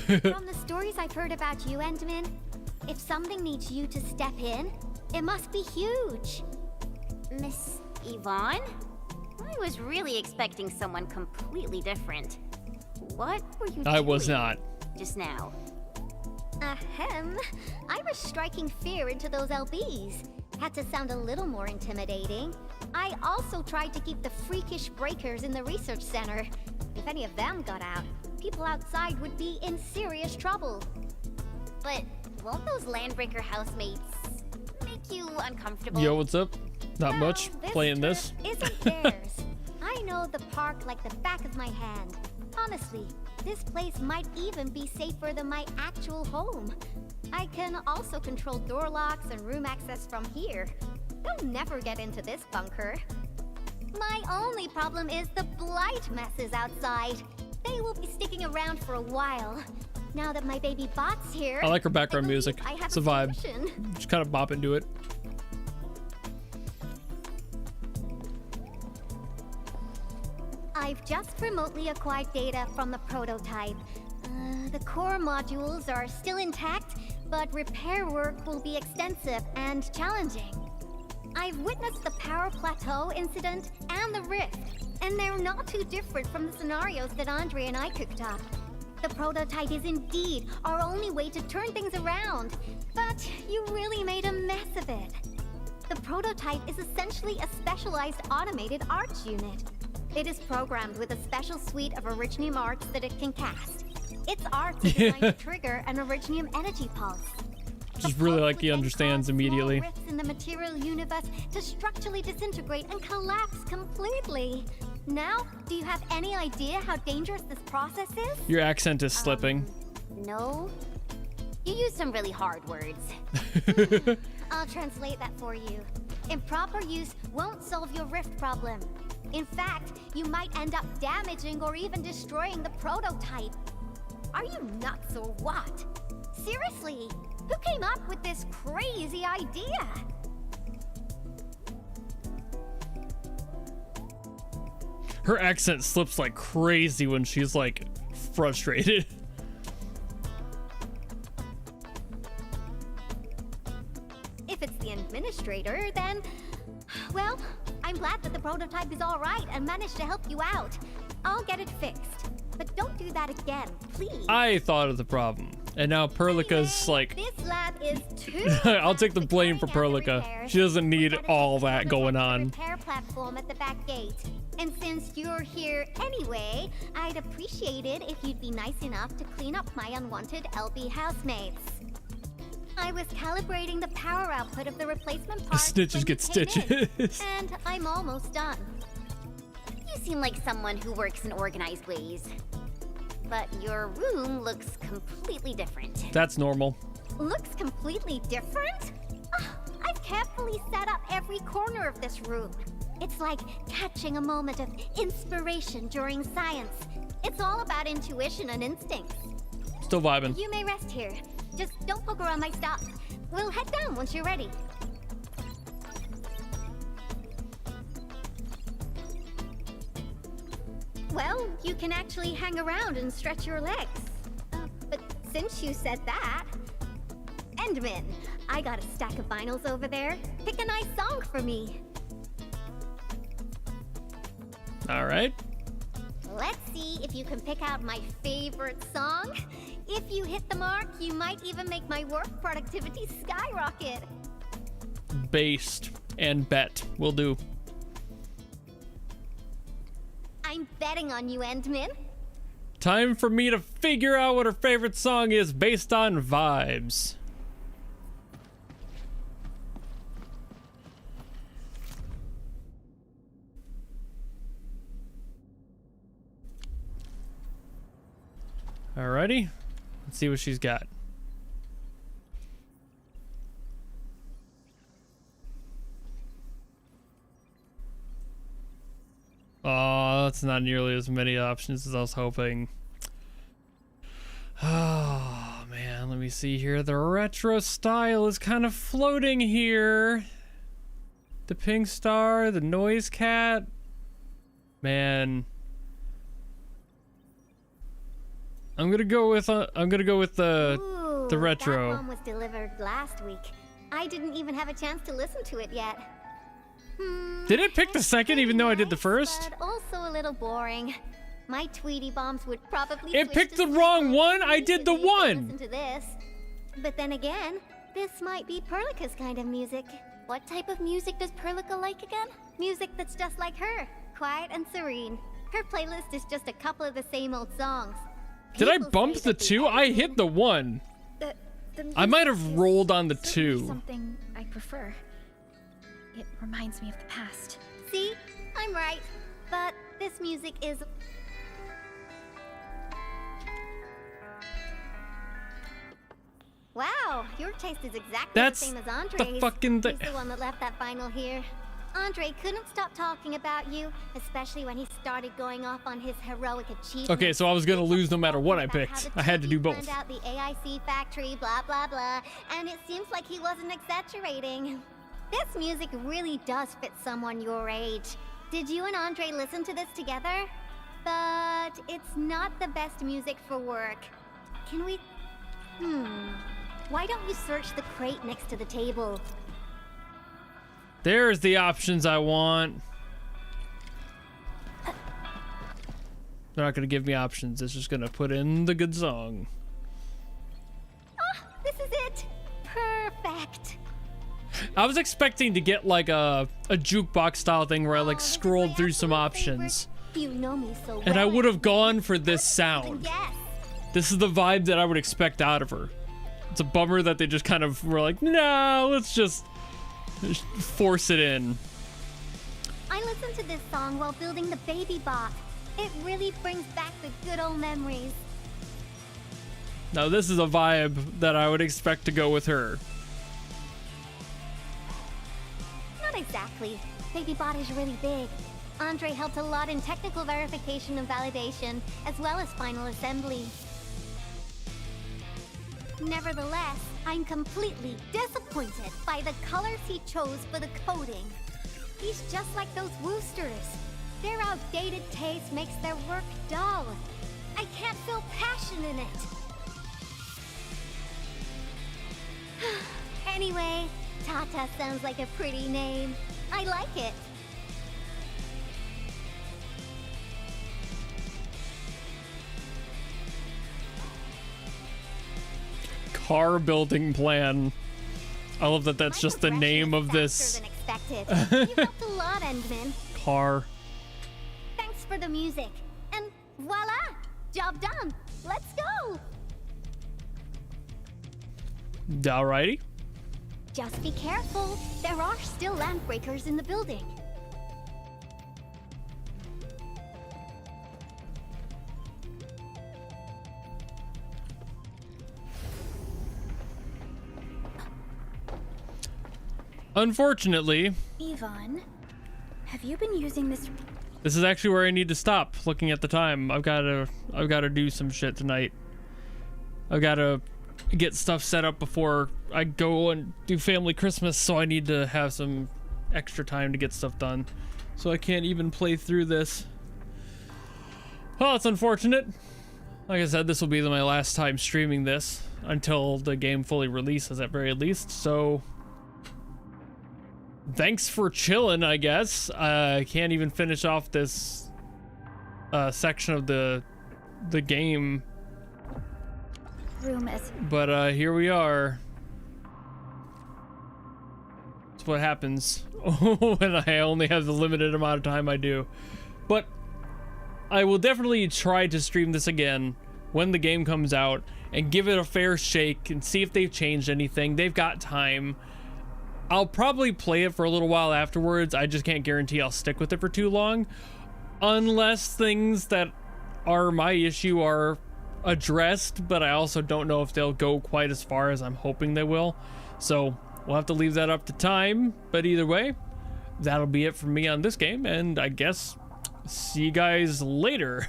From the stories I've heard about you, Endman, if something needs you to step in, it must be huge. Miss Ivonne? I was really expecting someone completely different. What were you doing I was not. just now? Ahem. I was striking fear into those LBs. Had to sound a little more intimidating. I also tried to keep the freakish breakers in the research center. If any of them got out, people outside would be in serious trouble. But won't those Landbreaker housemates make you uncomfortable? Yo, what's up? Not much. This Playing this. isn't theirs. I know the park like the back of my hand. Honestly, this place might even be safer than my actual home. I can also control door locks and room access from here. They'll never get into this bunker. My only problem is the blight messes outside. They will be sticking around for a while. Now that my baby bot's here, I like her background music. I have It's a vibe. solution. Just kind of bop into it. I've just remotely acquired data from the prototype. The core modules are still intact, but repair work will be extensive and challenging. I've witnessed the power plateau incident and the rift, and they're not too different from the scenarios that Andre and I cooked up. The prototype is indeed our only way to turn things around, but you really made a mess of it. The prototype is essentially a specialized automated arts unit. It is programmed with a special suite of Originium arts that it can cast. Its arts are designed to trigger an Originium energy pulse. Just really like he understands immediately. Rifts in the material universe to structurally disintegrate and collapse completely. Now, do you have any idea how dangerous this process is? Your accent is slipping. No. You used some really hard words. I'll translate that for you. Improper use won't solve your rift problem. In fact, you might end up damaging or even destroying the prototype. Are you nuts or what? Seriously, who came up with this crazy idea? Her accent slips like crazy when she's like frustrated. If it's the administrator, then... Well, I'm glad that the prototype is alright and managed to help you out. I'll get it fixed. But don't do that again, please. I thought of the problem. And now Perlica's like... This lab is too... I'll take the blame for Perlica. She doesn't need all that going on. repair platform at the back gate. And since you're here anyway, I'd appreciate it if you'd be nice enough to clean up my unwanted LB housemates. I was calibrating the power output of the replacement parts. Snitches get stitches. And I'm almost done. You seem like someone who works in organized ways. But your room looks completely different. That's normal. Looks completely different? I've carefully set up every corner of this room. It's like catching a moment of inspiration during science. It's all about intuition and instincts. Still vibing. You may rest here. Just don't poke around my stuff. We'll head down once you're ready. Well, you can actually hang around and stretch your legs. But since you said that... Endman, I got a stack of vinyls over there. Pick a nice song for me. All right. Let's see if you can pick out my favorite song. If you hit the mark, you might even make my work productivity skyrocket. Based and bet. Will do. I'm betting on you, Endman. Time for me to figure out what her favorite song is based on vibes. Alrighty, let's see what she's got. Oh, that's not nearly as many options as I was hoping. Oh, man, let me see here. The retro style is kind of floating here. The pink star, the noise cat. Man. I'm gonna go with the retro. That one was delivered last week. I didn't even have a chance to listen to it yet. Did it pick the second even though I did the first? But also a little boring. My Tweety bombs would probably It picked the wrong one. I did the one. Listen to this. But then again, this might be Perlica's kind of music. What type of music does Perlica like again? Music that's just like her, quiet and serene. Her playlist is just a couple of the same old songs. Did I bump the two? I hit the one. I might have rolled on the two. Something I prefer. It reminds me of the past. See? I'm right. But this music is... Wow, your taste is exactly the same as Andre's. The fucking He's the one that left that vinyl here. Andre couldn't stop talking about you, especially when he started going off on his heroic achievements. Okay, so I was gonna lose no matter what I picked. I had to do both. Out the AIC factory, blah blah blah, and it seems like he wasn't exaggerating. This music really does fit someone your age. Did you and Andre listen to this together? But it's not the best music for work. Can we... Why don't you search the crate next to the table? There's the options I want. They're not gonna give me options. It's just gonna put in the good song. This is it. Perfect. I was expecting to get like a jukebox style thing where I like scrolled through some options. You know me so well. And I would have gone for this sound. This is the vibe that I would expect out of her. It's a bummer that they just kind of were like, no, let's just force it in. I listened to this song while building the baby bot. It really brings back the good old memories. Now this is a vibe that I would expect to go with her. exactly. Baby Bot is really big. Andre helped a lot in technical verification and validation, as well as final assembly. Nevertheless, I'm completely disappointed by the colors he chose for the coding. He's just like those Woosters. Their outdated taste makes their work dull. I can't feel passion in it. Anyway, Tata sounds like a pretty name. I like it. Car building plan. I love that that's just the name of this. Than expected. You helped a lot, Endman. Car. Thanks for the music. And voila! Job done. Let's go! Alrighty. Just be careful. There are still landbreakers in the building. Unfortunately, Ivonne, have you been using this? This is actually where I need to stop. Looking at the time, I've got to do some shit tonight. I've got to get stuff set up before I go and do family Christmas, so I need to have some extra time to get stuff done. So I can't even play through this. Oh, it's unfortunate. Like I said, this will be my last time streaming this until the game fully releases at very least. So thanks for chilling, I guess. I can't even finish off this section of the game. But here we are. That's what happens when I only have the limited amount of time I do. But I will definitely try to stream this again when the game comes out and give it a fair shake and see if they've changed anything. They've got time. I'll probably play it for a little while afterwards. I just can't guarantee I'll stick with it for too long, unless things that are my issue are addressed, but I also don't know if they'll go quite as far as I'm hoping they will. So we'll have to leave that up to time. But either way, that'll be it from me on this game, and I guess see you guys later.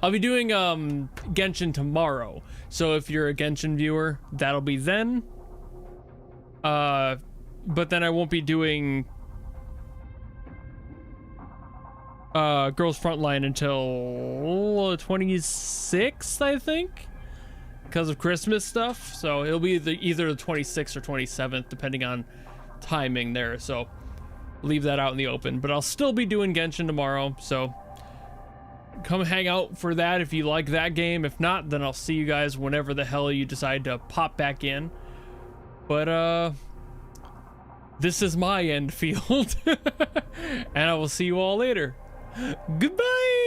I'll be doing Genshin tomorrow, so if you're a Genshin viewer, that'll be then. But then I won't be doing Girls Frontline until 26th, I think, because of Christmas stuff. So it'll be either the 26th or 27th, depending on timing there. So leave that out in the open. But I'll still be doing Genshin tomorrow, so come hang out for that if you like that game. If not, then I'll see you guys whenever the hell you decide to pop back in. But this is my Endfield, and I will see you all later. Goodbye.